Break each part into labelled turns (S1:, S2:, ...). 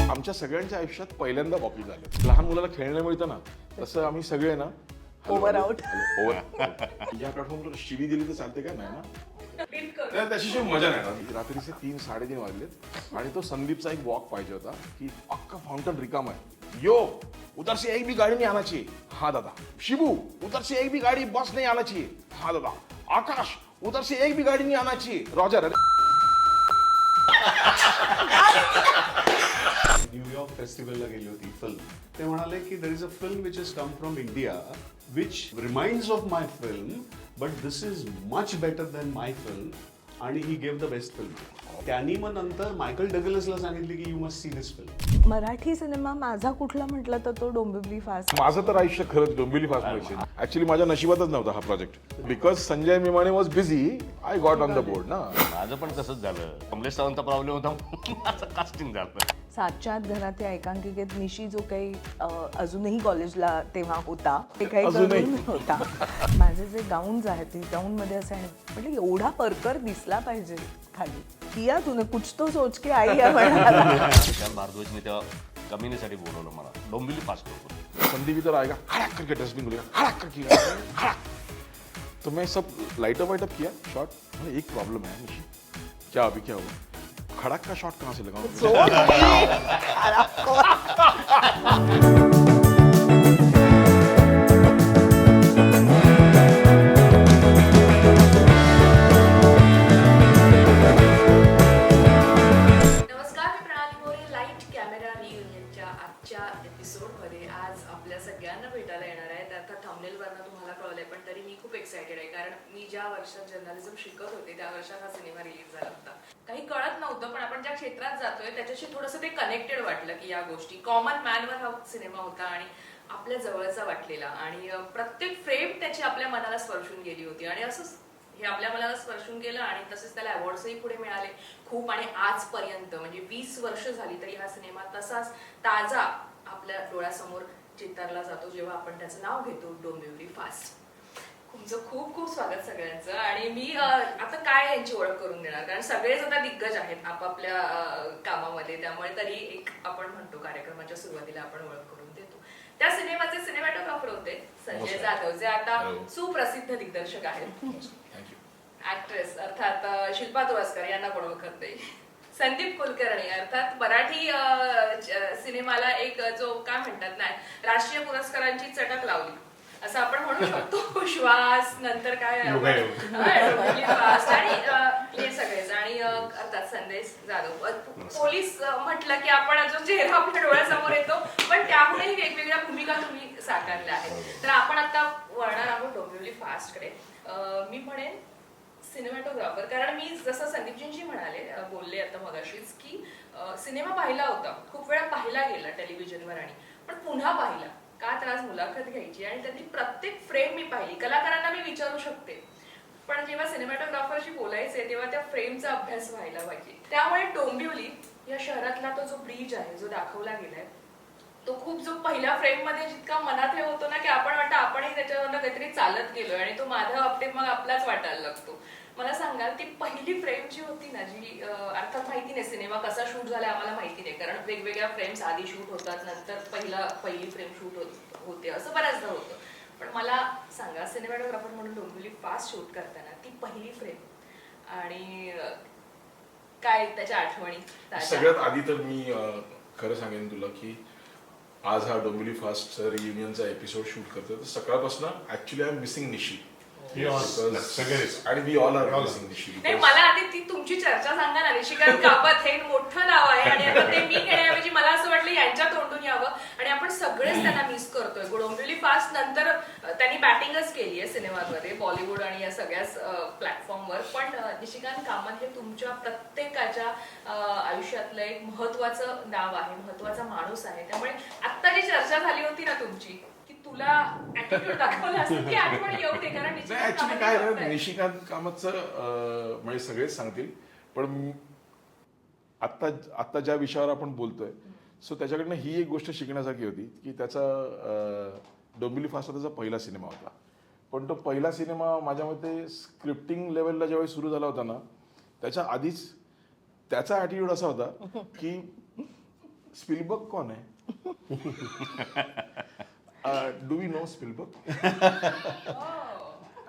S1: आमच्या सगळ्यांच्या आयुष्यात पहिल्यांदा बॉकी झालं. लहान मुलाला खेळणं मिळतं ना, तसं आम्ही सगळे ना
S2: ओव्हर आउट.
S1: या प्लॅटफॉर्मवर शिवी दिली तर चालते का? नाही ना, त्याच्याशिवाय मजा नाही ना. रात्रीचे 3-3:30 वाजलेत आणि तो संदीपचा एक वॉक पाहिजे होता की अख्खा फाउंटन रिकाम आहे. यो उधर से एक भी गाड़ी नहीं आना चाहिए. हाँ दादा. शिबू उधर से एक भी गाड़ी बस नहीं आना चाहिए. हाँ दादा. आकाश उधर से एक भी गाड़ी नहीं आना चाहिए. रॉजर अरे
S3: न्यूयॉर्क फेस्टिवलला गेली होती फिल्म. ते म्हणाले की there is a film which is come from India which reminds of my film but this is much better than my film आणि he gave the best film. त्यांनी मग नंतर मायकल डगलसला सांगितले की you must see this film.
S2: Marathi cinema माझा कुठला म्हटलं तर तो डोंबिवली फास्ट.
S1: माझं तर आयुष्य खरंच डोंबिवली फास्ट व्हायचे. ऍक्च्युली माझ्या नशिबातच नव्हता हा project. Because Sanjay Mimane was busy, I got on the board ना.
S4: माझं पण तसंच झालं. कमलेश सावंतचा प्रॉब्लेम होता, माझं कास्टिंग झालं.
S2: 7च्या आत घरात या एकांकिकेत निशी जो काही अजूनही कॉलेजला तेव्हा होता ते काही
S1: अजूनही.
S2: करून होता. माझे जे गाऊन्स आहेत ते गाऊन मध्ये असं आहे म्हटलं एवढा परकर दिसला पाहिजे खाली. किया तूने कुछ तो सोच के आई है म्हणाला.
S4: विशाल भारद्वाजने तेव्हा कम्युनिटीसाठी बोलवलं मला, डोंबिवली फास्ट लोक.
S1: संदीप इधर आएगा, हड़क करके डस्टबिन को लेगा, हड़क करके हड़क. तो मैं सब लाइटअप वाइटअप किया शॉट. एक प्रॉब्लम है निशी. क्या अभी क्या हुआ? खड़क का शॉट कहाँ से लगाऊं?
S5: नमस्कार, मी प्रणाली मोरे. लाईट कॅमेरा रियुनियनच्या आजच्या एपिसोडमध्ये आज आपल्या सगळ्यांना भेटायला येणार आहे. आता थंबनेलवरनं तुम्हाला कळलंय, पण तरी मी खूप एक्सायटेड आहे. कारण मी ज्या वर्षात जर्नलिझम शिकत होते त्या वर्षात हा सिनेमा रिलीज झाला होता. काही कळत नव्हतं, पण आपण ज्या क्षेत्रात जातोय त्याच्याशी थोडंसं ते कनेक्टेड वाटलं की या गोष्टी कॉमन मॅनवर हा सिनेमा होता आणि आपल्या जवळचा वाटलेला आणि प्रत्येक फ्रेम त्याची आपल्या मनाला स्पर्शून गेली होती आणि असंच हे आपल्या मनाला स्पर्शून गेलं आणि तसेच त्याला अवॉर्ड्सही पुढे मिळाले खूप. आणि आजपर्यंत म्हणजे 20 वर्ष झाली तरी हा सिनेमा तसाच ताजा आपल्या डोळ्यासमोर चितारला जातो जेव्हा आपण त्याचं नाव घेतो, डोंबिवली फास्ट. तुमचं खूप खूप स्वागत सगळ्यांचं. आणि मी आता काय यांची ओळख करून देणार, कारण सगळेच आता दिग्गज आहेत आपापल्या कामामध्ये. त्यामुळे तरी एक आपण म्हणतो कार्यक्रमाच्या सुरुवातीला आपण ओळख करून देतो. त्या सिनेमाचे सिनेमॅटोग्राफर होते संजय जाधव, जे आता सुप्रसिद्ध दिग्दर्शक आहेत. ऍक्ट्रेस अर्थात शिल्पा तुळसकर, यांना कोण ओळखत नाही. संदीप कुलकर्णी अर्थात मराठी सिनेमाला एक जो काय म्हणतात ना राष्ट्रीय पुरस्कारांची चटक लावली असं आपण म्हणू शकतो. श्वास नंतर काय फास्ट आणि हे सगळेच. आणि अर्थात संदेश जाधव. पोलीस म्हटलं की आपण जो चेहरा आपल्या डोळ्यासमोर येतो, पण त्यामुळेही वेगवेगळ्या भूमिका तुम्ही साकारल्या आहेत. तर आपण आता वळणार आहोत डोंबिवली फास्ट कडे. मी म्हणेन सिनेमॅटोग्राफर, कारण मी जसं संदीपजींशी बोलले आता मगाशीच की सिनेमा पाहिला होता, खूप वेळा पाहिला गेला टेलिव्हिजनवर आणि पण पुन्हा पाहिला का तर आज मुलाखत घ्यायची आणि त्यातली प्रत्येक फ्रेम मी पाहिली. कलाकारांना मी विचारू शकते, पण जेव्हा सिनेमॅटोग्राफरशी बोलायचे तेव्हा त्या फ्रेमचा अभ्यास व्हायला पाहिजे. त्यामुळे डोंबिवली या शहरातला तो जो ब्रिज आहे जो दाखवला गेलाय तो खूप जो पहिल्या फ्रेम मध्ये जितका मनात हे होतो ना की आपण वाटतं आपणही त्याच्यावरनं काहीतरी चालत गेलोय आणि तो माधव आपटे मग आपलाच वाटायला लागतो. मला सांगाल ती पहिली फ्रेम जी होती ना, जी अर्थात माहिती नाही सिनेमा कसा शूट झाला आम्हाला माहिती नाही, कारण वेगवेगळ्या फ्रेम्स आधी शूट होतात, नंतर पहिली फ्रेम शूट होते, असं बऱ्याचदा होतं. पण मला सांगा सिनेमॅटोग्राफर म्हणून डोंबिवली फास्ट शूट करताना ती पहिली फ्रेम आणि काय त्याच्या आठवणी.
S1: सगळ्यात आधी तर मी खरं सांगेन तुला की आज हा डोंबिवली फास्ट रियुनियनचा एपिसोड शूट करतोय तर सकाळपासून ऍक्च्युली आय एम मिसिंग निशी. आणि वी ऑल आर मिसिंग निशी.
S5: नाही, मला आधी ती तुमची चर्चा सांगा ना. निशिकांत कामत हे मोठं नाव आहे आणि आता ते मी घेण्याऐवजी मला असं वाटलं यांच्या तोंडून यावं आणि आपण सगळेच त्यांना मिस करतोय. डोंबिवली फास्ट नंतर त्यांनी बॅटिंगच केली आहे सिनेमांमध्ये, बॉलिवूड आणि या सगळ्याच प्लॅटफॉर्मवर. पण निशिकांत कामत हे तुमच्या प्रत्येकाच्या आयुष्यातलं एक महत्वाचं नाव आहे, महत्वाचा माणूस आहे. त्यामुळे आता जी चर्चा झाली होती ना तुमची की तुला ऍटिट्यूड दाखवला असं ती आठवण येऊ दे, कारण
S1: ऍक्च्युली काय आहे निशिकांत कामतचं म्हणजे सगळेच सांगतील, पण आत्ता ज्या विषयावर आपण बोलतोय सो त्याच्याकडनं ही एक गोष्ट शिकण्यासारखी होती की त्याचा डोंबिवली फास्ट त्याचा पहिला सिनेमा होता. पण तो पहिला सिनेमा माझ्या मते स्क्रिप्टिंग लेवलला जेव्हा सुरू झाला होता ना त्याच्या आधीच त्याचा ॲटिट्यूड असा होता की स्पिलबर्ग कौन है? Do we know Spielberg?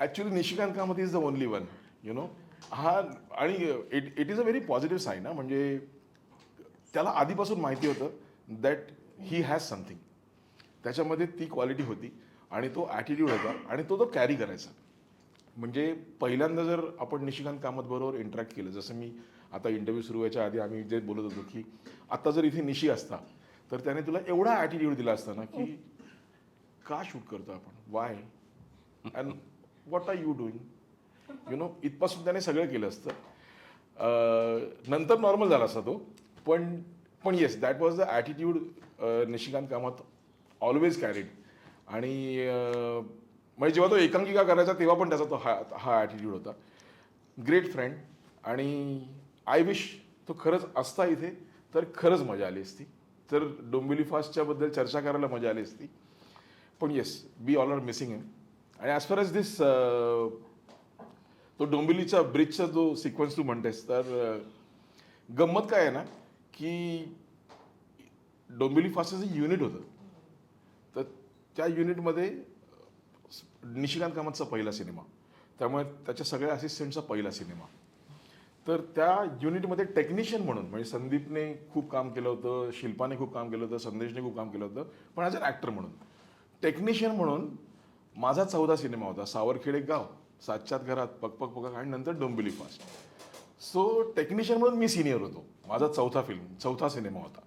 S1: Actually Nishikant Kamat is the only one, you know. हा, आणि it is a very positive sign ना, म्हणजे त्याला आधीपासून माहिती होतं दॅट ही हॅज समथिंग. त्याच्यामध्ये ती क्वालिटी होती आणि तो ॲटिट्यूड होता आणि तो कॅरी करायचा. म्हणजे पहिल्यांदा जर आपण निशिकांत कामत बरोबर इंटरॅक्ट केलं, जसं मी आता इंटरव्ह्यू सुरू व्हायच्या आधी आम्ही जे बोलत होतो की आता जर इथे निशी असता तर त्याने तुला एवढा ॲटिट्यूड दिला असता ना की का शूट करतो आपण, why and what are you doing, you know. इथपासून त्याने सगळं केलं असतं. नंतर नॉर्मल झाला असता तो, पण yes, that was the attitude Nishikant Kamat always carried. आणि म्हणजे जेव्हा तो एकांकिका करायचा तेव्हा पण त्याचा तो हा ॲटिट्यूड होता. Great friend. आणि आय विश तो खरंच असता इथे तर खरंच मजा आली असती. तर डोंबिवली फास्टच्या बद्दल चर्चा करायला मजा आली असती. पण yes, we all are missing him. आणि ॲज फार एज दिस तो डोंबिवलीचा ब्रिजचा जो सिक्वेन्स तू म्हणतेस, तर गंमत काय आहे ना की डोंबिवली फास्टचं जे युनिट होतं तर त्या युनिटमध्ये निशिकांत कामतचा पहिला सिनेमा, त्यामुळे त्याच्या सगळ्या असिस्टंटचा पहिला सिनेमा. तर त्या युनिटमध्ये टेक्निशियन म्हणून म्हणजे संदीपने खूप काम केलं होतं, शिल्पाने खूप काम केलं होतं, संदेशने खूप काम केलं होतं, पण ॲज अन ॲक्टर म्हणून टेक्निशियन म्हणून माझा 14 सिनेमा होता. सावरखेड गाव, सातच्यात घरात, पक पक पक आणि नंतर डोंबिवली फास्ट. सो टेक्निशियन म्हणून मी सिनियर होतो. माझा चौथा सिनेमा होता,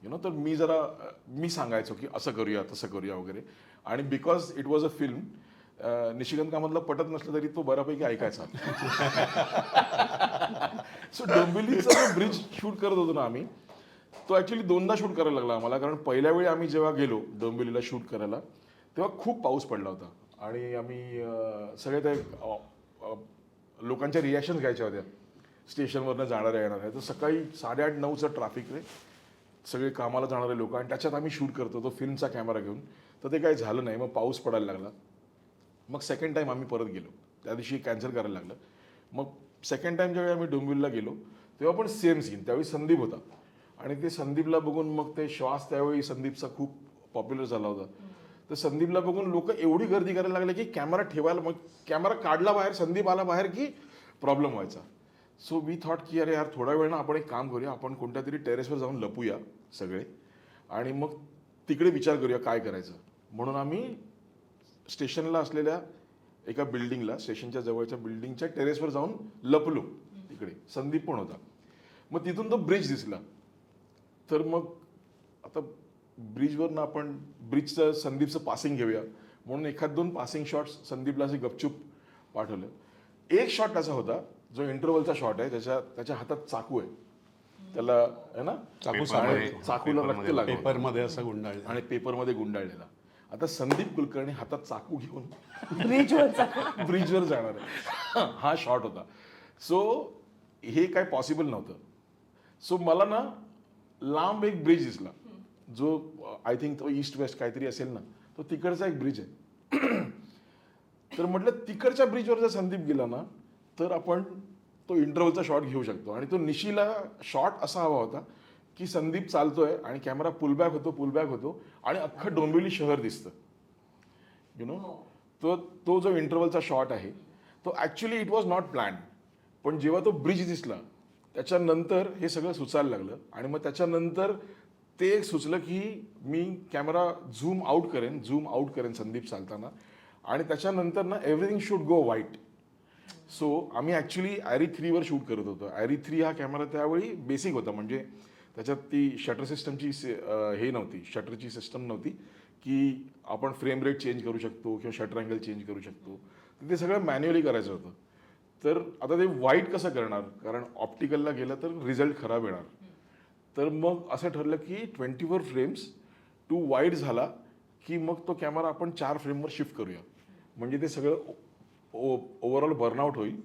S1: यु नो. तर मी सांगायचो की असं करूया तसं करूया वगैरे. आणि because it was a film, Nishikant कामतला पटत नसलं तरी तो बऱ्यापैकी ऐकायचा. सो डोंबिवलीचा जो ब्रिज शूट करत होतो ना आम्ही, तो ॲक्च्युली 2दा शूट करायला लागला आम्हाला. कारण पहिल्या वेळी आम्ही जेव्हा गेलो डोंबिवलीला शूट करायला तेव्हा खूप पाऊस पडला होता आणि आम्ही सगळे ते लोकांच्या रिॲक्शन घ्यायच्या होत्या स्टेशनवरनं जाणाऱ्या येणाऱ्या. तर सकाळी 8:30-9चं ट्रॅफिक रे, सगळे कामाला जाणारे लोक, आणि त्याच्यात आम्ही शूट करतो तो फिल्मचा कॅमेरा घेऊन. तर ते काही झालं नाही. मग पाऊस पडायला लागला. मग सेकंड टाईम आम्ही परत गेलो. त्या दिवशी कॅन्सल करायला लागलं. मग सेकंड टाईम ज्यावेळी आम्ही डोंबिवलीला गेलो तेव्हा पण सेम सीन. त्यावेळी संदीप होता आणि ते संदीपला बघून मग ते श्वास त्यावेळी संदीपचा खूप पॉप्युलर झाला होता. तर संदीपला बघून लोक एवढी गर्दी करायला लागले की कॅमेरा ठेवायला, मग कॅमेरा काढला बाहेर, संदीप आला बाहेर की प्रॉब्लेम व्हायचा. सो वी थॉट की अरे यार, थोड्या वेळ ना आपण एक काम करूया, आपण कोणत्या तरी टेरेसवर जाऊन लपूया सगळे आणि मग तिकडे विचार करूया काय करायचं. म्हणून आम्ही स्टेशनला असलेल्या एका बिल्डिंगला, स्टेशनच्या जवळच्या बिल्डिंगच्या टेरेसवर जाऊन लपलो. तिकडे संदीप पण होता. मग तिथून तो ब्रिज दिसला. तर मग आता ब्रिजवरनं आपण ब्रिजचं संदीपचं पासिंग घेऊया म्हणून 1-2 पासिंग शॉट्स संदीपला असे गपचूप पाठवलं. एक शॉट त्याचा होता जो इंटरव्हलचा शॉट आहे, त्याच्या हातात चाकू आहे, त्याला आहे ना चाकूला रक्त लागलं
S3: पेपरमध्ये असं गुंडाळलं
S1: आणि पेपरमध्ये गुंडाळलेला. आता संदीप कुलकर्णी हातात चाकू घेऊन ब्रिजवर जाणार आहे, हा शॉट होता. सो हे काय पॉसिबल नव्हतं. सो मला ना लांब एक ब्रिज दिसला जो आय थिंक तो ईस्ट वेस्ट काहीतरी असेल ना, तो तिकडचा एक ब्रिज आहे. तर म्हटलं तिकडच्या ब्रिजवर जर संदीप गेला ना तर आपण तो इंटरव्हलचा शॉट घेऊ शकतो. आणि तो निशीला शॉट असा हवा होता की संदीप चालतोय आणि कॅमेरा पुलबॅक होतो आणि अख्खं डोंबिवली शहर दिसतं, यु नो. तो जो इंटरव्हलचा शॉट आहे तो actually it was not plan. पण जेव्हा तो ब्रिज दिसला त्याच्यानंतर हे सगळं सुचायला लागलं. आणि मग त्याच्यानंतर ते एक सुचलं की मी कॅमेरा झूम आउट करेन संदीप चालताना, आणि त्याच्यानंतर ना everything should go white. So आम्ही ॲक्च्युली आयरी 3वर शूट करत होतो. आयरी 3 हा कॅमेरा त्यावेळी बेसिक होता, म्हणजे त्याच्यात ती शटर सिस्टमची हे नव्हती, शटरची सिस्टम नव्हती की आपण फ्रेम रेट चेंज करू शकतो किंवा शटर अँगल चेंज करू शकतो. ते सगळं मॅन्युअली करायचं होतं. तर आता ते व्हाईट कसं करणार, कारण ऑप्टिकलला गेलं तर रिझल्ट खराब येणार. तर मग असं ठरलं की 24 फ्रेम्स टू व्हाईट झाला की मग तो कॅमेरा आपण 4 फ्रेमवर शिफ्ट करूया, म्हणजे ते सगळं ओव्हरऑल बर्नआउट होईल.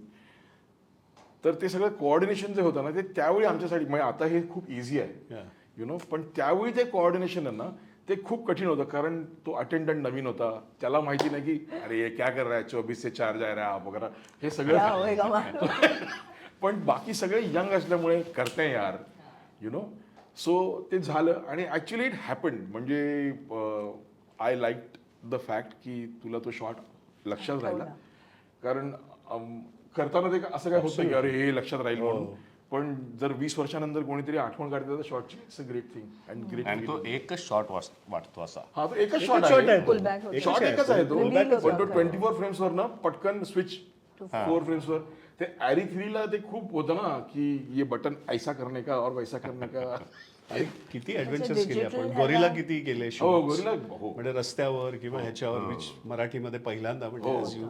S1: तर ते सगळं कोऑर्डिनेशन जे होतं ना ते त्यावेळी आमच्यासाठी, म्हणजे आता हे खूप इझी आहे यु नो, पण त्यावेळी ते कोऑर्डिनेशन आहे ना ते खूप कठीण होतं. कारण तो अटेंडंट नवीन होता, त्याला माहिती नाही की अरे ये क्या कर रहा है, 24 से 4 जा रहा है वगैरे हे सगळं. पण बाकी सगळे यंग असल्यामुळे करते यार, यु नो. सो ते झालं आणि ॲक्च्युली इट हॅपन्ड म्हणजे आय लाईक द फॅक्ट की तुला तो शॉट लक्षात राहिला कारण करताना ते असं काय होतं की अरे हे लक्षात राहील म्हणून पण जर 20 वर्षानंतर कोणीतरी आठवण काढते तर शॉटची it's a great thing and great
S4: आणि तो एकच शॉट वाटतो असा.
S1: हा तो एकच शॉट
S3: shot
S1: आहे
S2: Pullback होतं.
S1: शॉट एकच आहे तो
S2: Reveal होतं.
S1: पण तो 24 फ्रेम्स वर ना पटकन स्विच 4 फ्रेम्स वर ते ॲरी 3 ला ते खूप होतं ना की ये बटन ऐसा करने का और वैसा करने का
S3: अरे किती ऍडव्हेंचर्स केले
S2: digital
S3: आपण
S2: ह्याला-
S3: गोरिला किती केले
S1: हो
S3: shoots.
S1: गोरिला हो
S3: म्हणजे रस्त्यावर किंवा ह्याच्यावर which मराठीमध्ये पहिल्यांदा म्हणजे as you-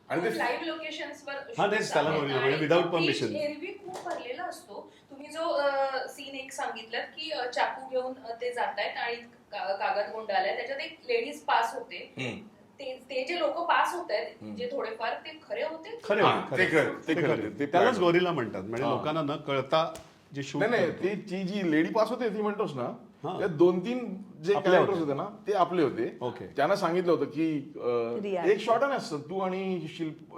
S1: आणि ते
S5: लाईव्ह लोकेशन्सवर
S3: हा, तेच त्याला बोललो, म्हणजे without permission.
S5: एरवी खूप भरलेला असतो. तुम्ही जो सीन एक सांगितलं की चाकू घेऊन ते जातायत आणि कागद गुंडाळलाय त्याच्यात एक लेडीज पास होते. ते जे लोक पास होत आहेत जे थोडेफार ते खरे होते.
S3: खरे
S1: हा,
S3: होते,
S1: ते
S3: खरे.
S1: खरं, ते खरं. ते
S3: त्यालाच
S1: plan.
S3: गोरिला म्हणतात म्हणजे लोकांना न कळता जे शूट
S1: नाही नाही ती जी लेडी पास होते ती म्हणतोस ना
S3: हा.
S1: त्या 2-3 जे
S3: आपले
S1: कॅरेक्टर्स
S3: होते.
S1: होते ना ते आपले होते
S3: Okay.
S1: त्यांना सांगितलं होतं की
S2: React.
S1: एक शॉट आहे ना तू आणि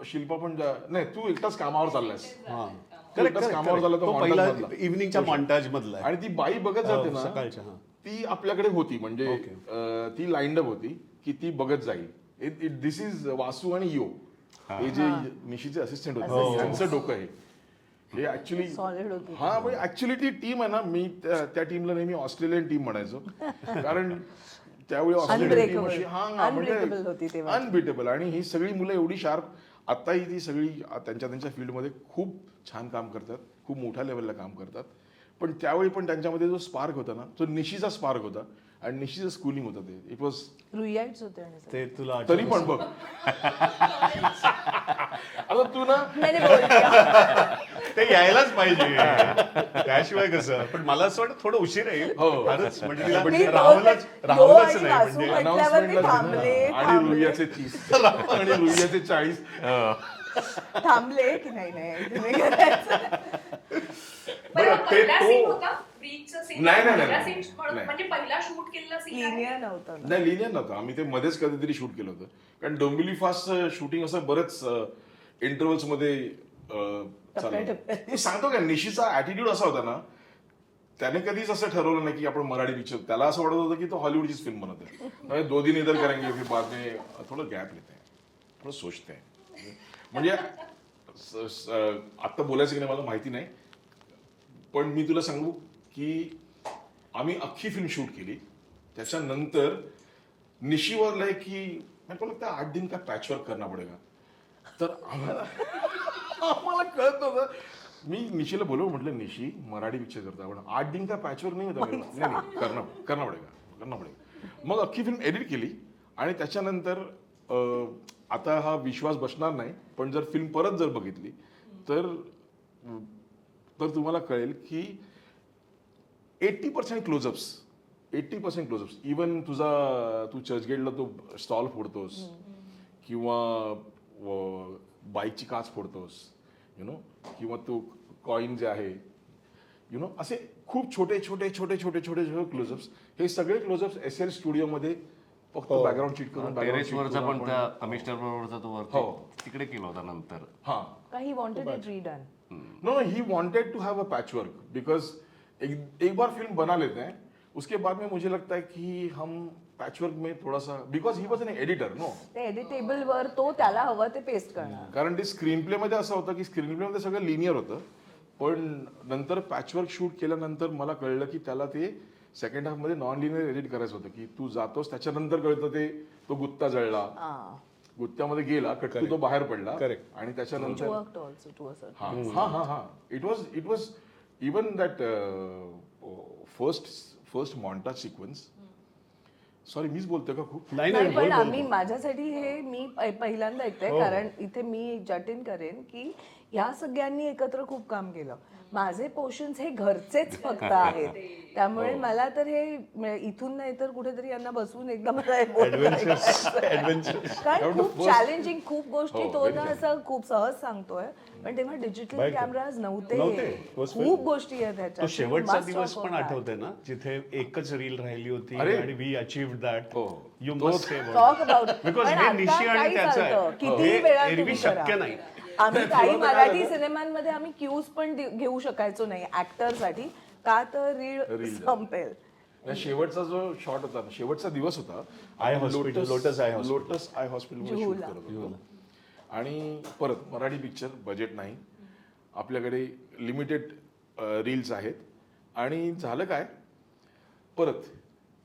S1: शिल्पा पण नाही तू एकटाच कामावर चाललास
S3: हा
S1: तू एकटाच कामावर झाला तो
S3: पहिला
S1: montage मधला.
S3: इव्हनिंगच्या मॉन्टाज मधला आहे.
S1: आणि ती बाई बघत जाते
S3: हो,
S1: ना
S3: सकाळच्या, हा.
S1: ती आपल्याकडे होती म्हणजे
S3: Okay.
S1: ती लाईंड अप होती की ती बघत जाईल दिस इज वासू आणि यो हे जे निशीचे असिस्टंट होते त्यांचं डोकं आहे हे ऍक्च्युली
S2: Solid होती.
S1: हा म्हणजे ऍक्च्युली ती टीम आहे ना मी त्या टीमला नेहमी ऑस्ट्रेलियन टीम म्हणायचो कारण त्यावेळी ऑस्ट्रेलियन टीम अशी
S2: Unbreakable होती तेव्हा.
S1: अनबिटेबल आणि ही सगळी मुलं एवढी शार्प आताही ती सगळी त्यांच्या फील्डमध्ये खूप छान काम करतात खूप मोठ्या लेवलला काम करतात पण त्यावेळी पण त्यांच्यामध्ये जो स्पार्क होता ना तो निशीचा स्पार्क होता आणि निशीचं स्कूलिंग होतं ते इट वॉज
S2: रुईयाईट्स होते आणि सगळे.
S3: ते तुला
S1: तरी
S3: आठवतं?
S1: पण बघ आता तू ना
S2: मैंने बोल दिया.
S3: ते यायलाच पाहिजे त्याशिवाय कसं पण मला असं वाटतं थोडं उशीर येईल
S1: हो.
S3: फारच म्हणजे तिला
S2: मी
S3: राहवलंच
S2: यो
S3: राहवलंच
S2: आणि
S3: नाही
S2: वासू
S3: म्हणजे
S2: म्हटल्यावर मी
S1: announcement ला
S2: थांबले
S1: आणि
S2: थांबले.
S1: रुईयाचे 30 आणि रुईयाचे 40
S2: थांबले की नाही नाही तुम्ही करायचं.
S5: बरं,
S3: ते
S5: पहिला
S3: तो-
S5: सीन होता ब्रीचचा सीन
S1: नाही, नाही,
S5: पहिला
S1: नाही.
S5: scene म्हणून
S1: नाही.
S5: म्हणजे पहिला शूट केलेला सीन आहे.
S2: लिनियर नव्हतं ना.
S1: नाही लिनियर नव्हतं आम्ही ते मध्येच कधीतरी शूट केलं होतं कारण डोंबिवली फास्ट शूटिंग असं बरंच इंटरव्हल्स मध्ये चाललं
S2: टप्प्याटप्प्यात.
S1: मी सांगतो का निशीचा ऍटिट्यूड असा होता ना त्याने कधीच असं ठरवलं नाही की आपण मराठी पिक्चर त्याला असं वाटत होतं की तो हॉलिवूडचीच फिल्म बनवत आहे 2 दिन इधर करेंगे फिर बाद में थोडं गॅप लेते हैं थोडं सोचते हैं म्हणजे आत्ता बोलायचं की नाही मला माहिती नाही पण मी तुला सांगू की आम्ही अख्खी फिल्म शूट केली त्याच्यानंतर निशीवरला की मैं को लगता है 8 दिन का पैचवर्क करना पडेगा तर आम्हाला कळत नव्हतं मी निशीला बोलव म्हटलं निशी मराठी पिक्चर करतो आपण 8 दिन का पैचवर्क नाही होता नाही करना पडेगा मग अख्खी फिल्म एडिट केली आणि त्याच्यानंतर आता हा विश्वास बसणार नाही पण जर फिल्म परत जर बघितली तर तुम्हाला कळेल की 80% क्लोजअप्स इवन तू चर्चगेटला तो स्टॉल फोडतोस किंवा बाईकची काच फोडतोस यु नो किंवा तो कॉइन जे आहे यु नो असे खूप छोटे क्लोजअप्स हे सगळे क्लोजअप्स SL स्टुडिओमध्ये फक्त बॅकग्राऊंड चीट करून
S4: टेरेसवरचा पण त्या कमिशनर बरोबरचा तो वरती
S1: हो.
S4: तिकडे केला होता नंतर.
S1: हां
S2: काही wanted it redone.
S1: No he wanted to have a patchwork because एक बार फिल्म बना लेते हैं उसके बाद में मुझे लगता है कि हम पैचवर्क में थोड़ा सा because he was an editor no
S2: ते एडिटेबल वर तो त्याला हवं ते पेस्ट करणार.
S1: कारण ते स्क्रीन प्ले मध्ये असं होतं की स्क्रीन प्ले मध्ये सगळं लिनियर होतं पण नंतर पॅचवर्क शूट केल्यानंतर मला कळलं की त्याला ते सेकंड हाफ मध्ये नॉन लिनियर एडिट करायचं होतं की तू जातोस त्याच्यानंतर कळतं ते तो गुत्ता जळला
S2: हा.
S1: गुत्त्यामध्ये गेला कट्टू तो बाहेर पडला
S3: Correct.
S1: आणि त्याच्यानंतर
S2: worked also to a certain.
S1: हा it was even that first montage sequence sorry मीच बोलतोय का खूप
S3: नाही
S2: नाही
S3: नाही
S2: पण
S3: बोल, बोल,
S2: आम्ही
S3: बोल.
S2: माझ्यासाठी हे मी पहिल्यांदा ऐकते
S3: हो.
S2: कारण इथे मी जटिन करेन की ह्या सगळ्यांनी एकत्र खूप काम केलं. माझे पोर्शन्स हे घरचेच फक्त आहेत त्यामुळे मला तर हे इथून नाही तर कुठेतरी यांना बसवून एकदा मला हे बोलता
S3: Adventures.
S2: कारण खूप चॅलेंजिंग खूप गोष्टी
S1: हो,
S2: तो
S1: very
S2: ना असं खूप सहज सांगतोय पण तेव्हा डिजिटल
S3: Right.
S2: कॅमेराज
S3: नव्हते.
S2: नव्हते
S3: It was
S2: खूप गोष्टी आहेत
S3: तो
S2: त्याच्यात.
S3: शेवटचा
S2: Must
S3: दिवस
S2: talk
S3: पण
S2: about that.
S3: आठवते ना जिथे एकच रील राहिली होती
S1: अरे.
S3: आणि वी अचीव्ड दॅट
S1: हो.
S3: यू
S1: तो-
S3: must
S2: Talk about it.
S3: Because
S2: पण
S3: हे
S2: आता
S3: निशी आणि
S2: काय
S3: त्याचं
S2: चालतं?
S3: आहे
S2: किती
S3: हे
S2: वेळा
S3: एरवी
S2: तुम्ही
S3: शक्य
S2: करा.
S3: नाही
S2: आम्ही काही
S1: तुला काय
S2: मराठी
S1: झालं?
S2: सिनेमांमध्ये आम्ही क्यूज पण घेऊ शकायचो नाही ऍक्टरसाठी का तर रीळ
S1: रीळ
S2: संपेल.
S1: आणि शेवटचा जो शॉट होता ना, शेवटचा दिवस होता,
S3: I hospital, lotus I hospital.
S1: Lotus I hospital shoot करत होतो. आणि परत मराठी पिक्चर, बजेट नाही, आपल्याकडे लिमिटेड रील्स आहेत. आणि झालं काय, परत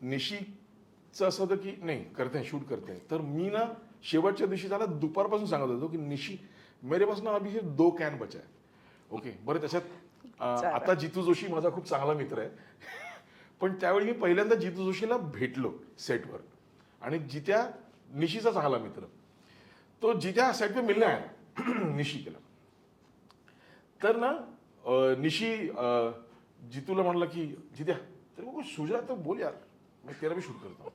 S1: निशीचं असं होतं की नाही करते शूट करते, तर मी ना शेवटच्या दिवशी त्याला दुपारपासून सांगत होतो की निशी मेरे पास ना अभी हे 2 कॅन बचा है. ओके, बरं त्याच्यात आता जितू जोशी माझा खूप चांगला मित्र आहे. पण त्यावेळी मी पहिल्यांदा जितू जोशीला भेटलो सेटवर, आणि जित्या निशीचा चांगला मित्र, तो जित्या सेट पे मिलने आया निशी केला. तर ना निशी जितूला म्हणलं की जित्या तेरे को सूझ रहा है तो बोल यार, मैं तेरा भी शूट करता हूँ.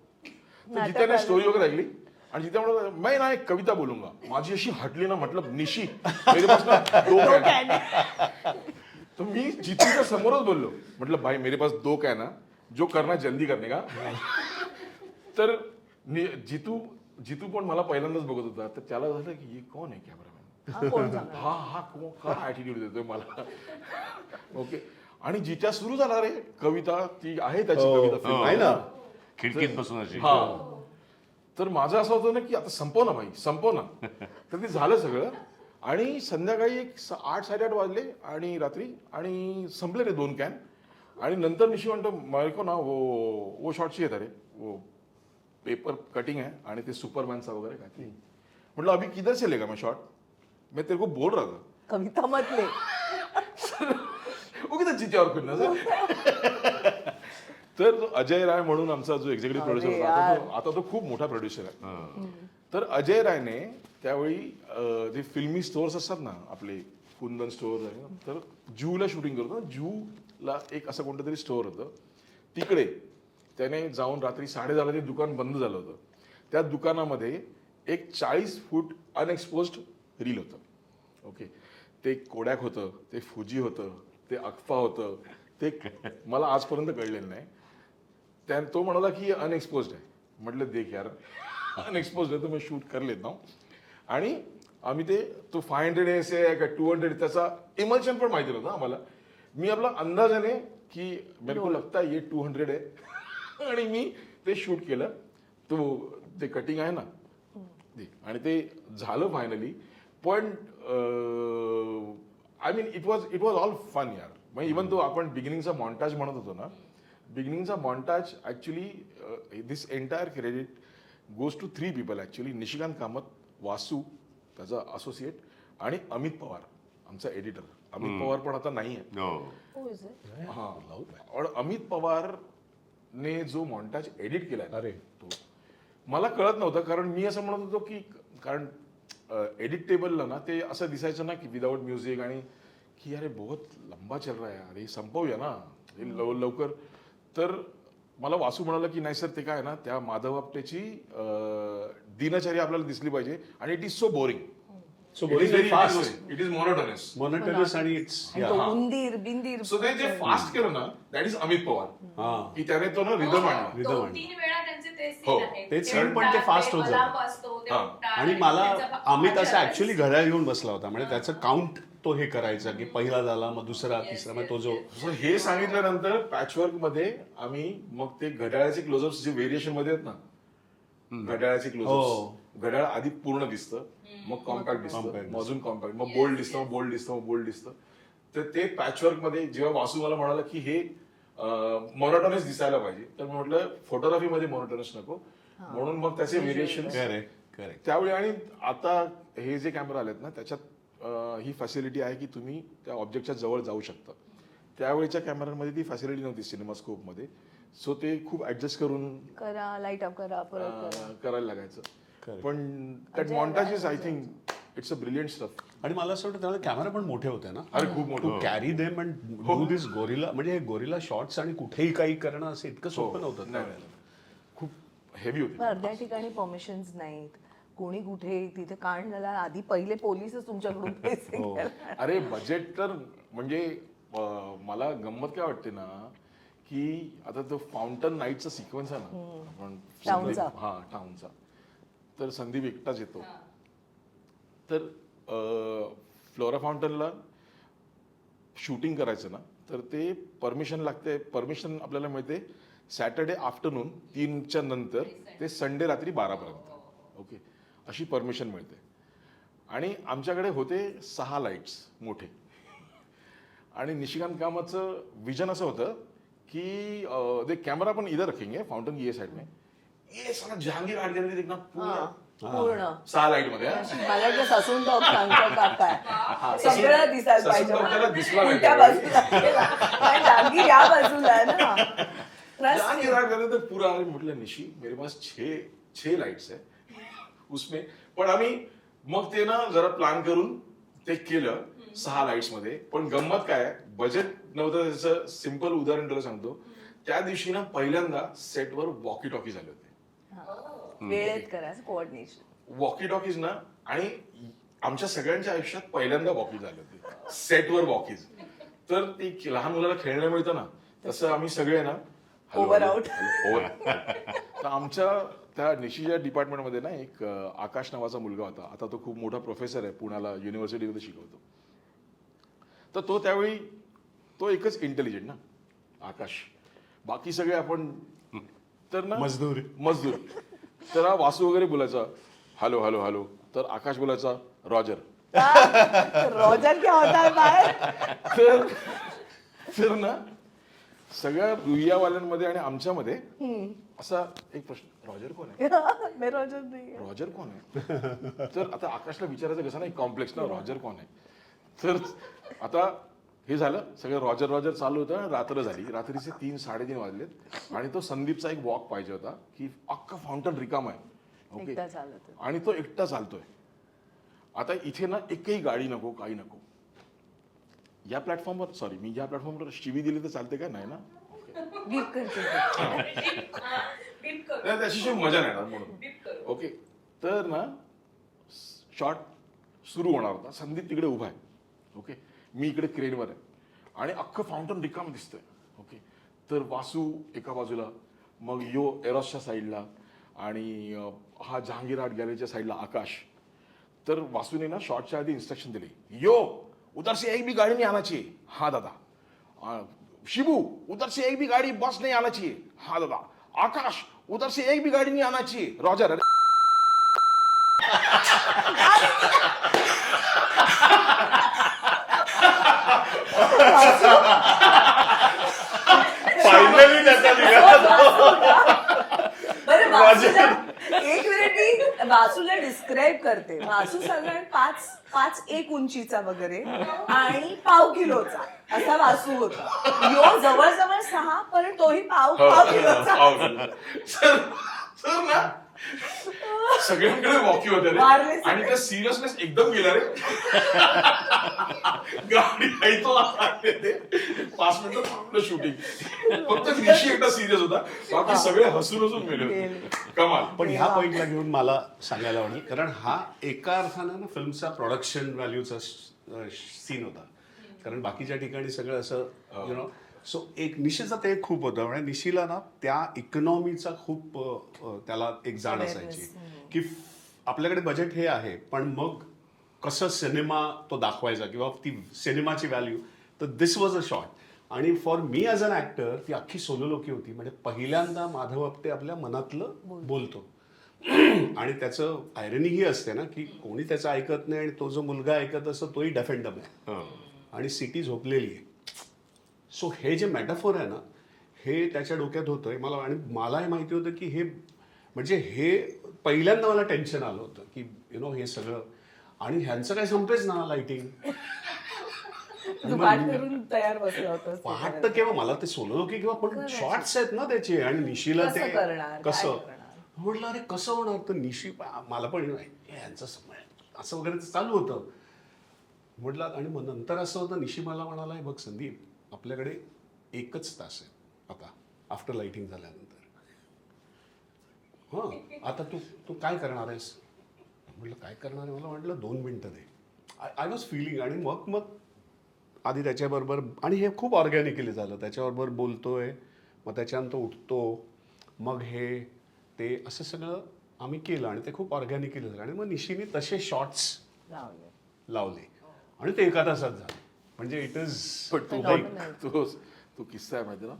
S1: तर जित्याने स्टोरी वगैरे ऐकली आणि जित्या म्हणलं मैं ना एक कविता बोलूंगा. माझी अशी हटली ना, म्हटलं निशी मेरे पास ना 2 कॅन है. तो मी जितूच्या समोरच बोललो, म्हटलं भाई मेरे पास 2 कॅन है, जो करना जल्दी करने का. तर जितू पण मला पहिल्यांदाच बघत होता, तर त्याला झालं की हे कोण आहे कॅमेरामॅन, हा काय ऍटिट्यूड देतोय मला. ओके, आणि जिच्या सुरू झाला रे कविता, ती आहे त्याची कविता film
S3: आहे ना.
S4: खिडकीत बसून अशी.
S1: हा. तर माझं असं होतं ना की आता संपव ना भाई, संपव ना. तर ते झालं सगळं, आणि संध्याकाळी एक 8-8:30 वाजले आणि रात्री, आणि संपले रे 2 कॅन. आणि नंतर निशी म्हणतो मेरे को ना वो शॉट चाहिए था रे, वो पेपर कटिंग है आणि ते सुपरमॅनचा वगैरे काय ते. म्हटलं अभी किधर से लेगा मैं शॉट, मैं तेरे को बोल रहा था.
S2: कविता मधले
S1: वो किती जित्यावर फिरणार. तर तो अजय राय म्हणून आमचा जो एक्झिक्युटिव्ह प्रोड्युसर होता, आता तो खूप मोठा प्रोड्युसर आहे. तर अजय रायने त्यावेळी जे फिल्मी स्टोअर्स असतात ना आपले, कुंदन स्टोअर आहे, तर जूला शूटिंग करतो ना, जूला एक असं कोणतं तरी स्टोअर होतं, तिकडे त्याने जाऊन रात्री 10:30 ते दुकान बंद झालं होतं. त्या दुकानामध्ये एक 40 फूट अनएक्सपोज्ड रील होतं. ओके, ते कोडॅक होतं, ते फुजी होतं, ते अक्फा होतं, ते मला आजपर्यंत कळलेलं नाही. तो म्हणाला की अनएक्सपोज्ड आहे. म्हटलं देख यार, अनएक्सपोज्ड आहे तर मी शूट कर लेता हूं. आणि आम्ही तो 500 ऐसे आहे का 200, त्याचा इमल्शन पण माहिती नव्हतं आम्हाला. मी आपला अंदाजाने की मेरे को लगता है ये 200 आहे, आणि मी ते शूट केलं. ते कटिंग आहे ना, आणि ते झालं फायनली. पण I mean it was all fun यार. म्हणजे इव्हन तो आपण बिगिनिंगचा मॉन्टाज म्हणत होतो ना, बिगिनिंगचा montage actually this entire credit goes to 3 people actually. Nishikant Kamat, Vasu त्याचा असोसिएट, आणि अमित पवार आमचा एडिटर. अमित पवार पण आता नाही आहे. हा, और अमित पवारने जो मॉन्टाज एडिट केलाय,
S3: अरे
S1: तो मला कळत नव्हतं, कारण मी असं म्हणत होतो की कारण एडिट टेबलला ना ते असं दिसायचं ना की विदाउट म्युझिक, आणि की अरे बहुत लंबा चल रहा है यार, हे संपवूया ना लवकर. तर मला वासू म्हणाला की नाही सर, ते काय ना त्या माधव आपटेची दिनचर्या आपल्याला दिसली पाहिजे, आणि it is so boring.
S3: So boring fast,
S1: it is monotonous.
S3: Monotonous, आणि इट्स
S2: उंदीर बिंदीर.
S1: सो ते जे फास्ट केलं ना, दॅट इज अमित पवार, की त्याने तो ना रिदम आणला.
S5: 2-3 वेळा त्यांचे तेच
S1: हो,
S5: scene आहेत.
S3: तेच
S5: ते
S3: scene, पण ते
S5: उठतात,
S3: fast
S5: ते
S3: होत
S5: alarm
S3: जातं.
S5: वाजतो, ते
S1: हा.
S5: उठतात,
S3: आणि मला
S5: त्यांचा
S3: अमित असं
S5: आवाज
S3: ऍक्च्युली घड्याळ घेऊन बसला होता. म्हणजे त्याचं काउंट तो हे करायचा की पहिला झाला, मग दुसरा, तिसरा, मग तो जो
S1: So हे सांगितल्यानंतर पॅचवर्क मध्ये आम्ही मग ते घड्याळाचे क्लोजअप्स जे व्हेरिएशन मध्ये आहेत ना, घड्याळाचे क्लोजअप्स, घड्याळ आधी पूर्ण दिसतं, मग कॉम्पॅक्ट दिसतं, मग अजून कॉम्पॅक्ट, मग बोल्ड दिसतं, मग बोल्ड दिसतं, मग बोल्ड दिसतं. तर ते पॅचवर्क मध्ये जेव्हा वासू मला म्हणाला की हे मोनोटोनस दिसायला पाहिजे, तर मी म्हटलं फोटोग्राफी मध्ये मोनोटोनस नको, म्हणून मग त्याचे व्हेरिएशन
S3: करेक्ट
S1: त्यावेळी. आणि आता हे जे कॅमेरा आलेत ना, त्याच्यात ही फॅसिलिटी आहे की तुम्ही त्या ऑब्जेक्टच्या जवळ जाऊ शकता. त्यावेळेच्या कॅमेऱ्यांमध्ये ती फॅसिलिटी नव्हती सिनेमास्कोपमध्ये. सो ते खूप ऍडजस्ट करून
S2: करा, लाईट ऑफ करा, परत करा.
S1: करायला लागायचं. पण that montages I think it's a brilliant stuff.
S3: आणि मला असं वाटतं त्याला कॅमेरा पण मोठे होते ना.
S1: अरे खूप मोठं.
S3: To carry them and do this gorilla, म्हणजे गोरिला शॉट्स आणि कुठेही काही करणं असं इतकं सोपं नव्हतं त्यावेळेला.
S1: खूप हेवी होती.
S2: पण अर्ध्या ठिकाणी परमिशन्स नाहीत, कोणी कुठे तिथे कांड झाला, आधी पहिले पोलीसच तुमच्याकडून पैसे घ्यायला.
S1: अरे बजेट तर म्हणजे मला गंमत काय वाटते ना, की आता तो फाउंटन नाईटचा सिक्वेन्स आहे ना, आपण
S2: टाउनचा.
S1: हा टाउनचा, तर संदीप एकटाच येतो. तर फ्लोरा फाउंटनला शूटिंग करायचं ना, तर ते परमिशन लागते. परमिशन आपल्याला मिळते सॅटर्डे आफ्टरनून 3च्या नंतर ते संडे रात्री 12पर्यंत. ओके, अशी परमिशन मिळते. आणि आमच्याकडे होते 6 लाईट्स मोठे. आणि निशिकांत कामतचं विजन असं होतं की ते कॅमेरा पण इधर रखेंगे फाउंटन की ये साइड में, ये साला जहांगीर आर्ट गॅलरी देखना
S2: पूर्ण
S1: 6 लाईट मध्ये.
S2: मला जे ससून टॉप सांगतो काका सगळं दिसायला पाहिजे
S1: ससून टॉपला दिसला नाही.
S2: उलट्या बाजूला कारण जागीर या बाजूला आहे ना.
S1: जहांगीर आर्ट गॅलरी तर पूरा आम्ही म्हटलं निशी मेरे पास 6 लाईट्स है उसमें. पण आम्ही मग ते ना जरा प्लॅन करून ते केलं 6 लाईट्स मध्ये. पण गंमत काय, बजेट नव्हतं त्याचं. सिंपल उदाहरण तुला सांगतो, त्या दिवशी ना पहिल्यांदा सेटवर वॉकी टॉकी झाले होते.
S2: वेळेत करायचं कोऑर्डिनेशन.
S1: वॉकी टॉकीज ना, आणि आमच्या सगळ्यांच्या आयुष्यात पहिल्यांदा वॉकी झाले होते सेटवर वॉकीज. तर ती लहान मुलाला खेळणं मिळतं ना, तसं आम्ही सगळे ना
S2: Over out.
S1: तर आमच्या त्या निशीच्या डिपार्टमेंटमध्ये ना एक आकाश नावाचा मुलगा होता. आता तो खूप मोठा प्रोफेसर आहे, पुण्याला युनिव्हर्सिटीमध्ये शिकवतो. तर तो त्यावेळी तो एकच इंटेलिजंट ना, आकाश. बाकी सगळे आपण तर ना
S3: मजदूर.
S1: तर हा वासू वगैरे बोलायचा हॅलो हॅलो हॅलो, तर आकाश बोलायचा रॉजर.
S2: रॉजर क्या होता है बाहेर.
S1: तर ना सगळ्या दुनियावाल्यांमध्ये आणि आमच्यामध्ये असा एक प्रश्न, रॉजर कोण आहे,
S2: मी रॉजर नाही.
S1: रॉजर कोण आहे. तर आता आकाशला विचारायचं कसं नाही, कॉम्प्लेक्स ना, रॉजर कोण आहे. तर आता हे झालं सगळं रॉजर रॉजर चालू होतं. रात्र झाली, रात्रीचे 3-3:30 वाजलेत. आणि तो संदीपचा एक वॉक पाहिजे होता की अख्खा फाउंटन रिकाम आहे. ओके,
S2: एकटा चालत.
S1: आणि तो एकटा चालतोय. आता इथे ना एकही गाडी नको, काही नको. या प्लॅटफॉर्मवर सॉरी मी या प्लॅटफॉर्मवर शिवी दिली तर चालते का, नाही ना.
S2: बीप करते.
S1: नाही, त्याच्याशिवाय मजा नाही येणार म्हणून. ओके, तर ना शॉट सुरू होणार होता. संदीप तिकडे उभा आहे. ओके, मी इकडे क्रेनवर आहे आणि अख्खं फाउंटन रिकाम दिसतंय. ओके, तर वासू एका बाजूला, मग यो एरॉसच्या साईडला, आणि हा जहांगीर आर्ट गॅलरीच्या साईडला आकाश. तर वासूने ना शॉटच्या आधी इन्स्ट्रक्शन दिली, यो उधर से एक भी गाड़ी नहीं आना चाहिए. हाँ दादा. शिबू उधर से एक भी गाड़ी बस नहीं आना चाहिए. हाँ दादा. आकाश उधर से एक भी गाड़ी नहीं आना चाहिए. रॉजर. अरे
S3: फायनली त्याचा
S2: बरं वासूला एक मिनिट मी वासूला डिस्क्राईब करते. वासू साधारण 5'1" उंचीचा वगैरे आणि 1/2 किलोचा असा वासू होता. यो जवळजवळ 6, पण तोही 1/2 किलोचा.
S1: तर ना सगळ्यांकडे वॉकी होते रे.
S2: मारले सगळे.
S1: आणि त्या सिरियसनेस एकदम गेला रे. गाडी काही तो आले ते 5 मिनिटं थांबलं शूटिंग. फक्त निशी एकटा सिरियस होता, बाकी सगळे हसून मेले होते. कमाल.
S3: पण ह्या पॉइंटला घेऊन मला सांगायला आवडेल, कारण हा एका अर्थानं ना फिल्मचा प्रोडक्शन व्हॅल्यूचा सीन होता. कारण बाकीच्या ठिकाणी सगळं असं यु नो. सो एक निशीचं ते खूप होतं. म्हणजे निशीला ना त्या इकॉनॉमीचा खूप त्याला एक जाण असायची की आपल्याकडे बजेट हे आहे, पण मग कसं सिनेमा तो दाखवायचा किंवा ती सिनेमाची व्हॅल्यू. तर दिस वॉज अ शॉट. आणि for me as an actor ती अख्खी सोलोलोकी होती. म्हणजे पहिल्यांदा माधव आपटे आपल्या मनातलं बोलतो. आणि त्याचं आयरनी ही असते ना की कोणी त्याचं ऐकत नाही आणि तो जो मुलगा ऐकत असतो तोही डेफेंडम आहे आणि सिटी झोपलेली आहे. सो हे जे मेटाफोर आहे ना, हे त्याच्या डोक्यात होतं मला. आणि मलाही माहिती होतं की हे म्हणजे हे पहिल्यांदा मला टेन्शन आलं होतं की यु नो हे सगळं. आणि ह्यांचं काय संपेच ना लाइटिंग.
S2: पाठ करून तयार बसला होता.
S3: पाठ तर केव्हा, मला ते सोलोलोकी किंवा पण शॉर्ट्स आहेत ना त्याचे. आणि निशीला ते कसं म्हटलं, अरे कसं होणार. तर निशी मला पण यांचं असं वगैरे चालू होतं म्हटलं. आणि मग नंतर असं होतं, निशी मला म्हणाला, बघ संदीप आपल्याकडे 1च तास आहे आता आफ्टर लाइटिंग झाल्यानंतर. हां, आता तू काय करणार आहेस. म्हटलं काय करणार आहे. मला म्हटलं 2 मिनिटं दे. I was feeling. आणि मग आधी त्याच्याबरोबर, आणि हे खूप ऑर्गॅनिकली झालं. त्याच्याबरोबर बोलतोय, मग त्याच्यानंतर उठतो, मग हे ते असं सगळं आम्ही केलं आणि ते खूप ऑर्गॅनिकली झालं. आणि मग निशीने तसे शॉर्ट्स लावले आणि ते एका तासात झाले. म्हणजे इट इज
S1: पण तो
S2: Phenomenal.
S1: तो किस्सा आहे माहिती ना,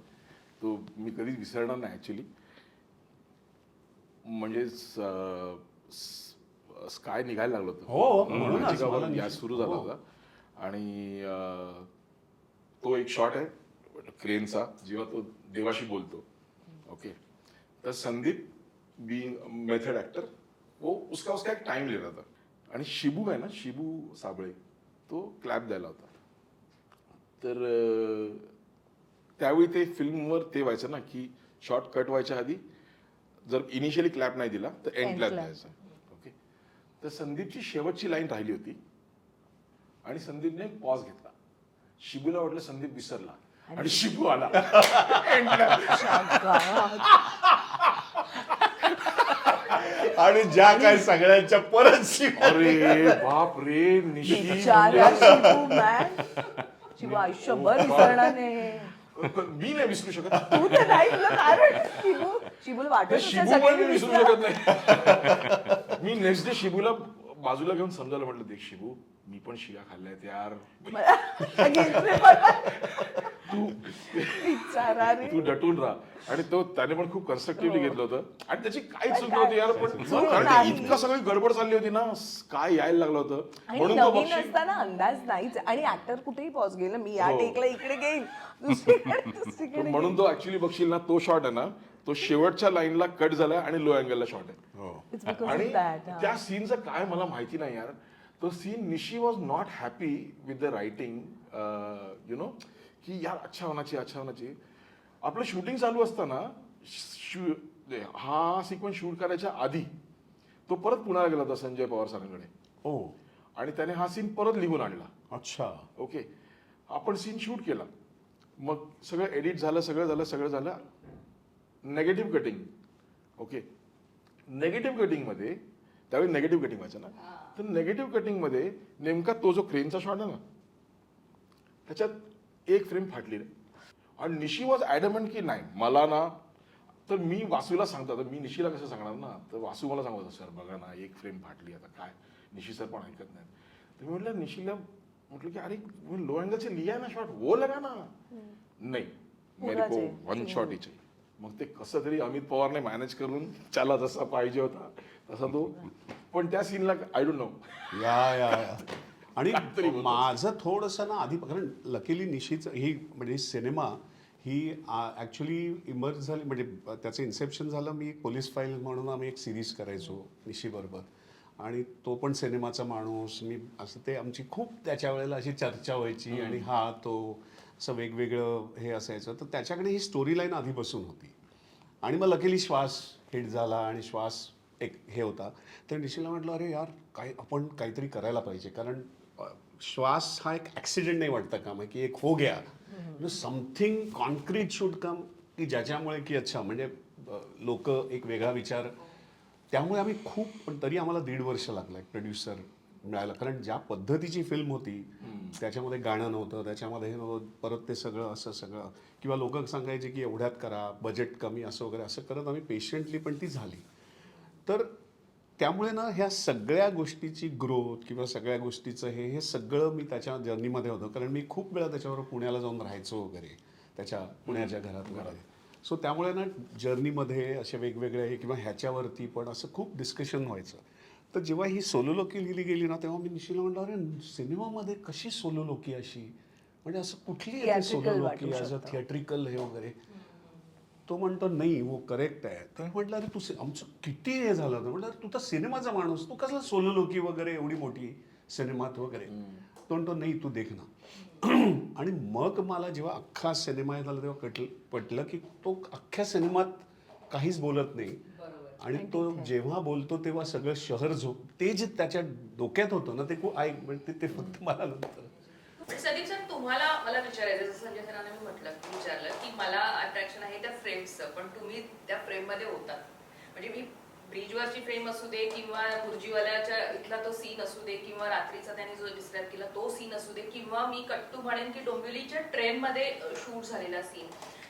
S1: तो मी कधीच विसरणार नाही ऍक्च्युली. म्हणजे स्काय निघायला लागलं
S3: हो, म्हणूनच
S1: माझिकावर
S3: मला
S1: गॅस सुरू झाला
S3: हो.
S1: होता आणि तो एक शॉट आहे क्रेनचा जेव्हा तो देवाशी बोलतो. ओके, तर संदीप बीइंग मेथड एक्टर वो उसका एक टाइम ले रहा था आणि शिबू आहे ना, शिबू साबळे, तो क्लॅप द्यायला होता. तर त्यावेळी ते फिल्मवर ते व्हायचं ना की शॉर्ट कट व्हायच्या आधी जर इनिशियली क्लॅप नाही दिला तर एंड
S2: End
S1: क्लॅप
S2: clap.
S1: द्यायचा. ओके, तर संदीपची शेवटची लाईन राहिली होती आणि संदीपने पॉज घेतला. शिबूला वाटलं संदीप विसरला आणि शिबू आला. End clap.
S3: आणि ज्या काय सगळ्यांच्या परत
S1: अरे बाप रे, निशी
S2: बिचारा शिबू मॅन, शिबू आयुष्यभर विसरणार नाही.
S1: मी नाही विसरू शकत.
S2: तू तर नाही, तुला काय वाटतं शिबूला वाटत
S1: ते
S2: होतं
S1: शिबू पण
S2: सगळ्यांनी
S1: मी विसरू
S2: विसरा.
S1: शकत नाही. मी नेक्स्ट डे शिबूला बाजूला घेऊन समजायला म्हटलं, देख शिबू, मी पण शिव्या खाल्ल्यात यार,
S2: बिचारा रे.
S1: तू डटून राहा. आणि तो त्याने पण खूप कन्स्ट्रक्टिव्हली घेतलं होतं आणि त्याची काहीच चूक
S2: काय?
S1: नव्हती यार. पण
S2: चूक
S1: कारण
S2: नाही.
S1: ते इतकं सगळी गडबड चालली होती ना, काय यायला लागलं होतं
S2: आणि
S1: म्हणून तो
S2: नवीन
S1: बक्षीस.
S2: असताना अंदाज नाहीच आणि ऍक्टर कुठेही पॉज गेलं, मी या
S1: हो.
S2: टेकला इकडे घेईन, दुसरीकडे
S1: म्हणून
S2: घेईन.
S1: तो ऍक्च्युली बघशील ना, तो शॉट आहे ना, तो शेवटच्या लाईनला कट झालाय आणि लो अँगलला शॉट आहे.
S2: It's because
S1: आणि
S2: of that, हा.
S1: त्या सीनचं काय मला माहिती नाही यार. तो सीन, निशी was not happy with the writing, you know, की यार अच्छा होना चाहिए. आपलं शूटिंग चालू असताना हा सिक्वेन्स शूट करायच्या आधी तो परत पुण्याला गेला होता संजय पवार सरांकडे
S3: ओ
S1: आणि त्याने हा सीन परत लिहून आणला.
S3: अच्छा.
S1: ओके, आपण सीन शूट केला, मग सगळं एडिट झालं, सगळं झालं. Negative cutting. ओके, नेगेटिव्ह कटिंगमध्ये त्यावेळी नेगेटिव्ह कटिंग व्हायचं ना, तर नेगेटिव्ह कटिंगमध्ये नेमका तो जो क्रेनचा शॉट आहे ना, त्याच्यात एक फ्रेम फाटली रे. आणि निशी वॉज ॲडमंट की नाही मला ना, तर मी वासूला सांगतो, तर मी निशीला कसं सांगणार ना, तर वासू मला सांगतो, सर बघा ना एक फ्रेम फाटली, आता काय. निशी सर पण ऐकत नाही. तर मी म्हटलं निशीला, म्हटलं की अरे लो एंगल से लिया ना शॉट, वो लगा ना. नाही, मेरे को वन शॉट ही चाहिए. मग ते कसं तरी अमित पवारने मॅनेज करून त्याला जसा पाहिजे होता तसा तो, पण त्या सीनला आय डोंट नो.
S3: या आणि
S1: काहीतरी होतं.
S3: माझं थोडंसं ना आधी, कारण लकीली निशीचं ही म्हणजे सिनेमा ही ॲक्च्युली इमर्ज झाली, म्हणजे त्याचं इन्सेप्शन झालं. मी पोलीस फाईल म्हणून आम्ही एक सिरीज करायचो निशीबरोबर आणि तो पण सिनेमाचा माणूस, मी असं ते आमची खूप त्याच्या वेळेला अशी चर्चा व्हायची आणि हा तो असं वेगवेगळं हे असायचं. तर त्याच्याकडे ही स्टोरी लाईन आधी बसून होती आणि मग लकीली श्वास हिट झाला आणि श्वास एक हे होता. तर निशीला म्हटलं अरे यार काय आपण काहीतरी करायला पाहिजे, कारण श्वास हा एक ॲक्सिडेंट नाही वाटतं का, मग की एक हो गया समथिंग कॉन्क्रीट शूड कम, की ज्याच्यामुळे की अच्छा म्हणजे लोक एक वेगळा विचार. त्यामुळे आम्ही खूप, पण तरी आम्हाला 1.5 वर्ष लागलं एक प्रोड्युसर मिळाला, कारण ज्या पद्धतीची फिल्म होती त्याच्यामध्ये गाणं नव्हतं, त्याच्यामध्ये हे नव्हतं, परत ते सगळं असं सगळं, किंवा लोक सांगायचे की एवढ्यात करा, बजेट कमी असं वगैरे, असं करत आम्ही पेशंटली पण ती झाली. तर त्यामुळे ना ह्या सगळ्या गोष्टीची ग्रोथ किंवा सगळ्या गोष्टीचं हे सगळं मी त्याच्या जर्नीमध्ये होतं, कारण मी खूप वेळा त्याच्याबरोबर पुण्याला जाऊन राहायचो वगैरे त्याच्या पुण्याच्या घरात वगैरे. सो त्यामुळे ना जर्नीमध्ये असे वेगवेगळे हे किंवा ह्याच्यावरती पण असं खूप डिस्कशन व्हायचं. तर जेव्हा ही सोलोलोकी लिहिली गेली ना, तेव्हा मी निशीला म्हटलं अरे सिनेमामध्ये कशी सोलोलोकी अशी, म्हणजे असं कुठली येते
S2: Theatrical
S3: सोलोलोकी
S2: वाटू
S3: ॲज अ
S2: शकतं.
S3: थिएट्रिकल हे वगैरे. तो म्हणतो नाही वो करेक्ट आहे. तर म्हटलं अरे तू आमचं किती हे झालं होतं, म्हटलं तू तर सिनेमाचा माणूस, तू कसला सोलोलोकी वगैरे एवढी मोठी सिनेमात वगैरे. तो म्हणतो नाही तू देख ना. आणि मग मला जेव्हा अख्खा सिनेमा झाला तेव्हा पटलं की तो अख्ख्या सिनेमात काहीच बोलत नाही आणि तो जेव्हा बोलतो तेव्हा सगळं शहर ते जे त्याच्या डोक्यात होतं ना, ते खूप ते फक्त मला नंतर.
S5: संदीप सर, तुम्हाला मला विचारायचं, जसं संजय सरांना मी विचारलं की मला अट्रॅक्शन आहे त्या फ्रेम्सचं, पण तुम्ही त्या फ्रेम मध्ये होतात. म्हणजे मी ब्रिजवरची फ्रेम असू दे किंवा बुर्जीवाल्याच्या इथला तो सीन असू दे किंवा रात्रीचा त्यांनी जो डिस्क्राईब केला तो सीन असू दे किंवा मी कट्टू म्हणेन की डोंबिवलीच्या ट्रेनमध्ये शूट झालेला सीन,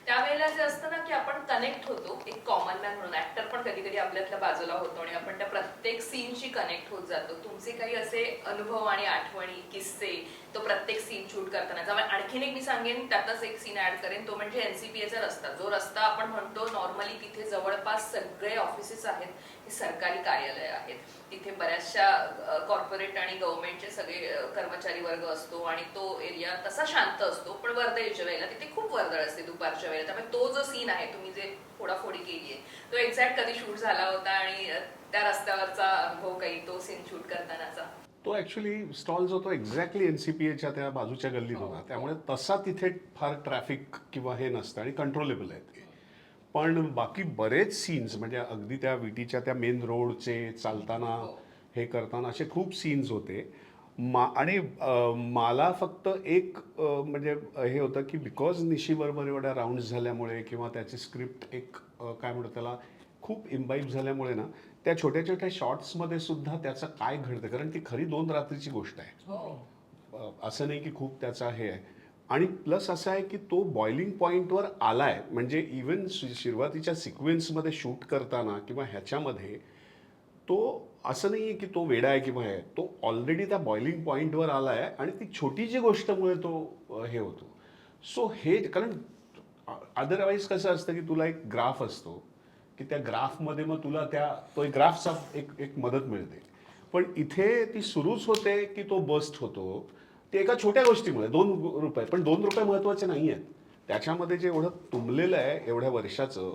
S5: त्यावेळेला जे असतं ना की आपण कनेक्ट होतो एक कॉमन मॅन म्हणून. ऍक्टर पण कधी कधी आपल्यातल्या बाजूला होतो आणि आपण त्या प्रत्येक सीनशी कनेक्ट होत जातो. तुमचे काही असे अनुभव आणि आठवणी किस्से तो प्रत्येक सीन शूट करताना. आणखीन एक मी सांगेन, त्यातच एक सीन ऍड करेन, तो म्हणजे एनसीपीएचा रस्ता. जो रस्ता आपण म्हणतो नॉर्मली तिथे जवळपास सगळे ऑफिसेस आहेत, हे सरकारी कार्यालय आहेत. तिथे बऱ्याचशा कॉर्पोरेट आणि गव्हर्नमेंटचे सगळे कर्मचारी वर्ग असतो आणि तो एरिया तसा शांत असतो. पण वर्दळीच्या वेळेला तिथे खूप वर्दळ असते दुपारच्या वेळेला. त्यामुळे तो जो सीन आहे, तुम्ही जे फोडाफोडी केली आहे, तो एक्झॅक्ट कधी शूट झाला होता आणि त्या रस्त्यावरचा अनुभव काही, तो सीन शूट करतानाचा?
S3: तो ऍक्च्युली स्टॉल जो तो एक्झॅक्टली एनसीपीएच्या त्या बाजूच्या गल्लीत होता, त्यामुळे तसा तिथे फार ट्रॅफिक किंवा हे नसतं आणि कंट्रोलेबल आहे ते. पण बाकी बरेच सीन्स म्हणजे अगदी त्या विटीच्या त्या मेन रोडचे चालताना हे करताना असे खूप सीन्स होते. आणि मला फक्त एक म्हणजे हे होतं की बिकॉज निशीबरोबर एवढ्या राऊंड्स झाल्यामुळे किंवा त्याची स्क्रिप्ट एक काय म्हणतो त्याला खूप इम्बाईब झाल्यामुळे ना, त्या छोट्या छोट्या शॉर्ट्समध्ये सुद्धा त्याचं काय घडतं, कारण ती खरी 2 रात्रीची गोष्ट आहे. असं नाही की खूप त्याचा हे आहे. आणि प्लस असं आहे की तो बॉइलिंग पॉईंटवर आलाय, म्हणजे इवन सुरुवातीच्या सिक्वेन्समध्ये शूट करताना किंवा ह्याच्यामध्ये तो असं नाही आहे की तो वेडा आहे किंवा हे, तो ऑलरेडी त्या बॉइलिंग पॉईंटवर आलाय आणि ती छोटी जी गोष्टमुळे तो हे होतो. सो हे कारण अदरवाईज कसं असतं की तुला एक ग्राफ असतो की त्या ग्राफमध्ये मग तुला तो ग्राफचा एक मदत मिळते. पण इथे ती सुरूच होते की तो बस्ट होतो ते एका छोट्या गोष्टीमुळे. 2 रुपये, पण 2 रुपये महत्त्वाचे नाही आहेत. त्याच्यामध्ये जे एवढं तुंबलेलं आहे एवढ्या वर्षाचं,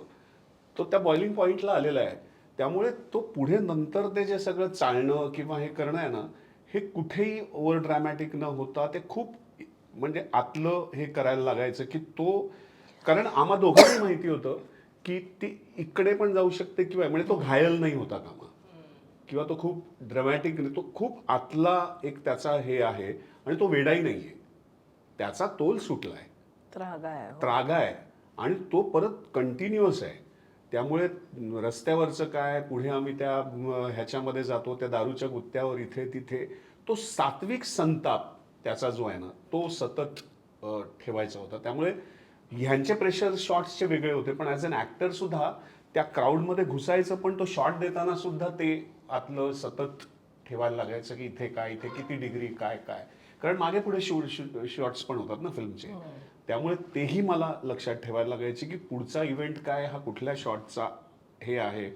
S3: तो त्या बॉइलिंग पॉईंटला आलेला आहे. त्यामुळे तो पुढे नंतर ते जे सगळं चालणं किंवा हे करणं आहे ना, हे कुठेही ओव्हर ड्रॅमॅटिक न होता ते खूप म्हणजे आतलं हे करायला लागायचं की तो, कारण आम्हा दोघांनी माहिती होतं की ती इकडे पण जाऊ शकते किंवा म्हणजे तो घायल नाही होता कामा किंवा तो खूप ड्रमॅटिक नाही, तो खूप आतला एक त्याचा हे आहे आणि तो वेडाही नाही आहे. त्याचा तोल सुटलाय, त्रागा आहे आणि तो परत कंटिन्युअस आहे. त्यामुळे रस्त्यावरचं काय, पुढे आम्ही त्या ह्याच्यामध्ये जातो त्या दारूच्या गुत्त्यावर इथे तिथे, तो सात्विक संताप त्याचा जो आहे ना, तो सतत ठेवायचा होता. त्यामुळे ह्यांचे प्रेशर शॉट्सचे वेगळे होते, पण ॲज अन ॲक्टर सुद्धा त्या क्राऊडमध्ये घुसायचं, पण तो शॉट देताना सुद्धा ते आतलं सतत ठेवायला लागायचं की इथे काय, इथे किती डिग्री, काय काय, कारण मागे पुढे शॉट्स पण होतात ना फिल्मचे. त्यामुळे तेही मला लक्षात ठेवायला लागायचे की पुढचा इव्हेंट काय, हा कुठल्या शॉटचा हे आहे,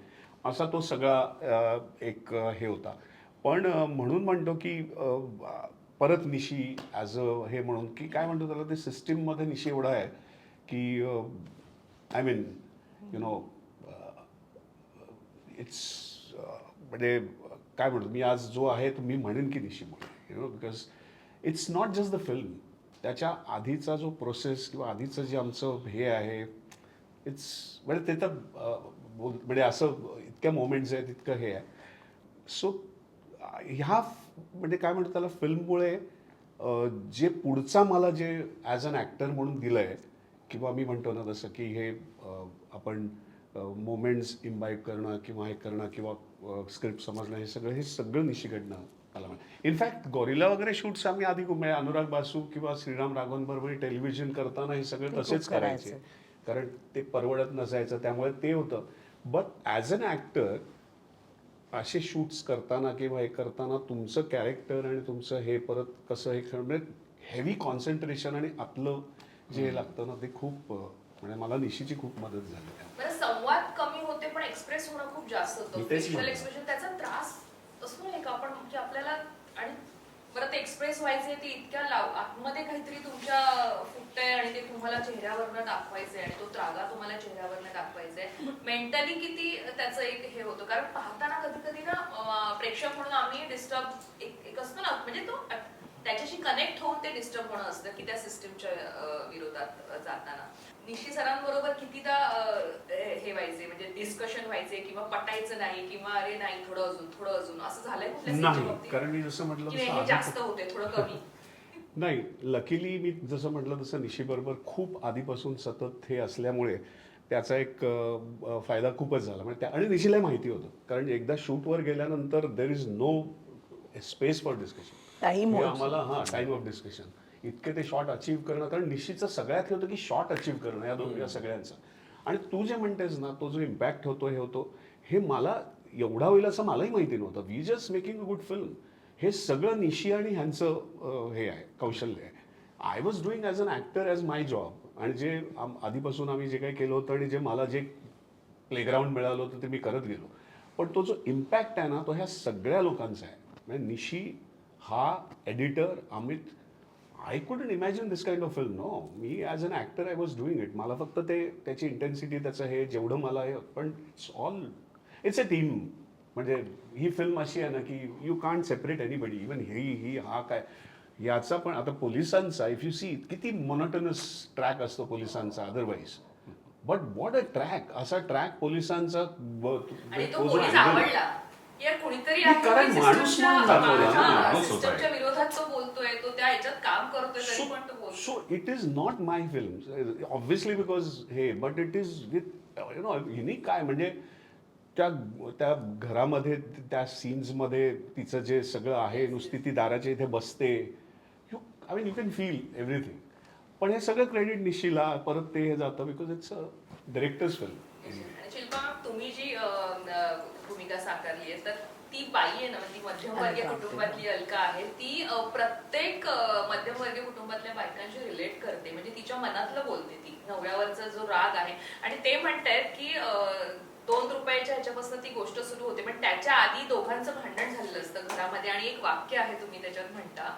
S3: असा तो सगळा एक हे होता. पण म्हणून म्हणतो की परत निशी ॲज अ हे म्हणून की काय म्हणतो त्याला, ते सिस्टीममध्ये निशी एवढा आहे की I mean you know it's म्हणजे काय म्हणतो मी आज जो आहे तो मी म्हणेन की निशीमुळे, you know, because it's not just the film, त्याच्या आधीचा जो प्रोसेस किंवा आधीचं जे आमचं हे आहे, इट्स म्हणजे ते तर म्हणजे असं इतक्या मोमेंट्स आहेत, इतकं हे आहे. सो ह्या म्हणजे काय म्हणतो त्याला फिल्ममुळे जे पुढचा मला जे ॲज अन ॲक्टर म्हणून दिलं आहे किंवा मी म्हणतो ना जसं की हे आपण मोमेंट्स इम्बाईब करणं किंवा हे करणं किंवा स्क्रिप्ट समजणं, हे सगळं निशिकडनं मला. इनफॅक्ट गॉरिला वगैरे शूट्स आम्ही आधी अनुराग बासू किंवा श्रीराम राघवनबरोबर टेलिव्हिजन करताना हे सगळे तसेच करायचे, कारण ते परवडत नसायचं, त्यामुळे ते होतं. बट ॲज अन ॲक्टर असे शूट्स करताना किंवा हे करताना तुमचं कॅरेक्टर आणि तुमचं हे परत कसं हे म्हणजे हेवी कॉन्सन्ट्रेशन आणि आपलं जे लागतं ना, ते खूप म्हणजे मला निशीची खूप मदत झाली.
S5: संवाद कमी होते पण एक्सप्रेस होणं खूप जास्त होतं. फेशियल एक्सप्रेशन त्याचा त्रास असतो नाही का, आपण म्हणजे आपल्याला आणि परत एक्सप्रेस व्हायचे, ते इतक्या आतमध्ये काहीतरी तुमच्या फुटतंय आणि ते तुम्हाला चेहऱ्यावरनं दाखवायचंय आणि तो त्रागा तुम्हाला चेहऱ्यावरनं दाखवायचाय. मेंटली किती त्याचं एक हे होतं, कारण पाहताना कधी कधी ना प्रेक्षक म्हणून आम्ही डिस्टर्ब एक असतो ना, म्हणजे तो त्याच्याशी कनेक्ट होऊन ते डिस्टर्ब होणं असतं की त्या सिस्टमच्या विरोधात जाताना. निशी सरांबरोबर कितीदा हे व्हायचे, म्हणजे डिस्कशन व्हायचे किंवा पटायचं नाही किंवा अरे नाही थोडं अजून असं झालंय
S3: नाही, कारण मी जसं म्हटलं
S5: जास्त होते थोडं कमी
S3: नाही. लकीली मी जसं म्हटलं तसं निशीबरोबर खूप आधीपासून सतत हे असल्यामुळे त्याचा एक फायदा खूपच झाला. म्हणजे आणि निशीलाही माहिती होतं, कारण एकदा शूटवर गेल्यानंतर there is no space for discussion. आम्हाला टाइम ऑफ डिस्कशन, इतके ते शॉट अचीव्ह करणं, कारण निशीचं सगळ्यात हे होतं की शॉट अचीव्ह करणं या सगळ्यांचं. आणि तू जे म्हणतेस ना, तो जो इम्पॅक्ट होतो हे मला एवढा होईल असं मलाही माहिती नव्हतं. We just making a good film. हे सगळं निशी आणि ह्यांचं हे आहे, कौशल्य आहे. I was doing as an actor as my job, आणि जे आधीपासून आम्ही जे काही केलं होतं आणि जे मला जे प्लेग्राऊंड मिळालं होतं ते मी करत गेलो. पण तो जो इम्पॅक्ट आहे ना, तो ह्या सगळ्या लोकांचा आहे. म्हणजे निशी हा editor, Amit, I couldn't imagine this kind of film. No, मी as an actor I was doing it. मला फक्त ते त्याची इंटेन्सिटी, त्याचं हे जेवढं मला हे, पण इट्स अ टीम. म्हणजे ही फिल्म अशी आहे ना की you can't separate anybody. Even he हा काय याचा पण आता पोलिसांचा, इफ यू सी, किती मोनोटनस ट्रॅक असतो पोलिसांचा otherwise. But what a track, असा ट्रॅक पोलिसांचा
S5: आणि तो
S3: तो जो
S5: पोलीस
S3: angle-
S5: आवडला. यार कोणीतरी
S3: नाही, कारण माणूस म्हणून दाखवला ना,
S4: माणूस होता
S5: सिस्टमच्या विरोधात तो बोलतोय, तो त्या ह्याच्यात काम करतोय, तरी पण तो बोलतोय.
S3: So it is not my film obviously because हे, but it is with you know हिनी काय म्हणजे त्या त्या घरामध्ये त्या सीन्समध्ये तिचं जे सगळं आहे, नुसती ती दाराच्या इथे बसते, I mean you can feel everything. पण हे सगळं क्रेडिट निशीला परत ते हे जातं because it's a directors film.
S5: आणि शिल्पा, तुम्ही जी भूमिका साकारली आहे, तर ती बाई आहे ना, ती मध्यमवर्गीय कुटुंबातली अलका आहे, ती प्रत्येक मध्यमवर्गीय कुटुंबातल्या बायकांशी रिलेट करते. म्हणजे तिच्या मनातलं बोलते ती. नवऱ्यावरचा जो राग आहे, आणि ते म्हणतायत की 2 रुपयाच्या ह्याच्यापासून ती गोष्ट सुरू होते, पण त्याच्या आधी दोघांचं भांडण झालेलं असतं घरामध्ये. आणि एक वाक्य आहे, तुम्ही त्याच्यात म्हणता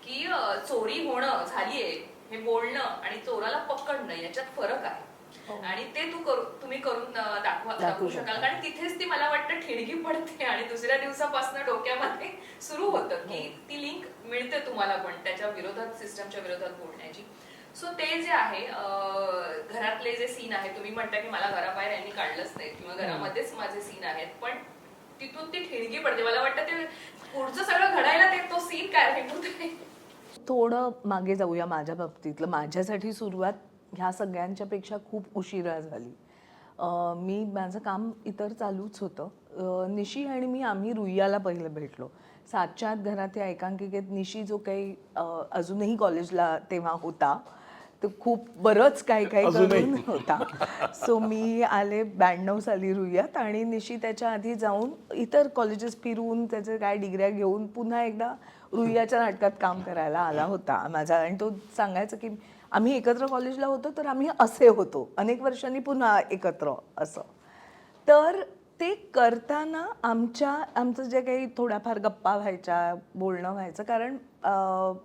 S5: की चोरी होणं झालीये हे बोलणं आणि चोराला पकडणं याच्यात फरक आहे. आणि ते तुम्ही करून दाखवू शकाल. कारण तिथेच ती, मला वाटतं, ठिणगी पडते आणि दुसऱ्या दिवसापासून डोक्यामध्ये सुरू होतं की ती लिंक मिळते तुम्हाला पण त्याच्या विरोधात, सिस्टमच्या विरोधात बोलण्याची. सो ते जे आहे, घरातले जे सीन आहे, तुम्ही म्हणता की मला घराबाहेर यांनी काढलंच नाही किंवा घरामध्येच माझे सीन आहेत, पण तिथून ती ठिणगी पडते. मला वाटतं ते पुढचं सगळं घडायला ते तो सीन कारणीभूत आहे.
S2: थोडं मागे जाऊया माझ्या बाबतीतलं. माझ्यासाठी सुरुवात ह्या सगळ्यांच्या पेक्षा खूप उशिरा झाली. मी माझं काम इतर चालूच होतं. निशी आणि मी, आम्ही रुईयाला पहिलं भेटलो. 7च्या आत घरात या एकांकिकेत निशी जो काही अजूनही कॉलेजला तेव्हा होता, तो खूप बरंच काही करून होता. सो मी आले 92 साली रुईयात, आणि निशी त्याच्या आधी जाऊन इतर कॉलेजेस फिरून त्याचे काय डिग्र्या घेऊन पुन्हा एकदा रुईयाच्या नाटकात काम करायला आला होता माझा. आणि तो सांगायचा की आम्ही एकत्र कॉलेजला होतो, तर आम्ही असे होतो, अनेक वर्षांनी पुन्हा एकत्र असं. तर ते करताना आमचं जे काही थोड्याफार गप्पा व्हायच्या, बोलणं व्हायचं. कारण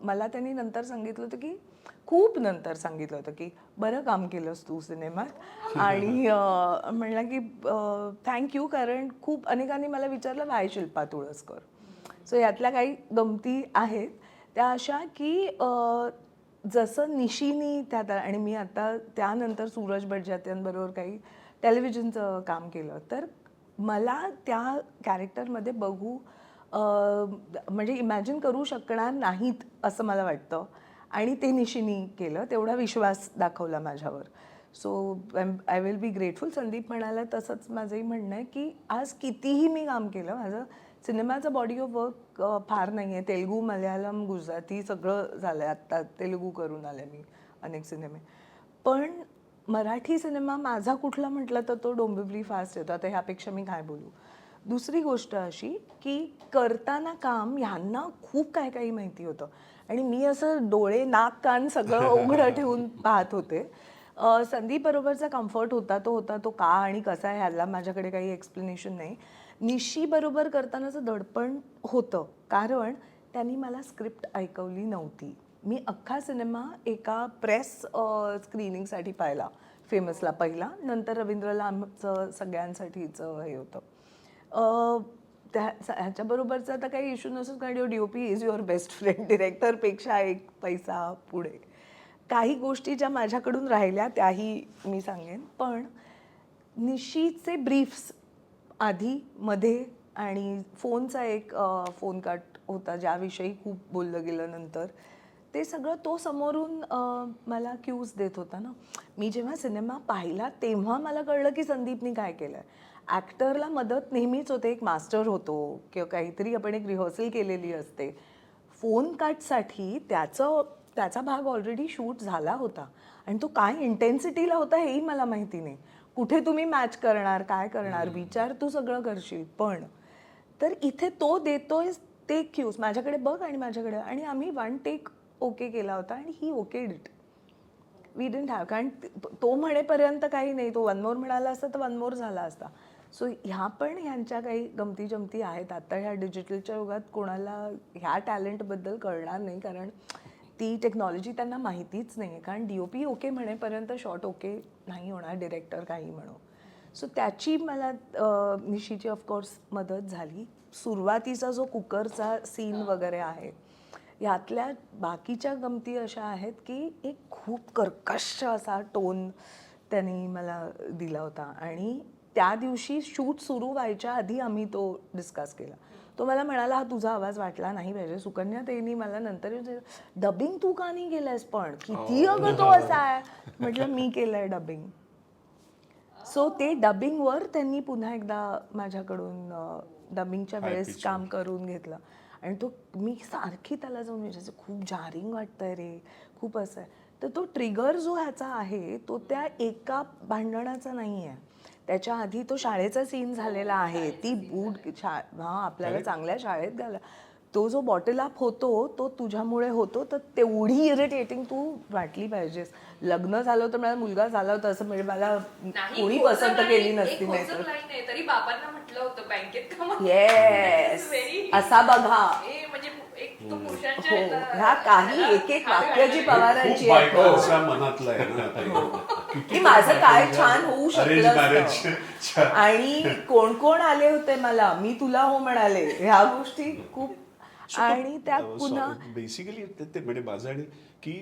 S2: मला त्यांनी नंतर सांगितलं होतं की, खूप नंतर सांगितलं होतं की, बरं काम केलंस तू सिनेमात. आणि म्हणला की थँक्यू, कारण खूप अनेकांनी मला विचारलं, वाय शिल्पा तुळसकर. सो यातल्या काही गमती आहेत त्या अशा की जसं निशीनी त्यात, आणि मी आता त्यानंतर सूरज बडजात्यांबरोबर काही टेलिव्हिजनचं काम केलं, तर मला त्या कॅरेक्टरमध्ये बघू म्हणजे इमॅजिन करू शकणार नाहीत असं मला वाटतं. आणि ते निशीनी केलं, तेवढा विश्वास दाखवला माझ्यावर. So I will be grateful. Sandeep म्हणाला तसंच माझंही म्हणणं आहे की आज कितीही मी काम केलं, माझं सिनेमाचं बॉडी ऑफ वर्क फार नाही आहे. तेलगू, मल्याळम, गुजराती सगळं झालं आहे. आत्ता तेलगू करून आले मी अनेक सिनेमे. पण मराठी सिनेमा माझा कुठला म्हटलं तर तो डोंबिवली फास्ट येतो. आता ह्यापेक्षा मी काय बोलू. दुसरी गोष्ट अशी की करताना काम ह्यांना खूप काय काही माहिती होतं, आणि मी असं डोळे, नाक, कान सगळं उघडं ठेवून पाहत होते. संदीप बरोबरचा कम्फर्ट होता तो का आणि कसा आहे ह्याला माझ्याकडे काही एक्सप्लेनेशन नाही. निशी बरोबर करतानाचं दडपण होतं, कारण त्यांनी मला स्क्रिप्ट ऐकवली नव्हती. मी अख्खा सिनेमा एका प्रेस स्क्रीनिंगसाठी पाहिला, फेमसला पहिला, नंतर रवींद्रला आमचं सगळ्यांसाठीचं हे होतं. ह्याच्याबरोबरचा तर काही इश्यू नसतो, कारण DOP is your best friend. डिरेक्टरपेक्षा एक पैसा पुढे. काही गोष्टी ज्या माझ्याकडून राहिल्या त्याही मी सांगेन. पण निशीचे ब्रीफ्स आधी, मध्ये, आणि फोनचा एक फोन कट होता ज्याविषयी खूप बोललं गेलं नंतर, ते सगळं तो समोरून मला क्यूज देत होता ना. मी जेव्हा सिनेमा पाहिला तेव्हा मला कळलं की संदीपनी काय केलं आहे. ॲक्टरला मदत नेहमीच होते, एक मास्टर होतो किंवा काहीतरी आपण एक रिहर्सल केलेली असते. फोन कटसाठी त्याचा भाग ऑलरेडी शूट झाला होता, आणि तो काय इंटेन्सिटीला होता हेही मला माहिती नाही. कुठे तुम्ही मॅच करणार, काय करणार, विचार तू सगळं करशील. पण तर इथे तो देतोय ते क्यूज माझ्याकडे बघ आणि माझ्याकडे, आणि आम्ही 1 टेक ओके केला होता आणि ही ओके डिट. वी डिडंट हॅव, कारण तो म्हणेपर्यंत काही नाही, तो 1 मोर म्हणाला असता तर 1 मोर झाला असता. सो ह्या पण ह्यांच्या काही गमती जमती आहेत. आता ह्या डिजिटलच्या युगात कोणाला ह्या टॅलेंटबद्दल कळणार नाही, कारण ती टेक्नॉलॉजी त्यांना माहितीच नाही आहे. कारण DOP ओके म्हणेपर्यंत शॉट ओके नाही होणार, डिरेक्टर काही म्हणू. सो त्याची मला निशीची ऑफकोर्स मदत झाली. सुरुवातीचा जो कुकरचा सीन वगैरे आहे, यातल्या बाकीच्या गमती अशा आहेत की एक खूप कर्कश असा टोन त्यांनी मला दिला होता, आणि त्या दिवशी शूट सुरू व्हायच्या आधी आम्ही तो डिस्कस केला. तो मला म्हणाला, हा तुझा आवाज वाटला नाही पाहिजे. सुकन्या तेनी मला नंतर डबिंग तू का नाही केलंयस, पण किती अगं तो असा आहे. म्हटलं मी केलंय डबिंग. सो ते डबिंगवर त्यांनी पुन्हा एकदा माझ्याकडून डबिंगच्या वेळेस काम करून घेतलं, आणि तो मी सारखी त्याला जाऊन विचारायचं, खूप जारिंग वाटतंय रे, खूप असं आहे. तर तो ट्रिगर जो ह्याचा आहे तो त्या एका भांडणाचा नाही आहे. त्याच्या आधी तो शाळेचा सीन झालेला आहे. ती बूट आपल्याला चांगल्या शाळेत घाला, तो जो बॉटल अप होतो तो तुझ्यामुळे होतो, तर तेवढी इरिटेटिंग तू वाटली पाहिजेस. लग्न झालं होतं, मला मुलगा झाला होता असं, म्हणजे मला कोणी पसंत केली नसती. नाही तर
S5: तरी बाबांना म्हटलं होतं बँकेत का
S2: येस असा बघा.
S5: म्हणजे एक तो
S2: हो,
S5: पुरुषांच्या
S2: ह्या काही एक एक वाक्याची पवारांची आहेत.
S3: बायकोच्या मनातलं आहे ना
S2: की माझं काय छान होऊ
S3: Arrange
S2: शकलं
S3: marriage.
S2: असतं. आणि कोण कोण आले होते मला, मी तुला हो म्हणाले, ह्या गोष्टी खूप. आणि त्यात पुन्हा
S3: बेसिकली ते म्हणजे माझं आणि की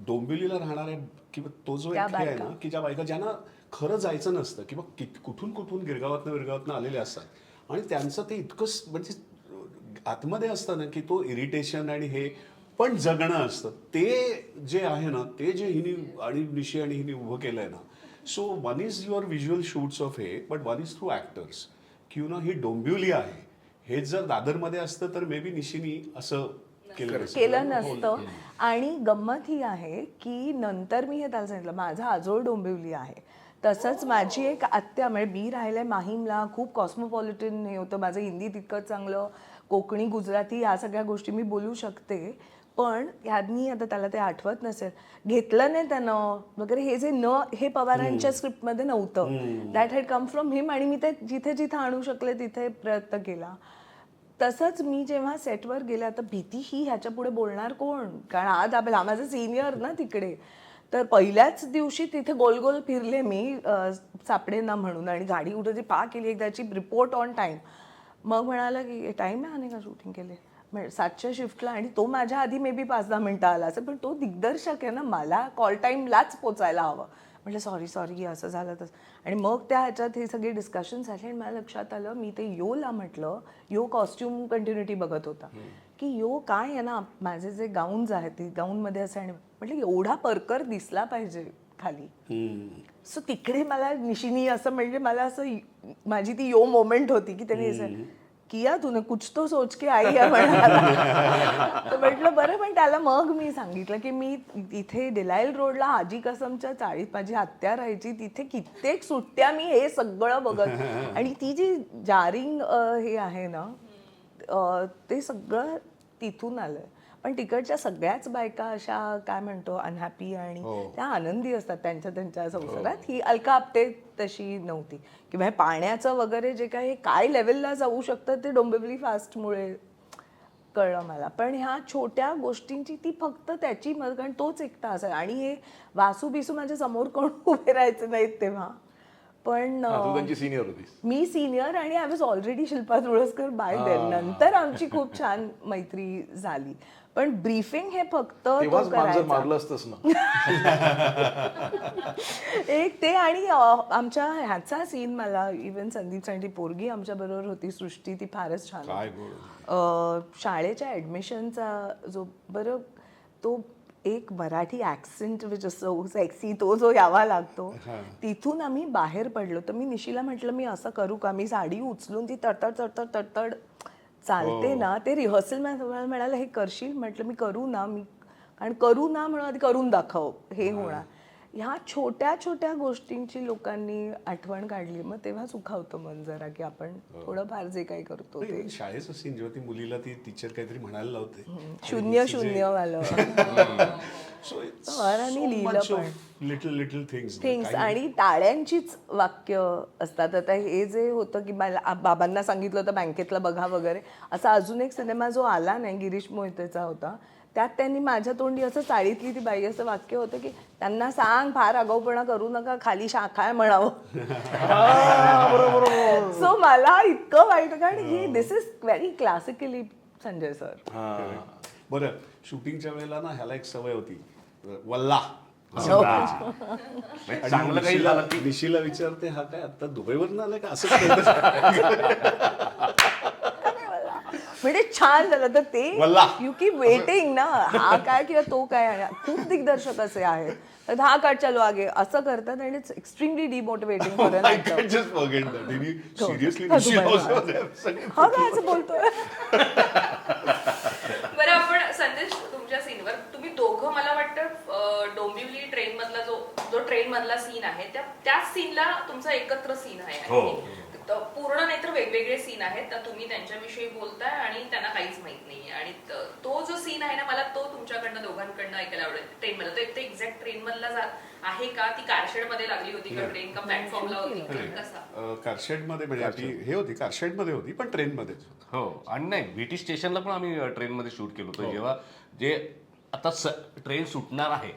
S3: डोंबिवलीला राहणाऱ्या किंवा तो जो
S2: त्या
S3: एक हे आहे
S2: बायका.
S3: ना की ज्या बायका ज्यांना खरं जायचं नसतं किंवा कुठून कुठून गिरगावातनं आलेले असतात, आणि त्यांचं ते इतकं म्हणजे आतमध्ये असतं ना की तो इरिटेशन आणि हे पण जगणं असतं. ते जे आहे ना, ते जे हिने आणि निशी आणि हिने उभं केलंय ना, so one is your visual shoots of हे, but one is through actors. की ही डोंबिवली आहे, हे जर दादरमध्ये असतं तर मे बी निशीनी असं
S2: केलं नसतं. आणि गंमत ही आहे की नंतर मी हे त्याला सांगितलं, माझा आजोळ डोंबिवली आहे, तसंच माझी एक आत्या, म्हणजे मी राहिले माहीमला, खूप कॉस्मोपॉलिटन हे होतं. माझं हिंदी तितकं चांगलं, कोकणी गुजराती या सगळ्या गोष्टी मी बोलू शकते, पण ह्यांनी आता त्याला ते आठवत नसेल, घेतलं नाही त्यानं वगैरे, हे जे हे पवारांच्या स्क्रिप्टमध्ये नव्हतं. दॅट हॅड कम फ्रॉम हिम, आणि मी ते जिथे जिथे आणू शकले तिथे प्रयत्न केला. तसंच मी जेव्हा सेटवर गेले, आता भीती ही ह्याच्या पुढे बोलणार कोण, कारण आज आपला माझा सिनियर ना तिकडे, तर पहिल्याच दिवशी तिथे गोल गोल फिरले मी सापडेना म्हणून, आणि गाडी कुठे ती पा केली एकदाची, रिपोर्ट ऑन टाईम. मग म्हणाला की टाईम आहे आणि का शूटिंग केले, 7च्या शिफ्टला, आणि तो माझ्या आधी मे बी 5-10 मिनटं आला असेल, पण तो दिग्दर्शक आहे ना, मला कॉल टाईमलाच पोचायला हवं. म्हटलं सॉरी असं झालं तसं. आणि मग त्या ह्याच्यात हे सगळे डिस्कशन झाले, आणि मला लक्षात आलं, मी ते योला म्हटलं, यो कॉस्ट्युम कंटिन्युटी बघत होता, की यो काय आहे ना, माझे जे गाऊन्स आहेत ते गाऊनमध्ये असं, आणि म्हटलं एवढा परकर दिसला पाहिजे खाली. सो तिकडे मला निशिनी असं, म्हणजे मला असं, माझी ती यो मोमेंट होती की त्याने असं किया तूने कुछ तो सोच के आई आहे म्हणाला. तर म्हटलं बरं. पण त्याला मग मी सांगितलं की मी इथे डिलाईल रोडला हाजी कसमच्या चाळीत माझी आत्या राहायची, तिथे कित्येक सुट्ट्या मी हे सगळं बघत, आणि ती जी जारिंग हे आहे ना, ते सगळं तिथून आलंय. पण तिकडच्या सगळ्याच बायका अशा काय म्हणतो अनहॅपी, आणि त्या आनंदी असतात त्यांच्या संसारात. ही अलका आपटे तशी नव्हती. किंवा हे पाण्याचं वगैरे जे काय लेवलला जाऊ शकतं ते डोंबिवली फास्टमुळे कळलं मला. पण ह्या छोट्या गोष्टींची ती फक्त त्याची मदत, कारण तोच एकटा असायचा, आणि हे वासू बिसू माझ्या समोर कोण उभे राहायचे नाहीत तेव्हा. पण
S1: त्यांची सिनियर होती,
S2: मी सिनियर, आणि I was already Shilpa Tulaskar by then. नंतर आमची खूप छान मैत्री झाली. पण ब्रीफिंग हे फक्त
S1: मारलं असतंच ना.
S2: एक ते, आणि आमच्या ह्याचा सीन मला इव्हन संदीप साठी पोरगी आमच्या बरोबर होती, सृष्टी, ती फारच छान. शाळेच्या ऍडमिशनचा जो बरं तो एक मराठी ऍक्सेंट विच असो सेक्सी, तो जो यावा लागतो, तिथून आम्ही बाहेर पडलो. तर मी निशीला म्हटलं, मी असं करू का, मी साडी उचलून ती तडतड चालते ना, ते रिहर्सल म्हणाला हे करशील, म्हटलं मी करू ना, कारण करू ना म्हणून आधी करून दाखव, हे होणार. ह्या छोट्या छोट्या गोष्टींची लोकांनी आठवण काढली, मग तेव्हा सुखावतं मन जरा, की आपण थोडंफार जे काही करतो ते
S3: नाही, शाळेचं सीन जेव्हा ती मुलीला ती टीचर काहीतरी म्हणायला लावते,
S2: शून्य शून्य वालं पवारांनी लिहिलं पण
S3: लिटल थिंग्स
S2: थिंग्स आणि टाळ्यांचीच वाक्य असतात. आता हे जे होतं की मला बाबांना सांगितलं होतं बँकेतला बघा वगैरे, असा अजून एक सिनेमा जो आला नाही गिरीश मोहितेचा होता, त्यात त्यांनी माझ्या तोंडी असं चाळीतली ती बाई असं वाक्य होतं की त्यांना सांग फार आगाऊपणा करू नका, खाली शाखा आहे म्हणावं. सो मला इतकं वाईट, कारण ही this is very classically Sanjay sir.
S3: बरं, शूटिंगच्या वेळेला ना ह्याला एक सवय होती, वल्ला.
S4: म्हणजे चांगलं काही झालं की
S3: निशीला विचारते, हा काय आता दुबईवरून आलाय का असं करत?
S2: म्हणजे छान झालं तर ते
S3: वल्ला.
S2: यू कीप वेटिंग ना, हा काय किंवा तो काय आहे. खूप दिग्दर्शक असे आहेत तर हा काट चालू आगे असं करतात आणि it's extremely demotivating for an actor.
S3: Just forget that. Seriously,
S2: का
S3: Nishi
S2: दुबईला?
S3: also there. सगळे
S2: हा काय असं बोलतोय.
S5: बरं, आपण संदेश तुमच्या सीनवर तुम्ही दोघं मला वाटतं डोंबिवली ट्रेन मधला जो ट्रेन मधला सीन आहे त्याच सीनला तुमचा एकत्र सीन आहे.
S4: हो.
S5: तर पूर्ण नाही तर वेगवेगळे सीन आहेत, तर तुम्ही त्यांच्याविषयी बोलताय आणि त्यांना काहीच माहित नाहीये. आणि तो जो सीन आहे ना, मला तो तुमच्याकडनं दोघांकडनं ऐकायला आवडेल. ट्रेन मधला तो एक्झॅक्ट ट्रेन मधला आहे का, ती कारशेड मध्ये लागली होती का ट्रेन, का प्लॅटफॉर्मला होती का, कसा?
S3: कारशेड मध्ये म्हणजे आपली हे होती, कारशेड मध्ये होती पण ट्रेन मध्येच.
S4: हो. आणि नाही, बीटी स्टेशनला पण आम्ही ट्रेनमध्ये शूट केलं होतं. जेव्हा जे आता ट्रेन सुटणार आहे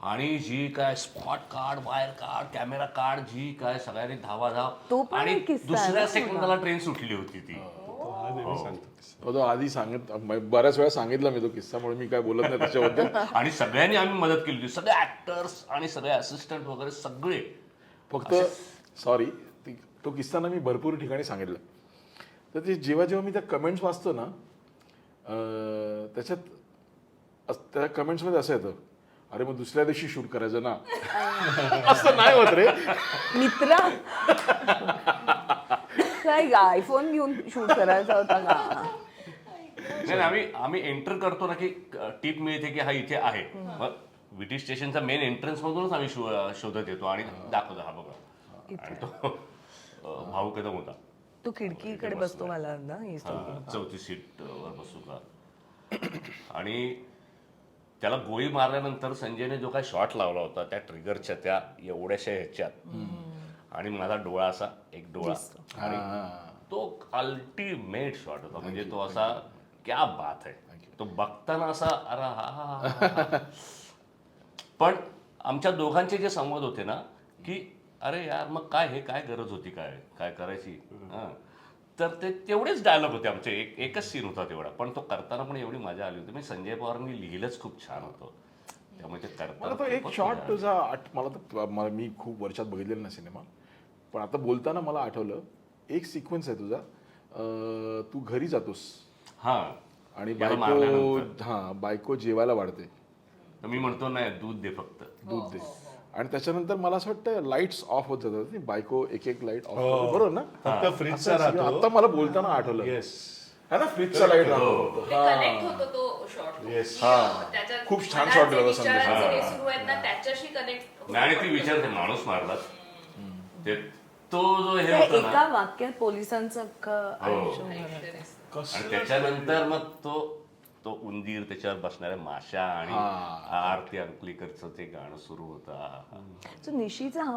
S4: आणि जी काय स्पॉट काढ, वायर काढ, कॅमेरा काढ, जी काय सगळ्यांनी धावाधाव,
S2: तो पण
S4: आणि
S2: एक किस्सा आहे
S4: दुसऱ्या
S2: ना
S4: सेकंदाला ट्रेन सुटली होती ती.
S3: हा नेहमी सांगतो.
S1: तो आधी बऱ्याच वेळा सांगितला मी तो किस्सा, म्हणून मी काय बोलत नाही त्याच्याबद्दल.
S4: आणि सगळ्यांनी आम्ही मदत केली होती, सगळे ऍक्टर्स आणि सगळे असिस्टंट वगैरे सगळे.
S1: फक्त सॉरी, तो किस्सा ना मी भरपूर ठिकाणी सांगितलं. तर ते जेव्हा जेव्हा मी त्या कमेंट्स वाचतो ना, त्याच्यात त्या कमेंट्समध्ये असं येतं, अरे मग दुसऱ्या दिवशी शूट करायचं ना. असं नाही होत रे
S2: मित्रा, काय आयफोन घेऊन शूट करायचा होता का?
S4: नाही, आम्ही एंटर करतो ना की टीप मिळते की हा इथे आहे. मग बीटी स्टेशनचा मेन एंट्रन्स मधूनच आम्ही शोधत येतो आणि दाखवतो, हा बघा. आणि तो भाऊ कदम होता.
S2: तो खिडकीकडे बसतो मला ना ही story.
S4: चौथी सीट वर बसू का. आणि त्याला गोळी मारल्यानंतर संजयने जो काय शॉट लावला होता त्या ट्रिगरच्या त्या एवढ्याशा ह्याच्यात, आणि माझा डोळा असा एक डोळा, आणि तो अल्टिमेट शॉट होता. म्हणजे तो असा क्या बात आहे. तो बघताना असा अरे हा. पण आमच्या दोघांचे जे संवाद होते ना की अरे यार मग काय, हे काय गरज होती, काय करायची. तर ते तेवढेच डायलॉग होते आमचे, एकच सीन होता तेवढा, पण तो करताना पण एवढी मजा आली होती. म्हणजे संजय पवारांनी लिहिलंच खूप छान होतं, त्यामुळे ते
S1: मला तो
S4: करताना
S1: एक
S4: खूपच
S1: शॉट
S4: मजा आली.
S1: तुझा मी खूप वर्षात बघितलेला ना सिनेमा, पण आता बोलताना मला आठवलं एक सिक्वेन्स आहे तुझा. तू घरी जातोस
S4: हा,
S1: आणि
S4: याला मारल्यानंतर.
S1: बायको जेवायला वाढते,
S4: तर मी म्हणतो नाही दूध दे फक्त.
S1: दूध दे. आणि त्याच्यानंतर मला असं वाटतं लाईट्स ऑफ होत जातात, बायको एक एक लाईट ऑफ करते, बरोबर ना?
S3: फक्त फ्रीजचा राहतो.
S1: आता मला बोलताना आठवलं,
S3: येस,
S1: है ना, फ्रीजचा लाईट राहतो.
S5: ते कनेक्ट होतो तो शॉट.
S3: Yes.
S1: खूप छान shot दिला संदेश.
S5: सुरू आहेत ना त्याच्याशी कनेक्ट.
S4: नाही, आणि ती विचारते माणूस मारला ते, तो जो हे
S2: त्या
S4: होता ना,
S2: एका वाक्यात पोलिसांचं अख्खं आयुष्य होणार.
S4: आणि त्याच्यानंतर मग तो उंदीर, त्याच्यावर बसणाऱ्या माशा, आणि आरती अंकलीकरचं ते गाणं सुरू होतं.
S2: सो निशीचा हा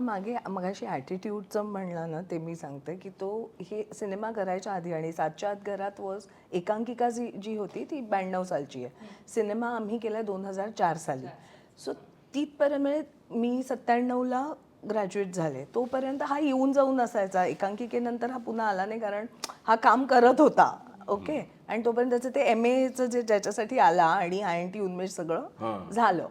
S2: मगाशी ॲटिट्यूडचं म्हणलं ना, ते मी सांगते की तो हे सिनेमा करायच्या आधी, आणि 7च्या आत घरात वॉज एकांकिका जी होती ती 92 सालची आहे. सिनेमा आम्ही केला 2004 साली. सो तिथपर्यंत म्हणजे मी 97ला ग्रॅज्युएट झाले, तोपर्यंत हा येऊन जाऊन असायचा. एकांकिकेनंतर हा पुन्हा आला नाही, कारण हा काम करत होता. ओके, आणि तोपर्यंत त्याचं ते MA जे ज्याच्यासाठी आला आणि INT उन्मेष सगळं झालं.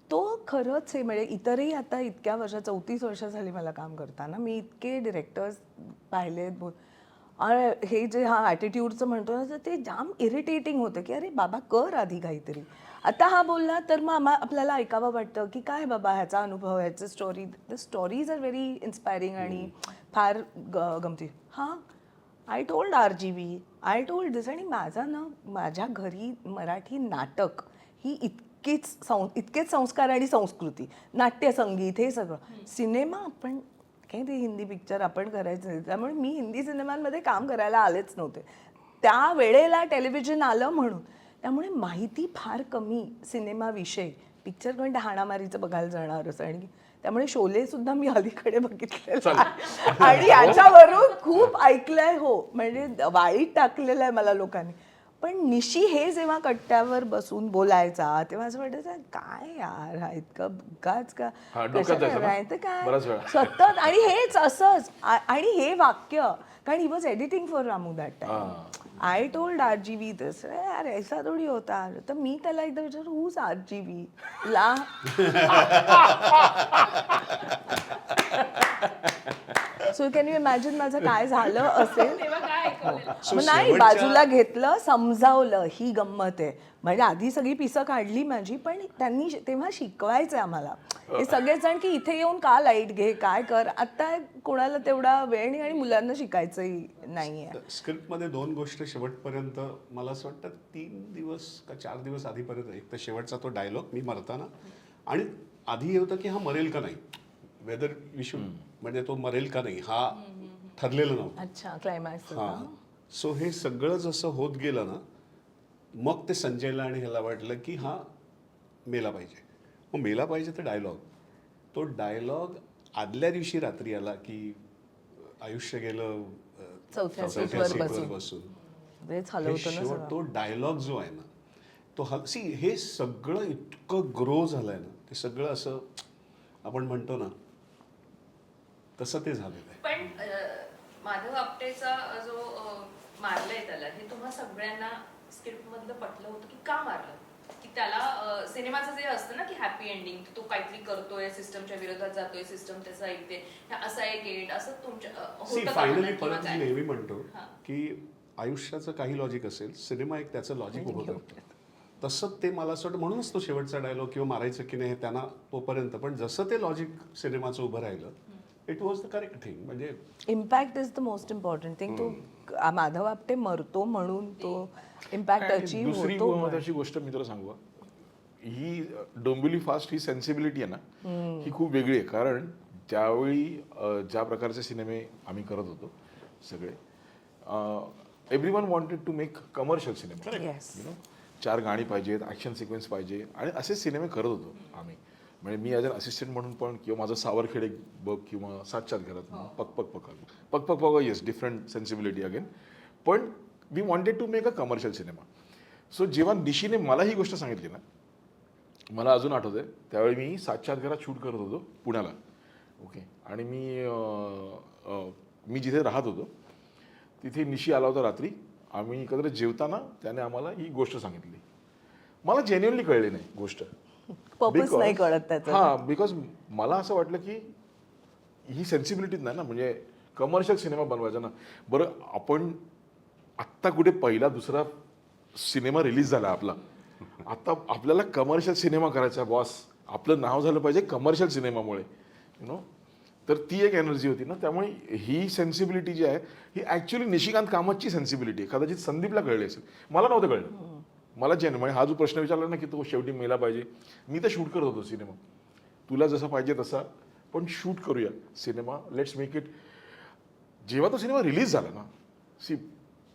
S2: तो खरंच हे म्हणजे इतरही आता इतक्या वर्ष 34 वर्ष झाली मला काम करताना मी इतके डिरेक्टर्स पाहिलेत. हे जे हा ॲटिट्यूडचं म्हणतो ना, तर ते जाम इरिटेटिंग होतं की अरे बाबा कर आधी काहीतरी. आता हा बोलला तर मग आपल्याला ऐकावं वाटतं की काय बाबा ह्याचा अनुभव, ह्याचं story, the stories are very inspiring आणि फार गमती. हां, I told RGV, I told this. आणि माझा ना, माझ्या घरी मराठी नाटक ही इतकेच संस्कार आणि संस्कृती, नाट्य संगीत हे सगळं. सिनेमा आपण काही ते हिंदी पिक्चर आपण करायचं, त्यामुळे मी हिंदी सिनेमांमध्ये काम करायला आलेच नव्हते. त्या वेळेला टेलिव्हिजन आलं म्हणून, त्यामुळे माहिती फार कमी सिनेमाविषयी. पिक्चर पण हाणामारीचं बघायला जाणारच, आणि त्यामुळे शोले सुद्धा मी अलीकडे बघितलेलं आहे. आणि याच्यावरून खूप ऐकलंय. हो, म्हणजे वाळीत टाकलेलं आहे मला लोकांनी. पण निशी हे जेव्हा कट्ट्यावर बसून बोलायचा तेव्हा असं वाटायचं काय यार, हा इतकं उगाच का
S1: हा, डोक्यात
S2: कशाला
S1: जायचं ना?
S2: करायचं काय
S1: बऱ्याच वेळा.
S2: सतत. आणि हेच असंच आणि हे वाक्य, कारण he was editing for Ramu that time. I told RGV दिस, यार ऐसा थोडी होता. तर मी त्याला एकदा विचारलं, हूज RGV ला. सो कॅन यू इमॅजिन माझं काय झालं असेल.
S5: तेव्हा काय ऐकवलेलं?
S2: मग नाही, बाजूला घेतलं, समजावलं ही गंमत आहे. म्हणजे आधी सगळी पिसं काढली माझी, पण त्यांनी तेव्हा शिकवायचं आम्हाला हे सगळेजण की इथे येऊन का लाईट घे, काय कर. आता कोणाला तेवढा वेळ नाही आणि मुलांना शिकायचंही नाहीये.
S3: स्क्रिप्टमध्ये 2 गोष्टी शेवटपर्यंत मला असं वाटतं 3 दिवस का 4 दिवस आधीपर्यंत. एक तर शेवटचा तो डायलॉग मी मरताना, आणि आधी हे होतं की हा मरेल का नाही, वेदर विशू, म्हणजे तो मरेल का नाही हा ठरलेलं नव्हतं.
S2: अच्छा, क्लायमॅक्स.
S3: हां, सो हे सगळं जसं होत गेलं ना, मग ते संजयला आणि ह्याला वाटलं की हा मेला पाहिजे. मग मेला पाहिजे तर डायलॉग, तो डायलॉग आदल्या दिवशी रात्री आला की आयुष्य गेलं
S2: चौथ्या
S3: चौथ्या
S2: सीटवर
S3: सीटवर
S2: बसून.
S3: बसून.
S2: तेच झालं
S3: हे
S2: होतं ना
S3: शेवट
S2: सगळं.
S3: तो डायलॉग जो आहे ना, तो सी हे सगळं इतकं ग्रो झालंय ना, ते सगळं असं आपण म्हणतो ना तसं ते झालेलं आहे.
S5: पण माधव आपटेचा जो मारलंय त्याला, हे तुम्हा सगळ्यांना स्क्रिप्ट मधलं पटलं होतं की का मारलं? की त्याला सिनेमाचं जे असतं ना की हॅपी एंडिंग, तो काहीतरी करतोय, सिस्टमच्या विरोधात जातोय, सिस्टम त्याचं ऐकते, असा एक एंड, असं तुमच्या
S3: सी
S5: होतं का
S3: फायनली
S5: मनात किंवा
S3: परत
S5: काय?
S3: मी नेहमी म्हणतो
S5: हां.
S3: की आयुष्याचं काही लॉजिक असेल, सिनेमा एक त्याचं लॉजिक उभं करतो. तसं ते मला असं वाटतं, म्हणूनच तो शेवटचा डायलॉग किंवा मारायचं की नाही हे त्यांना तोपर्यंत, पण जसं ते लॉजिक सिनेमाचं उभं राहिलं, it was the correct thing. म्हणजे
S2: impact is the most important thing. तो माधव आपटे मरतो म्हणून तो इम्पॅक्ट
S1: आणि
S2: अचीव्ह
S1: दुसरी
S2: होतो.
S1: महत्वाची गोष्ट मी तुला सांगू, ही डोंबिवली फास्ट ही सेन्सिबिलिटी आहे ना, ही खूप वेगळी आहे. कारण त्यावेळी ज्या प्रकारचे सिनेमे आम्ही करत होतो सगळे, everyone wanted to make commercial cinema.
S2: Yes.
S1: You know, 4 गाणी पाहिजेत, ॲक्शन सिक्वेन्स पाहिजे, आणि असेच सिनेमे करत होतो आम्ही. म्हणजे मी ॲज अन असिस्टंट म्हणून पण, किंवा माझं सावरखेड एक बघ, किंवा सातच्यात घरात पक पक पक पक पक पक, येस, डिफरंट सेन्सिबिलिटी अगेन. पण we wanted to make a commercial cinema. So जेव्हा निशीने मला ही गोष्ट सांगितली ना, मला अजून आठवतंय, त्यावेळी मी सातच्या आत घरात शूट करत होतो पुण्याला. ओके, आणि मी जिथे राहत होतो तिथे निशी आला होता रात्री. आम्ही एकत्र जेवताना त्याने आम्हाला ही गोष्ट सांगितली. मला जेन्युअनली कळली नाही गोष्ट,
S2: पर्पज नाही कळत त्याचं.
S1: हां, बिकॉज मला असं वाटलं की ही सेन्सिबिलिटीच नाही ना, म्हणजे कमर्शियल सिनेमा बनवायचा ना. बरं, आपण आत्ता कुठे पहिला दुसरा सिनेमा रिलीज झाला आपला, आता आपल्याला कमर्शियल सिनेमा करायचा आहे बॉस, आपलं नाव झालं पाहिजे कमर्शियल सिनेमामुळे, यु नो. तर ती एक एनर्जी होती ना. त्यामुळे ही सेन्सिबिलिटी जी आहे ही ॲक्च्युली निशिकांत कामतची सेन्सिबिलिटी आहे. कदाचित संदीपला कळली असेल, मला नव्हतं कळलं. मला म्हणजे हा जो प्रश्न विचारला ना की तो शेवटी मेला पाहिजे, मी तर शूट करत होतो सिनेमा, तुला जसा पाहिजे तसा, पण शूट करूया सिनेमा, लेट्स मेक इट. जेव्हा तो सिनेमा रिलीज झाला ना, सी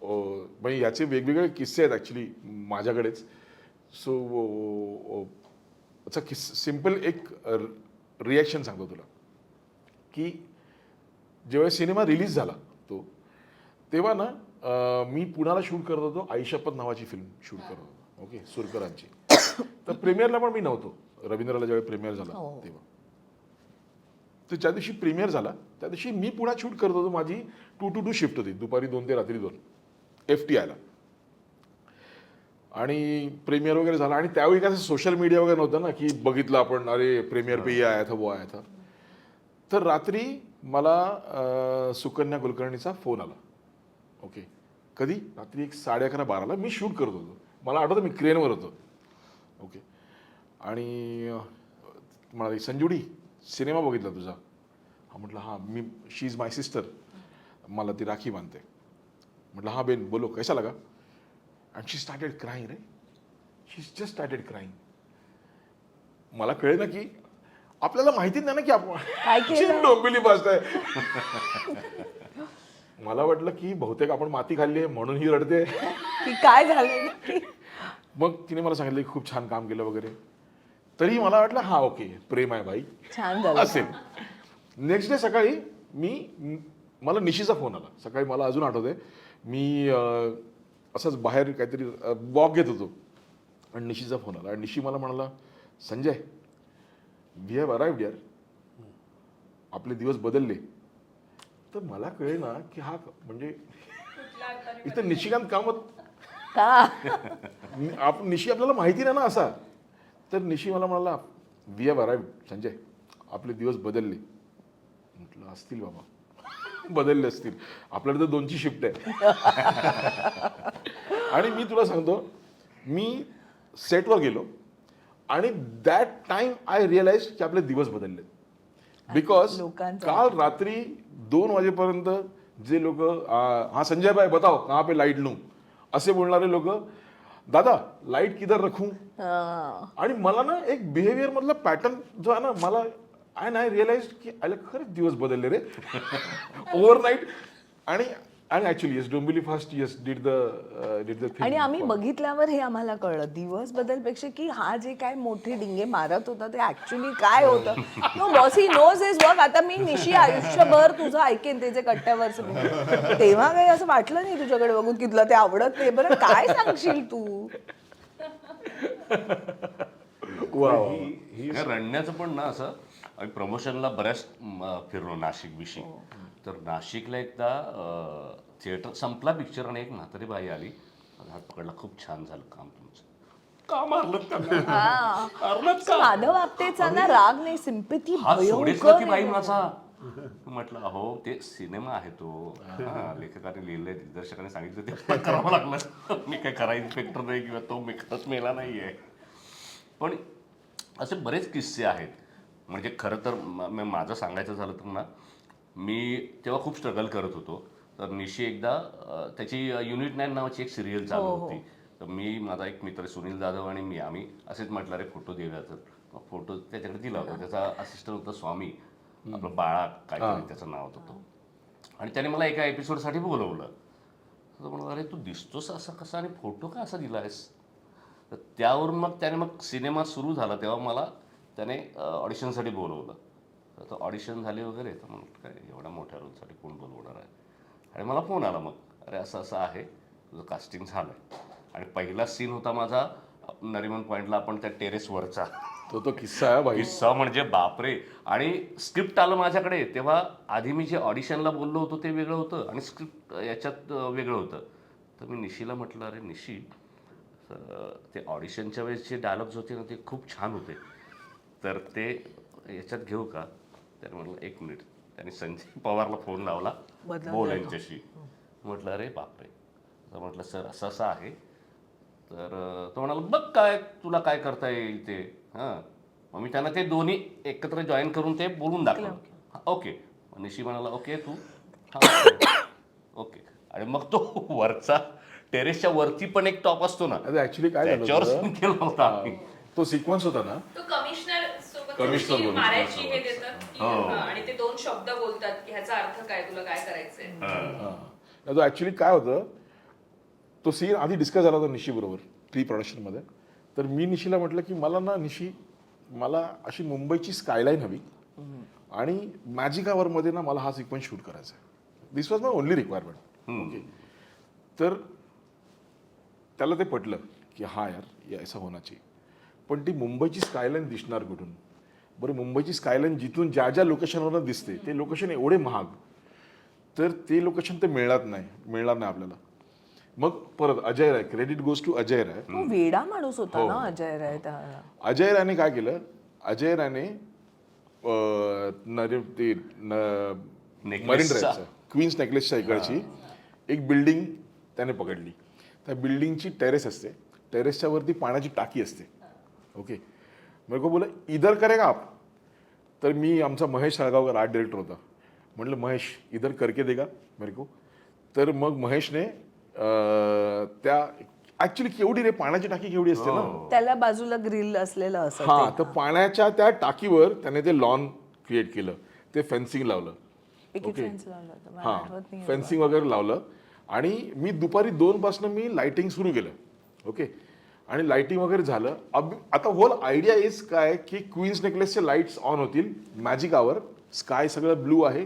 S1: म्हणजे याचे वेगवेगळे किस्से आहेत ॲक्च्युली माझ्याकडेच. सो सिम्पल एक रिॲक्शन सांगतो तुला, की जेव्हा सिनेमा रिलीज झाला तो, तेव्हा ना मी पुण्याला शूट करत होतो, आईशपथ नावाची फिल्म शूट करत होतो. ओके, सुरकरांची. तर प्रीमियरला पण मी नव्हतो, रवींद्रला ज्यावेळी प्रीमियर झाला तेव्हा. तर ज्या दिवशी प्रीमियर झाला त्या दिवशी मी पुण्यात शूट करत होतो. माझी 2 to 2 शिफ्ट होती, दुपारी 2 ते रात्री 2 FTIला. आणि प्रीमियर वगैरे झाला, आणि त्यावेळी काय सोशल मीडिया वगैरे नव्हतं ना की बघितलं आपण, अरे प्रीमियर पे आया था वो आया था. तर रात्री मला सुकन्या कुलकर्णीचा फोन आला. ओके, कधी रात्री 11:30-12ला मी शूट करत होतो. मला आठवतं मी क्रेनवर होतो. ओके, आणि म्हणाली, संजुडी सिनेमा बघितला तुझा? हा, म्हटलं हां. शी इज माय सिस्टर, मला ती राखी बांधते. म्हटलं हां बेन बोलो, कैसा लगा? And she started crying ray, she just started crying. मला कळे ना की आपल्याला माहिती नाही ना की
S2: काय केलंय?
S1: आपण डोंबिवली बसताय. मला वाटलं की बहुतेक आपण माती खाल्ली आहे म्हणून ही रडते.
S2: की काय झालं नक्की?
S1: मग तिने मला सांगितलं की खूप छान काम केलं वगैरे. तरी मला वाटलं हा ओके प्रेम आहे बाई
S2: छान झालं.
S1: असेल. नेक्स्ट डे सकाळी मला निशीचा फोन आला. सकाळी मला अजून आठवतंय मी असंच बाहेर काहीतरी वॉक घेत होतो आणि निशीचा फोन आला आणि निशी मला म्हणाला संजय वी हॅव अराइव्ड यार, आपले दिवस बदलले. तर मला कळे ना की हा म्हणजे इथं निशिकांत कामत
S2: का?
S1: निशी आपल्याला माहिती नाही ना असा. तर निशी मला म्हणाला वी हॅव अराइव्ड संजय, आपले दिवस बदलले. म्हटलं असतील बाबा बदलले असतील, आपल्याला तर 2ची शिफ्ट आहे. आणि मी तुला सांगतो मी सेटवर गेलो आणि दॅट टाइम आय रिअलाइज की आपले दिवस बदलले. बिकॉज
S2: लोकांचं
S1: काल रात्री 2 वाजेपर्यंत जे लोक हा संजय भाई बताओ कहाँ पे लाईट लूं असे बोलणारे लोक, दादा लाईट किधर रखूं. आणि मला ना एक बिहेवियर मधला पॅटर्न जो आहे ना मला आय रिअलाइज की आले खरंच दिवस बदलले रे ओव्हरनाईट. आणि actually yes Dombivli fast yes did the
S2: आणि आम्ही बघितल्यावर हे आम्हाला कळलं दिवस बदलपेक्षा की हा जे काय मोठे डिंगे मारत होता ते ऍक्च्युली काय होतं. No boss he knows his work. आता मी निशी आयुष्यभर तुझं ऐकेन ते जे कट्ट्यावरचं, तेव्हा काही असं वाटलं नाही तुझ्याकडे बघून की तुला ते आवडत नाही. बरं काय सांगशील तू?
S4: हे रडण्याचं पण ना असं आम्ही प्रमोशनला बऱ्याच फिरलो नाशिक विषयी. तर नाशिकला एकदा थिएटर संपला पिक्चर आणि एक म्हातारी बाई आली, हात पकडला, खूप छान झालं काम तुमचं. का मारलं त्यांना?
S2: माधव आपटेचा ना राग नाही, सिम्पथी
S4: हात सोडेच ना ती बाई
S2: भयंकर.
S4: माझा. म्हटलं अहो ते सिनेमा आहे तो, लेखकाने लिहिलंय, दिग्दर्शकाने सांगितलं ते मला करावं लागलं. मी काय करा इन्स्पेक्टर नाही किंवा तो मी खरंच मेला नाहीये. पण असे बरेच किस्से आहेत. म्हणजे खरं तर माझं सांगायचं झालं तर ना मी तेव्हा खूप स्ट्रगल करत होतो. तर निशी एकदा त्याची युनिट 9 नावाची एक सिरियल चालू होती. तर मी, माझा एक मित्र सुनील जाधव आणि आम्ही असेच म्हटलं रे फोटो देऊया. तर फोटो त्याच्याकडे दिला होता. त्याचा असिस्टंट होता स्वामी, आपलं बाळा काहीतरी त्याचं नाव होतं तो. आणि त्याने मला एका एपिसोडसाठी बोलवलं. तर म्हणलं अरे तू दिसतोस असा कसा आणि फोटो का असा दिलायस. तर त्यावरून मग सिनेमा सुरू झाला तेव्हा मला त्याने ऑडिशनसाठी बोलवलं. तर ऑडिशन झाले वगैरे. तर म्हणलं काय एवढ्या मोठ्या रोलसाठी कोण बोलवणार आहे. आणि मला फोन आला मग, अरे असं असं आहे, तुझं कास्टिंग झालं आहे. आणि पहिला सीन होता माझा नरिमन पॉईंटला, आपण त्या टेरेसवरचा.
S1: तो किस्सा आहे भाई.
S4: किस्सा म्हणजे बापरे. आणि स्क्रिप्ट आलं माझ्याकडे तेव्हा, आधी मी जे ऑडिशनला बोललो होतो ते वेगळं होतं आणि स्क्रिप्ट याच्यात वेगळं होतं. तर मी निशीला म्हटलं अरे निशी, ते ऑडिशनच्या वेळेसचे डायलॉग्स होते ना ते खूप छान होते, तर ते याच्यात घेऊ का. त्याने म्हटलं 1 मिनिट. त्याने संजय पवारला फोन लावला, बोल यांच्याशी. म्हटलं अरे बापरे. तर म्हटलं सर असं असं आहे. तर तो म्हणाला बघ काय तुला काय करता येईल ते. हां, मग मी त्यांना ते दोन्ही एकत्र जॉईन करून ते बोलून दाखवलं. ओके. निशी म्हणाला ओके तू ओके. आणि मग तो वरचा टेरेसच्या वरती पण एक टॉप असतो ना,
S1: ऍक्च्युली काय झालं
S4: त्याच्यावर
S1: होतं,
S4: सीन केला होता आम्ही.
S1: तो सिक्वेन्स होता ना,
S5: तो कमिशनर सोबत
S1: कमिशनर
S5: ती
S1: बोलतो.
S5: मारायची हे देतात की आणि ते 2 शब्द बोलतात की ह्याचा अर्थ काय, तुला काय करायचंय.
S1: तो ऍक्च्युली काय होतं, तो सीन आधी डिस्कस झाला होता निशी बरोबर प्री प्रोडक्शनमध्ये. तर मी निशीला म्हटलं की मला ना निशी, मला अशी मुंबईची स्कायलाईन हवी आणि मॅजिक आवरमध्ये ना मला हा सिक्वेन्स शूट करायचा आहे. This was my only requirement. Okay. तर त्याला ते पटलं की हा यार ये ऐसा होना चाहिए. पण ती मुंबईची स्कायलाईन दिसणार कुठून. बरं, मुंबईची स्कायलाईन जिथून ज्या ज्या लोकेशनवरून दिसते ते लोकेशन एवढे महाग, तर ते लोकेशन ते मिळणार नाही आपल्याला. मग परत Ajay Rai, credit goes to Ajay Rai.
S2: तो वेडा माणूस होता ना अजय राय.
S1: अजय रायने काय केलं, अजय रायने मरीन ड्राईव्हचा क्वीन्स नेकलेसच्या इकडची एक बिल्डिंग त्याने पकडली. त्या बिल्डिंगची टेरेस असते, टेरेसच्या वरती पाण्याची टाकी असते. ओके. मेरे को बोला इधर करेगा आप. तर मी, आमचा महेश साळगावकर आर्ट डिरेक्टर होता, म्हटलं महेश इधर करके देगा मेरे को. तर मग महेशने त्या ऍक्च्युली केवढी रे, पाण्याची टाकी केवढी असते ना.
S2: त्याला बाजूला ग्रिल असलेलं असं
S1: हा, तर पाण्याच्या त्या टाकीवर त्याने ते लॉन क्रिएट केलं, ते फेन्सिंग लावलं.
S2: पिकेट फेन्स लावलं होतं, मला
S1: हा,
S2: आठवत नाही.
S1: फेन्सिंग वगैरे लावलं आणि मी दुपारी 2 पासून मी लाइटिंग सुरू केलं. ओके, आणि लाइटिंग वगैरे झालं. आता होल आयडिया इज काय की क्वीन्स नेकलेसचे लाईट्स ऑन होतील, मॅजिक आवर, स्काय सगळं ब्लू आहे,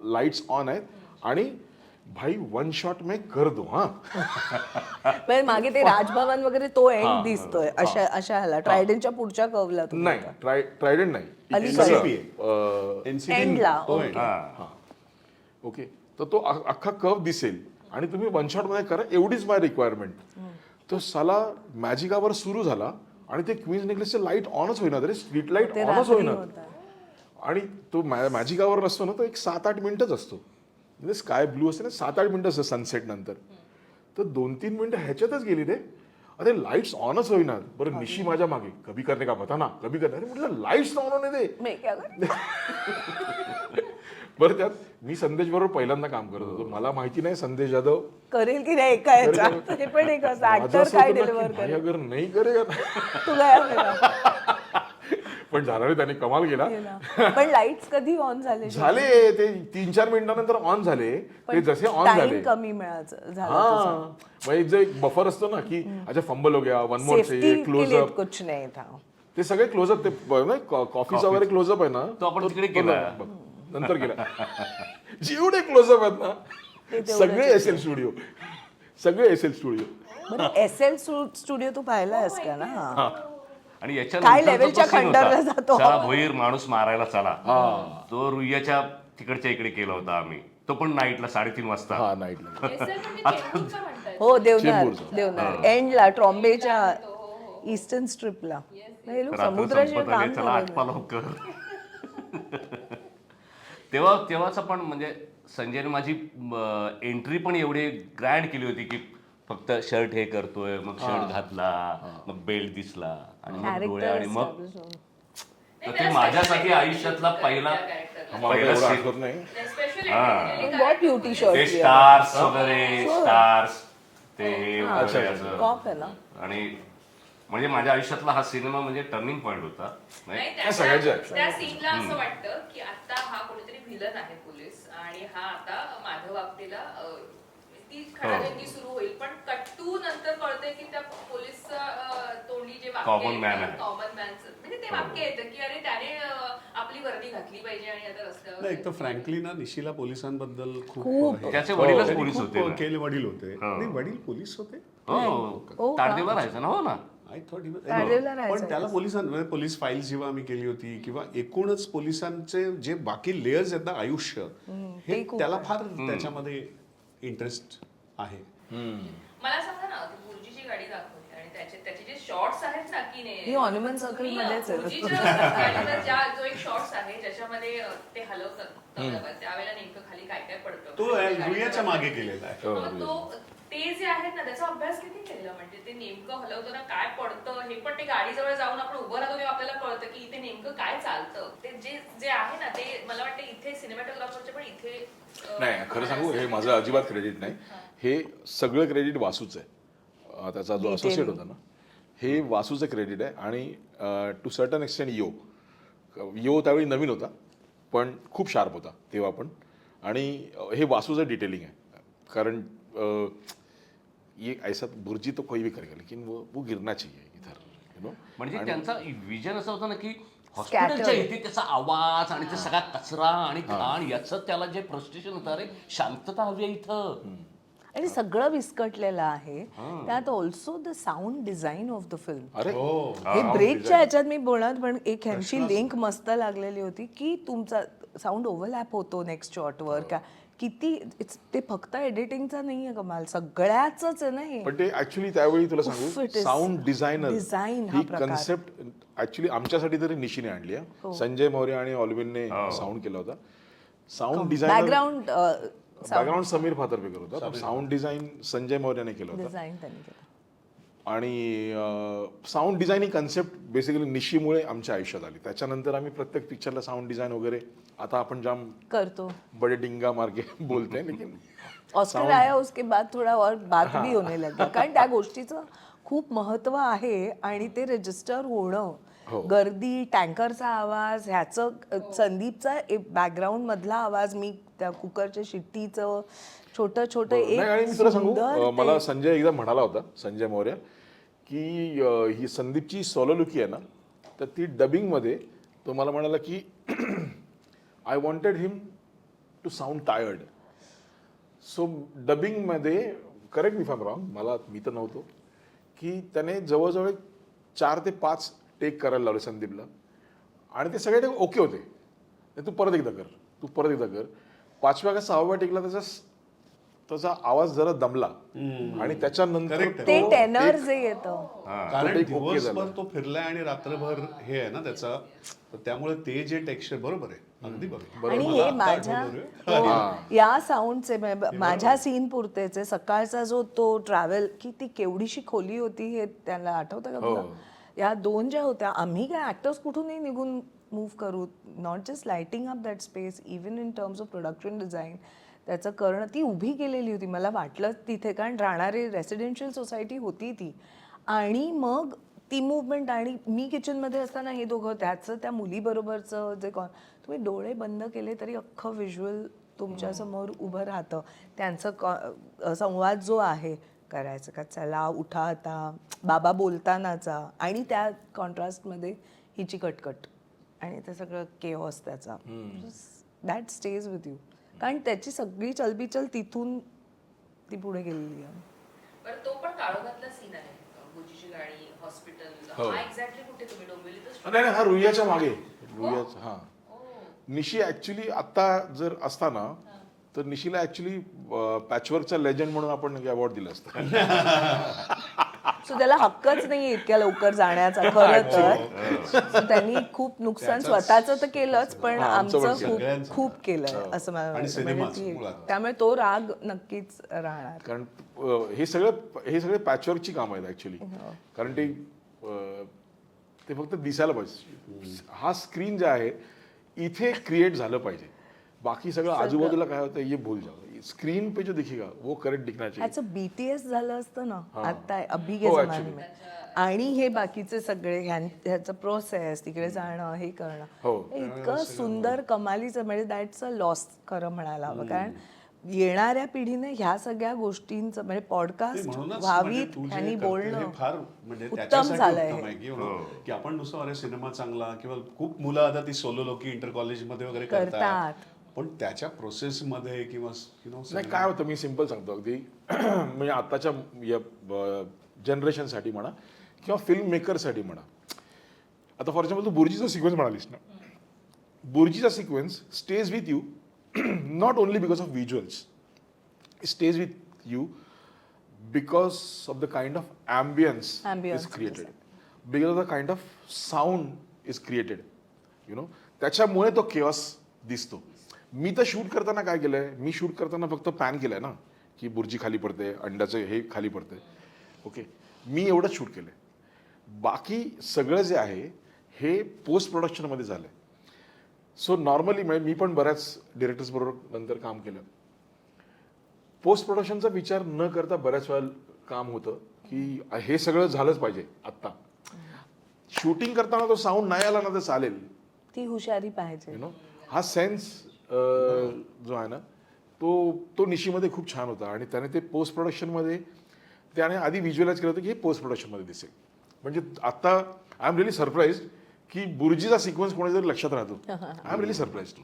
S1: लाईट्स ऑन आहेत आणि भाई वन शॉट में कर दो. हा,
S2: पण मागे ते राजभवन वगैरे तो एंड दिसतोय अशा ह्याला ट्रायडनच्या पुढच्या कर्वला.
S1: नाही ट्रायडंट नाही,
S2: अलीकडे. एंडला.
S1: ओके, तर तो अख्खा कर्व दिसेल आणि तुम्ही वन शॉट मध्ये करा, एवढीच माझी रिक्वायरमेंट. तो साला मॅजिक आवर सुरू झाला आणि ते क्वीन्स नेकलेसचे लाईट ऑनच होईना, तरी स्ट्रीट लाईट
S2: ते
S1: ऑनच
S2: रात्री
S1: होईना.
S2: होतं.
S1: आणि तो मॅजिक आवर असतो ना, तो एक 7-8 मिनिटच असतो, म्हणजे स्काय ब्लू असते ना, 7-8 मिनिटं असतं सनसेट नंतर. तर 2-3 मिनिटं ह्याच्यातच गेली रे. अरे लाईट्स ऑनच होईना. बरं निशी माझ्या मागे, कभी करणे का बता ना, कभी करणे. अरे म्हटलं लाईट्स ऑन होणे दे.
S2: मी क्या करू?
S1: बरं त्यात मी संदेश बरोबर पहिल्यांदा काम करत होतो, मला माहिती नाही संदेश जाधव
S2: करेल की नाही एका ह्याच्यात. ते पण एक असं
S1: माझं
S2: ऍक्टर
S1: असं
S2: काय
S1: होतं ना
S2: डिलिव्हर
S1: की
S2: करेल.
S1: भाई अगर नाही करेगा,
S2: तू काय
S1: पण झाला रे, त्याने कमाल केला.
S2: पण लाईट्स कधी ऑन झाले?
S1: झाले ते 3-4 मिनिटानंतर ऑन झाले. ते जसे ऑन झाले,
S2: टाइम कमी मिळायचं झालं.
S1: हा, म्हणजे जो एक बफर असतो ना की अच्छा फंबल हो गया, वन मोर
S2: सेफ्टी
S1: से
S2: के
S1: क्लोज
S2: लिए
S1: अप,
S2: कुछ नाही था.
S1: ते सगळे क्लोजअप, ते कॉफीचा वगैरे क्लोजअप आहे ना,
S4: तो आपण तिकडे केला.
S1: नंतर केला. जेवढे क्लोजअप आहेत ना सगळे एसएल स्टुडिओ, सगळे एसएल स्टुडिओ.
S2: बरं एसएल स्टुडिओ तू पाहिलायस का ना?
S4: आणि
S2: काय
S4: याच्यानंतर
S2: लेवलच्या खंडरला जातो.
S4: चला भोईर माणूस मारायला चला, तो रुईयाच्या तिकडच्या इकडे केला होता आम्ही, तो पण नाईटला 3:30 वाजता.
S1: हा, नाईटला
S2: हो, देवनार
S1: चेंबूरचा.
S2: देवनार एंडला, ट्रॉम्बेच्या ईस्टर्न स्ट्रिपला. हे लोक
S4: रात्र
S2: समुद्राचे
S4: संपत आली,
S2: काम
S4: चला
S2: करत
S4: आटपा लवकर. तेव्हाच आपण म्हणजे संजयने माझी एंट्री पण एवढी ग्रँड केली होती की फक्त शर्ट हे करतोय, मग शर्ट घातला, मग बेल्ट दिसला आणि मग डोळे, आणि मग तर ते माझ्यासाठी आयुष्यातला पहिला
S1: आम्हाला एवढं आठवत नाही.
S2: बहुत ब्युटी
S4: ते
S2: शॉट
S4: स्टार्स वगैरे, स्टार्स ते हे वगैरे असं.
S2: कॉप आहे ना.
S4: आणि म्हणजे माझ्या आयुष्यातला हा सिनेमा म्हणजे टर्निंग पॉइंट होता.
S5: नाही,
S1: सगळ्याच्या.
S5: त्या सीनला असं वाटतं की आता हा कोणीतरी व्हिलन आहे पोलीस, आणि हा आता माधव आपटेला ती खडाजंगी सुरू होईल, पण कट्टू नंतर कळतंय की त्या पोलीसचा तोंडी जे वाक्य
S4: Common man आहे.
S5: कॉमन मॅनचं, म्हणजे ते वाक्य येतं की अरे त्याने आपली वर्दी घातली पाहिजे आणि आता रस्त्यावर
S3: नाही, एक तर फ्रँकली ना निशीला पोलिसांबद्दल खूप
S2: खूप.
S3: हे-
S4: त्याचे वडीलच
S3: त्यांनी
S4: पोलीस
S3: खूप
S4: होते ना.
S3: केले, वडील होते. नाही, वडील पोलीस होते.
S4: हो, तारदेवा राहायचा ना. हो ना.
S3: आय थॉट
S2: तारदेवला राहायचं
S3: पण त्याला पोलिसांमध्ये पोलीस फाईल जेव्हा आम्ही केली होती किंवा एकूणच पोलिसांचे जे बाकी लेयर्स आहेत ना आयुष्य, हे त्याला फार त्याच्यामध्ये इंटरेस्ट आहे.
S5: मला सांगा ना, ती बुर्जीची गाडी दाखवली आणि त्याचे जे शॉर्ट्स आहेत ना की
S2: ही हनुमान सर्कल मध्येच आहे.
S5: बुर्जीच्या गाडीचा जो एक शॉर्ट्स आहे ज्याच्यामध्ये ते हलवतात त्यावेळेला नेमकं खाली काय काय पडतं,
S3: तो रुईयाच्या मागे केलेला आहे.
S5: मग तो ते जे आहेत ना त्याचा अभ्यास किती केलेला, म्हणजे ते नेमकं हलवताना काय पडतं हे पण ते गाडीजवळ जाऊन आपण उभं राहतो तेव्हा आपल्याला कळतं की इथे नेमकं काय चालतं. ते जे आहे ना ते मला वाटतं इथे सिनेमॅटोग्राफरचे पण इथे
S1: नाही, खरं सांगू, हे माझं अजिबात क्रेडिट नाही. हे सगळं क्रेडिट वासूचं आहे. त्याचा जो असोसिएट होता ना, हे वासूचं क्रेडिट आहे. आणि टू सर्टन एक्सटेंट यो त्यावेळी नवीन होता पण खूप शार्प होता तेव्हा पण. आणि हे वासूचं डिटेलिंग आहे, कारण ये ऐसा बुर्जी तो कोई भी करेगा लेकिन वो गिरना चाहिए इधर, यू नो.
S4: म्हणजे त्यांचा विजन असं होतं ना की हॉस्पिटलच्या इथे त्याचा आवाज आणि ते सगळा कचरा आणि घाण याचं त्याला जे फ्रस्ट्रेशन होतं, अरे शांतता हवी आहे इथं.
S2: आणि सगळं विस्कटलेलं आहे त्यात. Also the sound design of the film.
S1: अरे
S2: हे ब्रेकच्या ह्याच्यात मी बोलणार, पण एक ह्यांची लिंक मस्त लागलेली होती की तुमचा साऊंड ओव्हरलॅप होतो नेक्स्ट शॉटवर का किती. ते फक्त एडिटिंगचा नाहीये कमाल, सगळ्याच आहे ना हे.
S1: पण ते ऍक्च्युली त्यावेळी तुला
S2: it
S1: सांगू,
S2: is
S1: साऊंड डिझायनर
S2: design हा
S1: ही
S2: प्रकार.
S1: कन्सेप्ट ऍक्च्युली आमच्यासाठी तरी निशीने आणली आहे. संजय मौर्य आणि ऑलिव्हिनने साऊंड केला होता. Sound designer
S2: background
S1: background Sameer Fatarpekar होता, पण साऊंड डिझाईन संजय मौर्याने केलं होतं.
S2: डिझाईन त्यांनी केलं.
S1: आणि साऊंड डिझाईन ही कन्सेप्ट बेसिकली निशीमुळे आमच्या आयुष्यात आली. त्याच्यानंतर आम्ही प्रत्येक पिक्चरला साऊंड डिझाईन वगैरे आता आपण जाम
S2: करतो.
S1: बडे डिंगा मार्के बोलते हैं, लेकिन
S2: ऑस्कर आया उसके बाद थोड़ा और बात भी होने लगी, कारण त्या गोष्टीचं खूप महत्व आहे आणि ते रजिस्टर होणं, गर्दी, टँकरचा आवाज, ह्याचं संदीपचा बॅकग्राऊंड मधला आवाज, मी त्या कुकरच्या शिट्टीचं छोटं छोटं
S1: नाही, आणि
S2: एक
S1: मी तुला सांगू,
S2: सुंदर
S1: मला संजय एकदा म्हणाला होता, संजय मौर्य, की ही संदीपची सोलो लुकी आहे ना, तर ती डबिंगमध्ये तो मला म्हणाला की I wanted him to sound tired. So डबिंगमध्ये, करेक्ट मी फ्रॉम रॉंग, मी तर नव्हतो, की त्याने जवळजवळ 4 ते 5 टेक करायला लावले संदीपला, आणि ते सगळे टेक ओके होते. तू परत एकदा कर. 5व्या का 6व्या टेकला त्याचा आवाज जरा दमला, आणि त्याच्यानंतर
S2: ते टेनर जे येतं,
S3: कारण
S1: take okay
S3: दिवसभर तो फिरलाय आणि रात्रभर हे आहे ना त्याचा, तर त्यामुळे ते जे टेक्स्चर बरोबर आहे, अगदी बरोबर.
S2: आणि हे माझ्या या साऊंडचे माझ्या सीन पुरतेचे सकाळचा जो तो ट्रॅव्हल, की ती केवढीशी खोली होती हे त्याला आठवतं का तुला? या 2 ज्या होत्या, आम्ही काय ऍक्टर्स कुठूनही निघून मूव्ह करू, not just lighting up that space, even in terms of production design त्याचं करणं, ती उभी केलेली होती. मला वाटलं तिथे, कारण राहणारी रेसिडेन्शियल सोसायटी होती ती, आणि मग ती मुवमेंट, आणि मी किचनमध्ये असताना हे दोघं, त्याचं त्या मुलीबरोबरचं जे तुम्ही डोळे बंद केले तरी अख्खं व्हिज्युअल तुमच्यासमोर उभं राहतं. त्यांचं संवाद जो आहे, करायचं का, चला उठा आता, बाबा बोलतानाचा, आणि त्या कॉन्ट्रास्टमध्ये हिची कटकट आणि ते सगळं केओस त्याचा, दॅट स्टेज विथ यू. कारण त्याची सगळी चलबिचल तिथून ती पुढे गेलेली आहे.
S5: बरं, तो पण काळोखातला सीन आहे, गुजीची गाडी, हॉस्पिटल, हा एक्झॅक्टली कुठे तुम्ही डोंबिवलीतच?
S1: नाही, हा रुईयाच्या मागे, रुईयाचा. हा, निशी ऍक्च्युली आता जर असताना तर निशीला ऍक्च्युली पॅचवर्कचा लेजंड म्हणून आपण अवॉर्ड दिला असता.
S2: सो त्याला हक्कच नाही इतक्या लवकर जाण्याचा खरं तर. So त्यांनी खूप नुकसान स्वतःचं तर केलंच, पण आमचं खूप केलं असं मला वाटतं. त्यामुळे तो राग नक्कीच राहणार.
S1: कारण हे सगळे पॅचवर्कची कामं आहेत ऍक्च्युली. कारण ते फक्त दिसायला पाहिजे. हा स्क्रीन जे आहे इथे क्रिएट झालं पाहिजे, बाकी सगळं आजूबाजूला काय होतं ये भूल जाओ. स्क्रीन पे जो दिखेगा वो करेक्ट दिखना चाहिए.
S2: ह्याचं BTS झालं असतं ना आता अभी के जमाने में, आणि हे बाकीचे सगळे ह्याचं प्रोसेस, तिकडे जाणं, हे करणं, इतकं सुंदर कमालीचं, म्हणजे दॅट्स अ लॉस खरं म्हणायला हवं. कारण येणाऱ्या पिढीने ह्या सगळ्या गोष्टींचं, म्हणजे पॉडकास्ट व्हावीत, ह्यांनी बोलणं
S3: फार म्हणजे
S2: उत्तम झालंय.
S3: की आपण नुसतं अरे सिनेमा चांगला, किंवा खूप मुलं आता ती सोलो लोकी इंटर कॉलेजमध्ये वगैरे करतात, पण त्याच्या प्रोसेसमध्ये किंवा
S1: नाही काय होतं, मी सिम्पल सांगतो अगदी. म्हणजे आताच्या जनरेशनसाठी म्हणा किंवा फिल्म मेकरसाठी म्हणा, आता फॉर एक्झाम्पल तू बुर्जीचा सिक्वेन्स म्हणालीस ना, बुर्जीचा sequence stage with you not only because of visuals, it stays with you because of the kind of ambience is created, because of the kind of sound is created, you know. त्याच्यामुळे तो chaos दिसतो. मी तर shoot करताना काय केलंय, मी shoot करताना फक्त pan केलंय ना, की बुर्जी खाली पडते, अंड्याचं हे खाली पडते, ओके, मी एवढंच शूट केलंय. बाकी सगळं जे आहे हे पोस्ट प्रोडक्शनमध्ये झालंय. सो नॉर्मली मी पण बऱ्याच डिरेक्टर्स बरोबर नंतर काम केलं. पोस्ट प्रोडक्शनचा विचार न करता बऱ्याच वेळा काम होतं की हे सगळं झालंच पाहिजे आत्ता. शूटिंग करताना तो साऊंड नाही आला ना तर चालेल,
S2: ती हुशारी पाहिजे.
S1: यु नो, हा सेन्स जो आहे ना तो निशीमध्ये खूप छान होता. आणि त्याने ते पोस्ट प्रोडक्शनमध्ये त्याने आधी व्हिज्युअलाइज केलं होतं की हे पोस्ट प्रोडक्शनमध्ये दिसेल. म्हणजे आता आय एम रिअली सरप्राईज्ड की बुर्जीचा सिक्वेन्स कोणाच्या लक्षात राहतो. I am really surprised.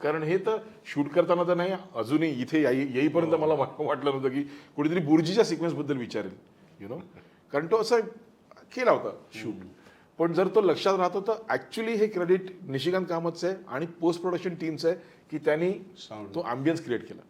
S1: कारण हे तर शूट करताना तर नाही, अजूनही इथे येईपर्यंत मला वाटलं नव्हतं की कुठेतरी बुर्जीच्या सिक्वेन्स बद्दल विचारेल, यु नो. कारण तो असा केला होता शूट, पण जर तो लक्षात राहतो तर ऍक्च्युली हे क्रेडिट निशिकांत कामतचं आहे आणि पोस्ट प्रोडक्शन टीमचं आहे की त्यांनी तो अँबियन्स क्रिएट केला.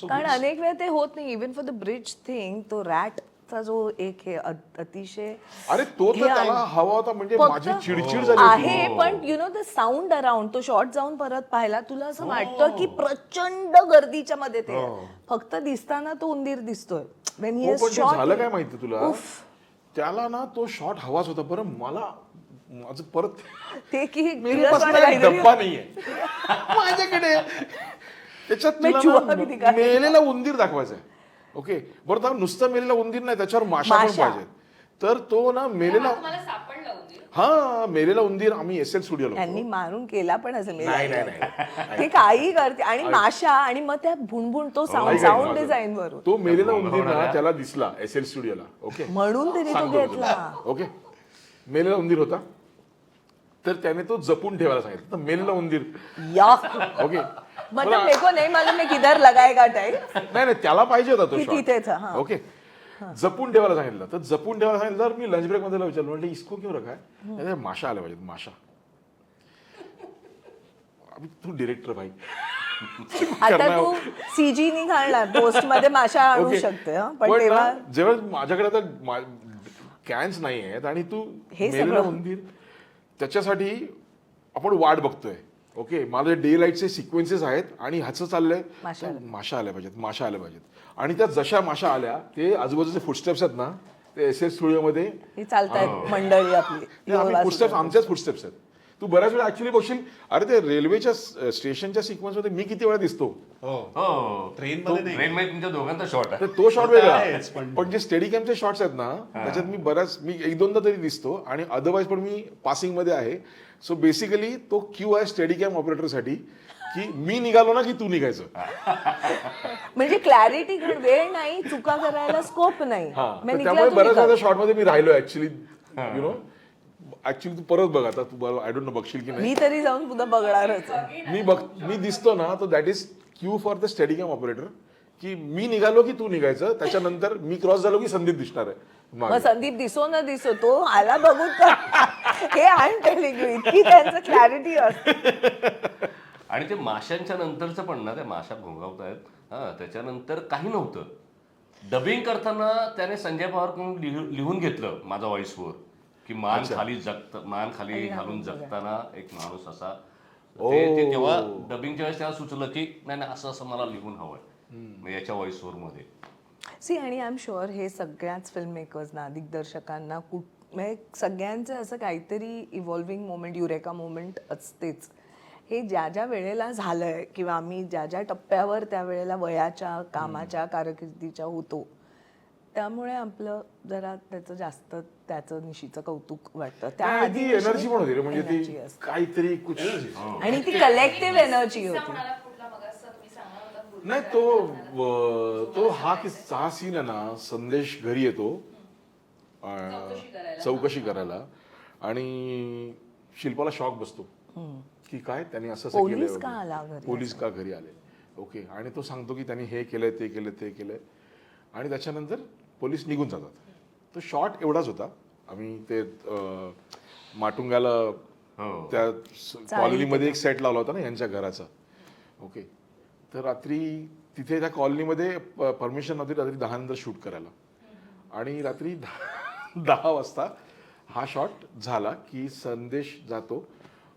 S2: कारण अनेक वेळा ते होत नाही. Even for the bridge thing, तो रॅटचा जो एक हे अतिशय,
S1: अरे तो तर त्याला हवा होता, म्हणजे माझी चिडचिड झाली
S2: आहे. पण you know the sound around, तो शॉट जाऊन परत पाहिला, तुला असं वाटतं की प्रचंड गर्दीच्या मध्ये ते फक्त दिसताना तो उंदीर दिसतोय. when he
S1: हो,
S2: has
S1: पण ते
S2: shot
S1: झालं
S2: it.
S1: काय माहिती तुला
S2: उफ.
S1: त्याला ना तो शॉट हवाच होता बरं मला माझं परत
S2: ते की
S1: मेरे
S2: तुला
S1: पास
S2: पण
S1: ना एक
S2: काहीतरी-
S1: डब्बा नाहीये माझ्याकडे त्याच्यात
S2: मैं
S1: तुला
S2: चुहा
S1: ना
S2: भी दिखा-
S1: मेलेला उंदीर दाखवायचा आहे ओके बरं तर नुसतं मेलेला उंदीर नाही त्याच्यावर माशा पण
S2: माशा.
S1: पाहिजे तर तो ना मेलेला
S5: तुम्हाला सापडला उंदीर
S1: हा मेलेला उंदीर आम्ही एसएल स्टुडिओला
S2: त्यांनी
S1: होतो
S2: मारून केला पण असेल मी
S1: नाही,
S2: ऐकलं.
S1: नाही,
S2: ते काही करते आणि माशा आणि मग त्या भुणभुण तो
S1: ऐक,
S2: साऊंड
S1: ऐक
S2: साऊंड
S1: माझं.
S2: डिझाईन वरून
S1: तो मेलेला उंदीर ना
S4: भोंगवणाऱ्या.
S1: त्याला दिसला एसएल स्टुडिओला ओके
S2: म्हणून त्याने तो
S1: सांगतो मी
S2: घेतला
S1: तुला. ओके मेलेला उंदीर होता तर त्याने तो जपून ठेवायला सांगितलं तर मेलेला उंदीर
S2: या
S1: ओके
S2: मतलब मेको नाही मालूम मैं किधर लगाएगा टाइप
S1: नाही नाही त्याला पाहिजे होता तो
S2: की
S1: shot.
S2: तिथेच, हा.
S1: ओके जपून ठेवायला सांगितलं तर जपून ठेवायला सांगितलं तर मी लंच ब्रेक मध्ये विचारलं म्हटलं इसको क्यों रखा है त्याच्यात माशा आल्या पाहिजेत माशा अभी तू डिरेक्टर भाई
S2: आता तू सीजी नी घालणार पोस्ट मध्ये माशा आणू
S1: ओके.
S2: शकते हं? पण
S1: पण
S2: तेव्हा
S1: ना, जेव्हा माझ्याकडे आता कॅन्स नाही आहेत आणि तू
S2: हे
S1: मेलेला
S2: सगळं.
S1: उंदीर त्याच्यासाठी आपण वाट बघतोय ओके माझे डे लाईटचे सिक्वेन्सेस आहेत आणि ह्याचं चाललंय
S2: माशा
S1: तर माशा आल्या पाहिजेत माशा आल्या पाहिजेत आणि त्या जशा माशा आल्या ते आजूबाजूचे फुटस्टेप्स आहेत ना ते एस एस स्टुडिओमध्ये
S2: ही चालतायत मंडळी आपली
S1: फुटस्टेप्स आमच्याच फुटस्टेप्स आहेत तू बऱ्याच वेळा ऍक्च्युली बघशील अरे ते रेल्वेच्या स्टेशनच्या सिक्वेन्स मध्ये मी किती वेळा दिसतो
S3: हो
S4: हो
S3: ट्रेन मध्ये नाही
S4: ट्रेन मध्ये तुमच्या दोघांचा शॉट
S1: तर
S4: आहे
S1: तो शॉट
S3: ते
S1: वेगळा
S3: आहेच,
S1: पण जे स्टेडी कॅमचे शॉट्स आहेत ना त्याच्यात मी एक दोनदा तरी दिसतो आणि अदरवाईज पण मी पासिंग मध्ये आहे सो बेसिकली तो क्यू आहे स्टेडी कॅम ऑपरेटरसाठी की मी निघालो ना की तू निघायचं
S2: म्हणजे क्लॅरिटी वेळ नाही चुका करायला स्कोप नाही
S1: हा
S2: मैं
S1: तर
S2: निकला
S1: त्यामुळे
S2: तो
S1: बऱ्याच
S2: निकल.
S1: वेळा शॉर्ट मध्ये मी राहिलो ऍक्च्युली यु नो ऍक्च्युली तू परत बघ आता तू आय डोंट नो बघशील की नाही
S2: मी तरी जाऊन पुन्हा बघणारच आहे.
S1: मी दिसतो ना तर that is Q for the steady cam operator की मी निघालो की तू निघायचं त्याच्यानंतर मी क्रॉस झालो की संदीप दिसणार आहे
S2: मग
S1: मागे.
S2: संदीप दिसो ना दिसो तो आला बघू का हे आय एम टेलिंग यू इतकी त्यांचं क्लॅरिटी असते
S4: आणि ते माशांच्या नंतरचं पण ना ते माशा भोंगावतायत हा त्याच्यानंतर काही नव्हतं डबिंग करताना त्याने संजय पवारकडून लिहून घेतलं माझा व्हॉइसवर की मान खाली घालून जगताना एक माणूस असा ते तेव्हा डबिंगच्या वेळेस त्याला सुचलं की नाही नाही असं असं मला लिहून हवंय मग याच्या व्हॉइसवर मध्ये
S2: सी आणि आय एम शुअर हे सगळ्याच फिल्म मेकर्सना दिग्दर्शकांना म्हणजे सगळ्यांचं असं काहीतरी इव्हॉल्विंग मोमेंट युरेका मोमेंट असतेच हे ज्या ज्या वेळेला झालंय किंवा आम्ही ज्या ज्या टप्प्यावर त्या वेळेला वयाच्या कामाच्या कारकिर्दीच्या होतो त्यामुळे आपलं जरा त्याचं जास्त त्याचं निशीचं कौतुक वाटतं
S1: ती एनर्जी पण होती रे म्हणजे ती
S2: energy असते.
S1: काहीतरी कुछ
S2: आणि ती कलेक्टिव्ह एनर्जी होती
S5: म्हणाला कुठला मगाचा तुम्ही सांगणार होता भूत.
S1: नाही तो हा सीन आहे ना संदेश घरी येतो चौकशी करायला आणि शिल्पाला शॉक बसतो की काय त्यांनी असं असं
S2: पोलीस
S1: केलंय
S2: का
S1: वगैरे.
S2: आला घरी?
S1: पोलीस का घरी आले ओके आणि तो सांगतो की त्यांनी हे केलंय ते केलंय आणि त्याच्यानंतर पोलीस निघून जातात तो शॉट एवढाच होता आम्ही ते माटुंगाला त्या कॉलनीमध्ये एक सेट लावला होता ना यांच्या घराचा ओके तर रात्री तिथे त्या कॉलनीमध्ये परमिशन नव्हती रात्री 10 नंतर शूट करायला आणि रात्री 10 वाजता हा शॉट झाला की संदेश जातो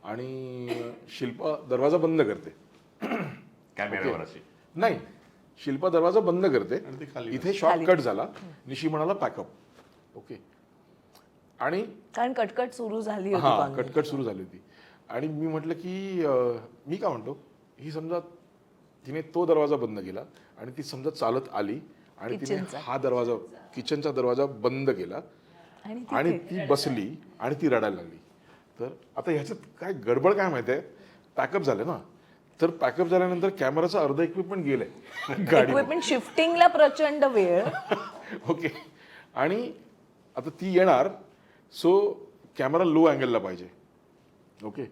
S1: आणि शिल्पा दरवाजा बंद करते
S4: कॅमेऱ्यावर अशी
S1: नाही शिल्पा दरवाजा बंद करते
S3: आणि ती खाली
S1: इथे शॉट कट झाला निशी म्हणाला पॅकअप ओके आणि
S2: कारण कटकट सुरू झाली होती
S1: हा
S2: कॉलनीत.
S1: कटकट सुरू झाली होती आणि मी म्हटलं की मी काय म्हणतो ही समजा तिने तो दरवाजा बंद केला आणि ती समजा चालत आली आणि तिने
S2: किचनचा.
S1: हा दरवाजा किचनचा दरवाजा बंद केला आणि ती बसली आणि ती रडायला लागली तर आता ह्याच्यात काय गडबड काय माहिती आहे पॅकअप झालं ना तर पॅकअप झाल्यानंतर कॅमेराचं अर्ध इक्विपमेंट गेलंय गाडी
S2: इक्विपमेंट शिफ्टिंगला प्रचंड वेळ
S1: ओके आणि आता ती येणार सो कॅमेरा लो अँगलला पाहिजे ओके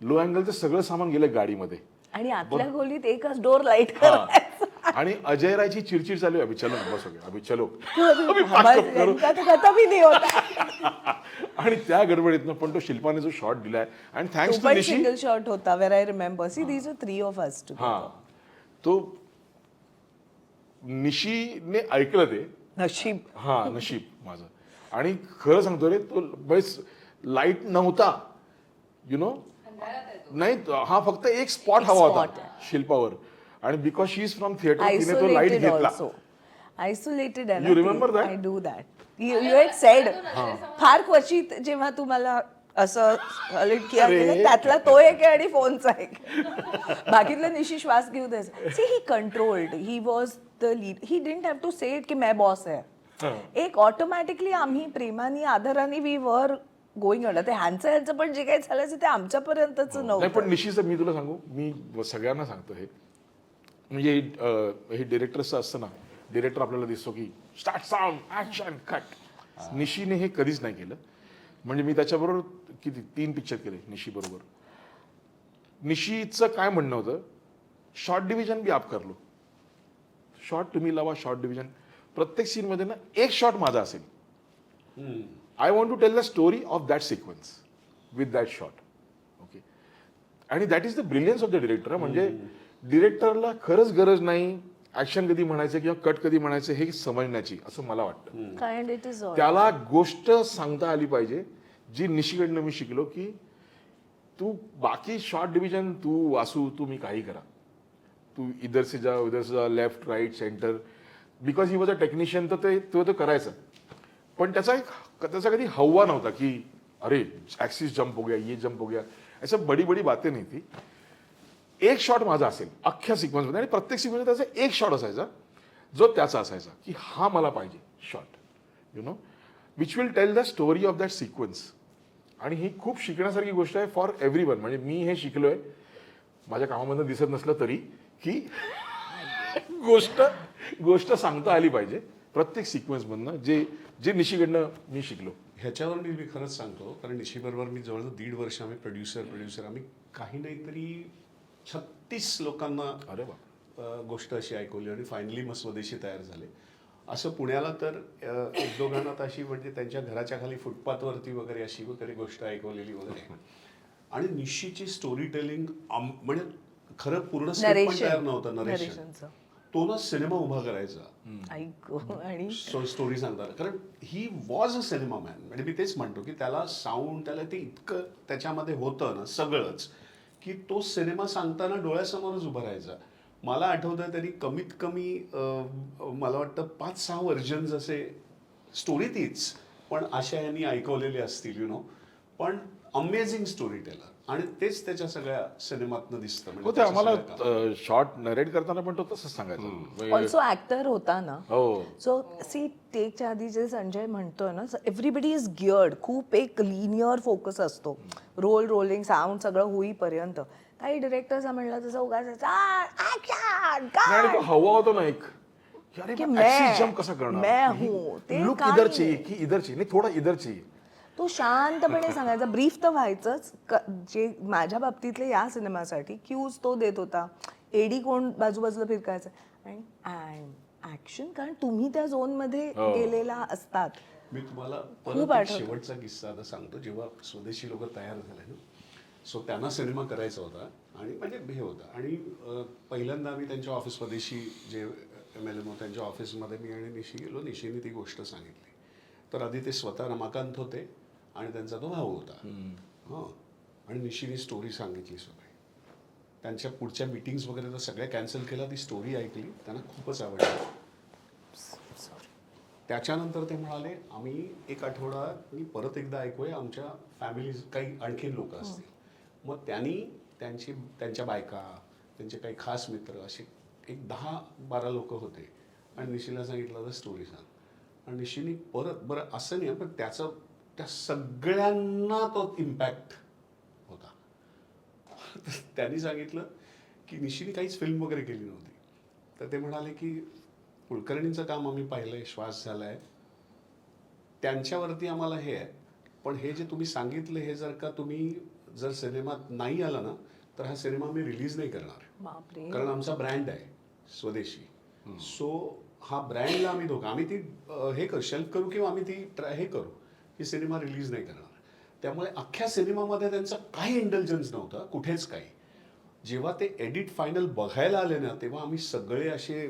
S1: लो अँगलचं सगळं सामान गेलं गाडीमध्ये
S2: आणि आतल्या खोलीत एकच डोर लाईट करायचं
S1: आणि अजय रायची चिडचिड चालू आहे अभि चलो ना बस अभि चलो अभि pack up करो.
S2: यांचा तर कथाही नाही होता
S1: आणि त्या गडबडीतनं पण तो शिल्पाने जो शॉट दिलाय आणि थँक्स टू
S2: पण
S1: निशी
S2: सिंगल शॉट होता where I remember see these are 3 of us too
S1: हा तो निशीने ऐकलं ते
S2: नशीब
S1: हा नशीब माझं आणि खरं सांगतो रे तो बस लाईट नव्हता यु नो नाही हा फक्त एक स्पॉट हवा होता शिल्पावर आणि because she is from theatre तिने तो लाईट
S2: आयसोलेटेड
S1: घेतला
S2: ऑल्सो आयसोलेटेड आहे
S1: You remember that?
S2: I do that you had sed फार क्वचित जेव्हा तुम्हाला असं किया केलं त्यातला तो एक आहे आणि फोनचा एक बाकीतलं निशी श्वास घेऊ द्यायचा see he controlled he was the lead he didn't have to say it की मैं बॉस आहे एक ऑटोमॅटिकली आम्ही प्रेमाने आदराने वी वर गोईंग ऑन ते ह्यांचं पण जे काही झालं ते आमच्यापर्यंतच
S1: नाही
S2: नव्हतं
S1: पण निश्चित मी तुला सांगू मी सगळ्यांना सांगतो हे म्हणजे हे डिरेक्टरचं असतं ना डिरेक्टर आपल्याला दिसतो की स्टार्ट साऊंड ऍक्शन कट निशीने हे कधीच नाही केलं म्हणजे मी त्याच्याबरोबर किती 3 पिक्चर केले निशी बरोबर निशीचं काय म्हणणं होतं शॉर्ट डिव्हिजन बी आप कर लो शॉर्ट तुम्ही लावा शॉर्ट डिव्हिजन प्रत्येक सीन मध्ये ना एक शॉट माझा असेल I want to tell the story of that sequence with that shot okay आणि that is the brilliance of the director म्हणजे डिरेक्टरला खरंच गरज नाही ऍक्शन कधी म्हणायचं किंवा कट कधी म्हणायचं हे समजण्याची असं मला वाटतं
S2: काइंड इट इज
S1: त्याला गोष्ट सांगता आली पाहिजे जी निशीकडनं मी शिकलो की तू बाकी शॉर्ट डिव्हिजन तू वासू तुम्ही काही करा तू इधर से जा left right centre because he was a technician तर तो करायचं पण त्याचा कधी हव्वा नव्हता की अरे ऍक्सिस जंप हो गया ये जंप हो गया असं बडी बडी बातें नाही थी एक शॉट माझा असेल अख्ख्या सिक्वेन्समध्ये आणि प्रत्येक सिक्वेन्समध्ये त्याचा एक शॉट असायचा जो त्याचा असायचा की हा मला पाहिजे shot you know which will tell the story of that sequence आणि ही खूप शिकण्यासारखी गोष्ट आहे फॉर एव्हरी वन म्हणजे मी हे शिकलोय माझ्या कामामधून दिसत नसलं तरी की गोष्ट सांगता आली पाहिजे प्रत्येक सिक्वेन्समधनं जे निशीकडनं मी शिकलो
S3: ह्याच्यावर मी खरंच सांगतो कारण निशीबरोबर मी जवळजवळ 1.5 वर्ष आम्ही प्रोड्युसर आम्ही काही नाही तरी 36 लोकांना
S1: अरे वा
S3: गोष्ट अशी ऐकवली आणि फायनली मग स्वदेशी तयार झाले असं पुण्याला तर एक दोघांना तर अशी म्हणजे त्यांच्या घराच्या खाली फुटपाथवरती वगैरे अशी वगैरे गोष्ट ऐकवलेली वगैरे आणि निशीची स्टोरी टेलिंग म्हणजे खरं पूर्ण स्क्रिप्ट पण तयार नव्हतं नरेशन तो ना सिनेमा उभा करायचा
S2: आणि
S3: स्टोरी सांगतात कारण ही वॉज अ सिनेमा मॅन म्हणजे मी तेच म्हणतो की त्याला साऊंड त्याला ते इतकं त्याच्यामध्ये होतं ना सगळंच की तो सिनेमा सांगताना डोळ्यासमोरच उभा राहायचा मला आठवतं तरी कमीत कमी मला वाटतं 5-6 व्हर्जन्स असे स्टोरी तीच पण अशा यांनी ऐकवलेले असतील यु नो पण अमेझिंग स्टोरी टेलर आणि तेच त्याच्या सगळ्या सिनेमातनं दिसतं
S1: हो ते आम्हाला शॉर्ट नरेट करताना पण तो तसंच सांगायचं
S2: ऑल्सो ऍक्टर होता ना
S1: हो
S2: सो सी टेकच्या आधी जे संजय म्हणतोय ना एव्हरीबडी इज गिअर्ड खूप एक लिनियर फोकस असतो रोलिंग साऊंड सगळं होईपर्यंत काही डिरेक्टर्स म्हणलं तसं उगाच
S1: आणि तो हवा होतो ना एक जंप कसा करणार लुक इधर चाहिए की इधर चाहिए नाही थोडा इधर चाहिए
S2: तो शांतपणे सांगायचा ब्रीफ तर व्हायचंच जे माझ्या बाबतीतले या सिनेमासाठी क्यूज तो देत होता एडी कोण बाजूबाजूला फिरकायचं आणि ऍक्शन कारण तुम्ही त्या झोन मध्ये गेलेला असतात
S3: मी तुम्हाला
S2: खूप
S3: परत एक शेवटचा किस्सा आता सांगतो जेव्हा स्वदेशी लोक तयार झाले ना सो त्यांना सिनेमा करायचा होता आणि म्हणजे हे होता आणि पहिल्यांदा आम्ही त्यांच्या ऑफिसमध्येशी जे MLM त्यांच्या ऑफिसमध्ये मी आणि निशी गेलो निशीने ती गोष्ट सांगितली तर आधी ते स्वतः रमाकांत होते आणि त्यांचा तो भाऊ होता हां आणि निशीने स्टोरी सांगितली सगळी त्यांच्या पुढच्या मीटिंग्स वगैरे तर सगळ्या कॅन्सल केल्या ती स्टोरी ऐकली त्यांना खूपच आवडली त्याच्यानंतर ते म्हणाले आम्ही एक आठवडा परत एकदा ऐकूया आमच्या फॅमिली काही आणखीन लोक असतील मग त्यांनी त्यांच्या बायका त्यांचे काही खास मित्र असे एक 10-12 लोक होते आणि निशीला सांगितलं तर स्टोरी सांग आणि निशीने परत बरं असं नाही पण त्या सगळ्यांना तो इम्पॅक्ट होता त्यांनी सांगितलं की निशीने काहीच फिल्म वगैरे केली नव्हती तर ते म्हणाले की कुलकर्णींचं काम आम्ही पाहिलंय श्वास झालाय त्यांच्यावरती आम्हाला हे आहे पण हे जे तुम्ही सांगितलं हे जर का तुम्ही जर सिनेमात नाही आला ना तर हा सिनेमा मी रिलीज नाही करणार कारण आमचा ब्रँड आहे स्वदेशी सो हा ब्रँडला आम्ही ती हे करू शेल्फ करू किंवा आम्ही ती हे करू की सिनेमा रिलीज नाही करणार त्यामुळे अख्ख्या सिनेमामध्ये त्यांचा काही इंटेलिजन्स नव्हता कुठेच काही जेव्हा ते एडिट फायनल बघायला आले ना तेव्हा आम्ही सगळे असे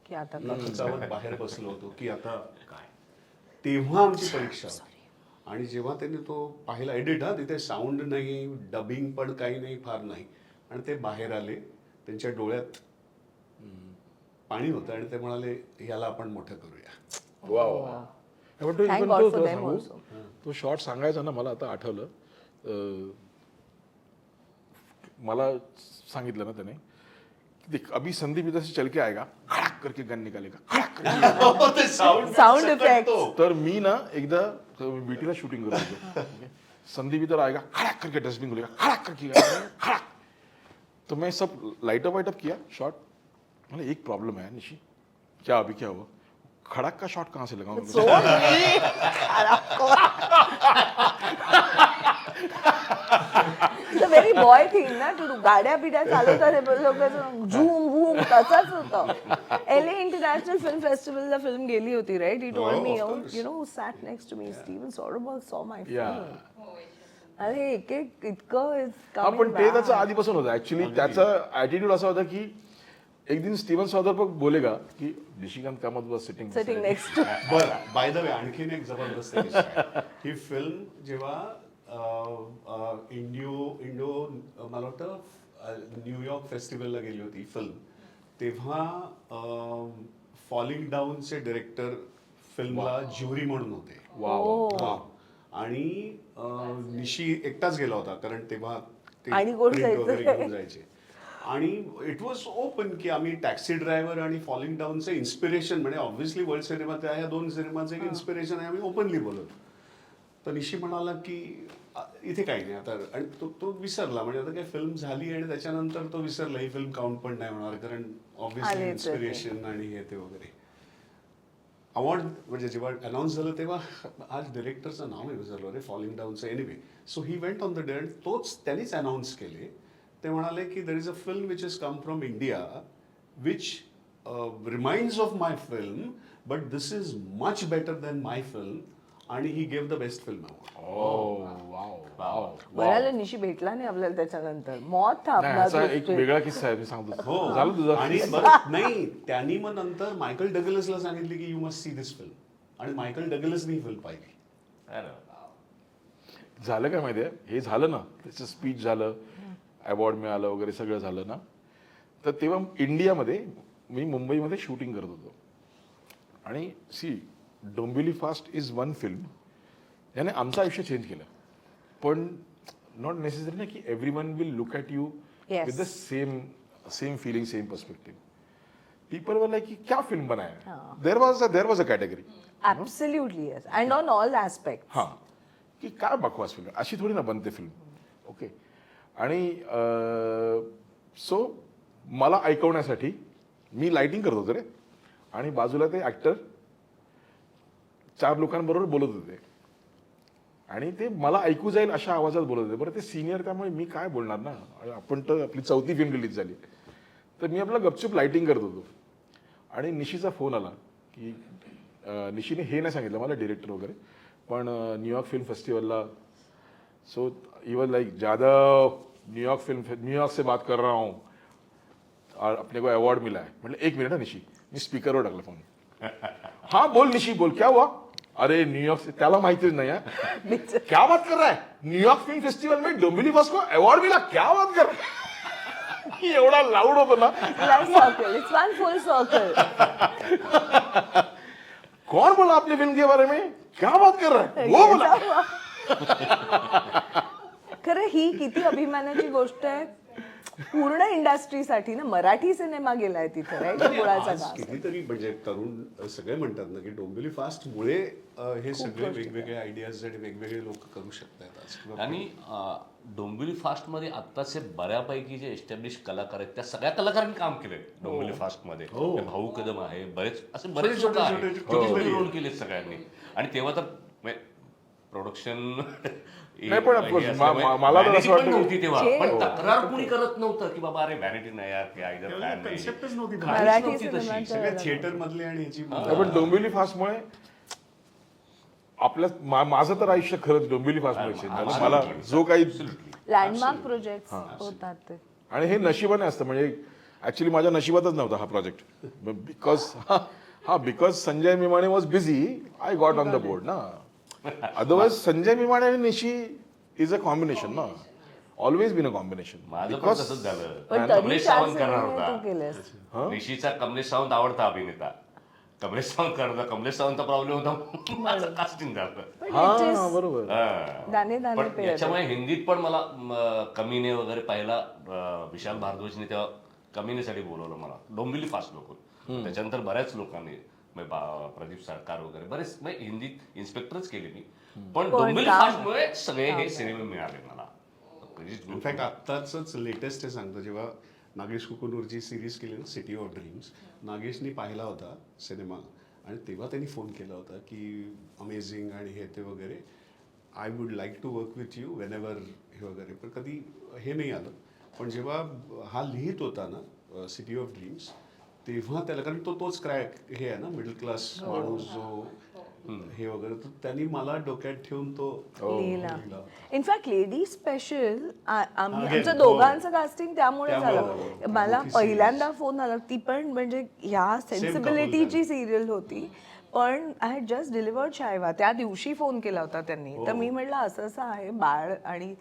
S2: की आता
S3: खचावत बाहेर बसलो होतो की आता काय तेव्हा आमची परीक्षा होती आणि जेव्हा त्यांनी तो पाहिला एडिट तिथे साऊंड नाही डबिंग पण काही नाही फार नाही आणि ते बाहेर आले त्यांच्या डोळ्यात पाणी होतं आणि ते म्हणाले ह्याला आपण मोठं करूया.
S1: वा पण तो
S2: Thank
S1: even
S2: God
S1: तो-
S2: for
S1: तो
S2: them
S1: सांगू,
S2: also.
S1: तो शॉर्ट सांगायचा ना मला आता आठवलं. मला सांगितलं ना त्याने देख अभी संदीप इधर से चल के आएगा खड़ाक करके गन निकालेगा खड़ाक करके.
S3: ते sound
S2: Sound
S3: सकट
S2: effects.
S3: तो.
S1: तर मी ना एकदा बीटीला शूटिंग करत होतो. Okay. संदीप इधर आएगा खड़ाक करके डस्टबिन खोलेगा खड़ाक करके खड़ाक. तो मैं सब लाइटअप वाइटअप किया शॉट. मतलब एक प्रॉब्लम है निशी. क्या अभी क्या हुआ? खड़ाक का शॉट कहाँ से लगाऊं?
S2: So it's a very boy thing ना टू डू. गाड्या बिड्या चालवतात लोक झूम वूम तसाच होतं. LA इंटरनॅशनल फिल्म फेस्टिवलला फिल्म गेली होती right. He told me you know sat next to me Steven Soderbergh saw my
S1: Yeah.
S2: Film. अरे एक एक इतकं
S1: हा पण ते त्याचं आधीपासून होतं ऍक्च्युली. त्याचा ऍटिट्यूड असा होता की एक दिन स्टीवन सॉदरबर्ग बोलेगा की Nishikant Kamat was sitting
S2: sitting next to.
S3: बरं बाय द वे आणखीन एक जबरदस्त विषय आहे. ही फिल्म जेव्हा इंडो मला वाटतं न्यूयॉर्क फेस्टिवलला गेली होती फिल्म, तेव्हा फॉलिंग डाऊनचे डिरेक्टर फिल्मला ज्युरी म्हणून होते. हा. आणि निशी एकटाच गेला होता कारण तेव्हा ते
S2: आणि कोण
S3: print
S2: जायचं?
S3: वगैरे घेऊन जायचे. आणि इट वॉज ओपन की आम्ही टॅक्सी ड्रायव्हर आणि फॉलिंग डाऊनचे इन्स्पिरेशन म्हणजे ऑब्व्हियसली वर्ल्ड सिनेमा त्या ह्या दोन सिनेमाचं एक इन्स्पिरेशन आहे, आम्ही ओपनली बोलत. तर निशी म्हणाला की इथे काही नाही आता. आणि तो विसरला म्हणजे आता काय फिल्म झाली आणि त्याच्यानंतर तो विसरला ही फिल्म काउंट पण नाही होणार कारण ऑब्व्हियसली
S2: आलेच होते.
S3: इन्स्पिरेशन आणि हे ते वगैरे. अवॉर्ड म्हणजे जेव्हा अनाऊन्स झालं तेव्हा आज डिरेक्टरचं नाव मी विसरलो रे फॉलिंग डाऊनचं. Anyway so he went on the day. तोच त्यांनीच अनाऊन्स केले. ते म्हणाले की there is a film which is come from India which reminds of my film but this is much better than my film. आणि he gave the best film award.
S2: बघायला निशी भेटला नाही आपल्याला त्याच्यानंतर. मौत था
S1: नाही,
S2: आपला
S1: असा एक
S2: दृष्टी.
S1: वेगळा किस्सा आहे मी सांगतो.
S3: हो
S1: झालं तुझं?
S3: आणि बरं नाही त्यांनी मग नंतर मायकल डगलसला सांगितले की you must see this film आणि मायकल डगलसने ही फिल्म पाहिली.
S1: झालं काय माहितीये, हे झालं ना त्याचं स्पीच झालं, अवॉर्ड मिळालं वगैरे सगळं झालं ना, तर तेव्हा इंडियामध्ये मी मुंबईमध्ये शूटिंग करत होतो. आणि see Dombivli fast is one film याने आमचं आयुष्य चेंज केलं. पण नॉट नेसेसरी ना की everyone will look at you
S2: Yes.
S1: With the same feeling same perspective. People वर लाईक की क्या फिल्म बनाया. There was a category.
S2: Absolutely yes. And on all aspects.
S1: हां की काय बकवास फिल्म अशी थोडी ना बनते फिल्म. ओके. आणि सो मला ऐकवण्यासाठी मी लाइटिंग करत होतो रे आणि बाजूला ते ॲक्टर 4 लोकांबरोबर बोलत होते आणि ते मला ऐकू जाईल अशा आवाजात बोलत होते. बरं ते सिनियर त्यामुळे मी काय बोलणार ना, आपण तर आपली 4थी फिल्म रिलीज झाली. तर मी आपला गपचूप लाइटिंग करत होतो आणि निशीचा फोन आला की निशीने हे नाही सांगितलं मला डिरेक्टर वगैरे पण न्यूयॉर्क फिल्म फेस्टिवलला. So he was like Jadhav New York से बात कर रहा हूँ और अपने को अवार्ड मिला है. म्हटलं 1 मिनिट निशी. मी स्पीकरवर टाकला फोन. हाँ बोल निशी बोल क्या हुआ. अरे न्यूयॉर्क से त्याला माहितीच नाही है. क्या बात कर रहा है न्यूयॉर्क फिल्म फेस्टिवल में डोंबिवली फास्ट को अवार्ड मिला क्या बात कर रहा है. एवढा लाऊड होतो ना.
S2: Like circle. It's one full circle.
S1: कौन बोला आपने फिल्म के बारे में क्या बात कर रहा है वो बोला.
S2: खरं ही किती अभिमानाची गोष्ट आहे पूर्ण इंडस्ट्रीसाठी ना. मराठी सिनेमा गेलाय तिथे राईट. मुळाचा
S3: आज
S2: घास.
S3: कितीतरी म्हणजे तरुण सगळे म्हणतात ना की डोंबिवली फास्ट मुळे हे सगळे वेगवेगळे आयडियाज आणि वेगवेगळे लोक करू शकतात आज. किंवा
S4: आणि डोंबिवली फास्ट मध्ये आत्ताचे बऱ्यापैकी जे एस्टॅब्लिश कलाकार आहेत त्या सगळ्या कलाकारांनी काम केलंय डोंबिवली फास्ट मध्ये. ते भाऊ कदम आहे, बरेच असे बरेच लोक आहेत छोटे रोल केले सगळ्यांनी. आणि तेव्हा तर प्रोडक्शन
S1: नाही, पण of course, मला तर असं वाटतं की-
S4: नव्हती तेव्हा. पण तक्रार कुणी करत नव्हतं की बाबा अरे व्हॅनिटी नाही यार की either fan नाही.
S3: कन्सेप्टच नव्हती.
S4: काहीच
S2: मराठी
S4: नव्हती तशी.
S2: सिनेमाच्या
S3: सगळ्या थिएटर मधले आणि ह्याची
S1: पण डोंबिवली फास्टमुळे आपल्या माझं तर आयुष्य खरंच डोंबिवली फास्टमुळे चेंज झालं. मला जो काही
S2: लँडमार्क प्रोजेक्ट होतात ते.
S1: आणि हे नशिबाने असतं म्हणजे ऍक्च्युली माझ्या नशिबातच नव्हता हा project. Because Sanjay Mimane was busy I got on the board ना. अदरवाइज संजय मिमाणे आणि निशी इज अ कॉम्बिनेशन ना. Always been a combination.
S4: माझं पण तसंच झालं.
S2: पण तरी
S4: कमलेश
S2: 4
S4: सावंत करणार
S2: सिनेमे तू
S4: होता.
S2: केलेस.
S4: निशीचा कमलेश सावंत आवडता अभिनेता. कमलेश सावंत करता. कमलेश सावंतचा प्रॉब्लेम होता, माझं कास्टिंग झालं.
S1: हा बरोबर.
S2: दाणे दाणे
S4: पण
S2: पे
S4: याच्यामुळे हिंदीत पण मला कमीने वगैरे पहिला विशाल भारद्वाजने तेव्हा कमीनेसाठी बोलवलं मला, डोंबिवली फास्ट लोकं. त्याच्यानंतर बऱ्याच लोकांनी प्रदीप सरकार वगैरे बरेच हिंदीत इन्स्पेक्टरच केले मी, पण डोंबिवली फास्टमुळे सगळे हे सिनेमे मिळाले मला.
S3: इनफॅक्ट आत्ताच लेटेस्ट हे सांगतो, जेव्हा नागेश कुकुनूरची सिरीज केली ना सिटी ऑफ ड्रीम्स, नागेशनी पाहिला होता सिनेमा आणि तेव्हा त्यांनी फोन केला होता की अमेझिंग आणि हे ते वगैरे, I would like to work with you whenever हे वगैरे. पण कधी हे नाही आलं. पण जेव्हा हा लिहित होता ना सिटी ऑफ ड्रीम्स, तेव्हा त्याला, कारण तोच क्रॅक हे आहे ना मिडल क्लास माणूस जो हे वगैरे, तर त्यांनी मला डोक्यात ठेवून तो
S2: लिहिला. इनफॅक्ट लेडी स्पेशल आमच्या
S3: Again,
S2: दोघांचं कास्टिंग त्यामुळे
S3: त्यामुळे
S2: झालं.
S3: झालं.
S2: मला
S3: मोठी
S2: पहिल्यांदा फोन आला, ती पण म्हणजे ह्या सेन्सिबिलिटीची सिरियल होती, पण I had just delivered Shaiva. त्या दिवशी फोन केला होता त्यांनी. तर मी म्हटलं असं असं आहे बाळ, आणि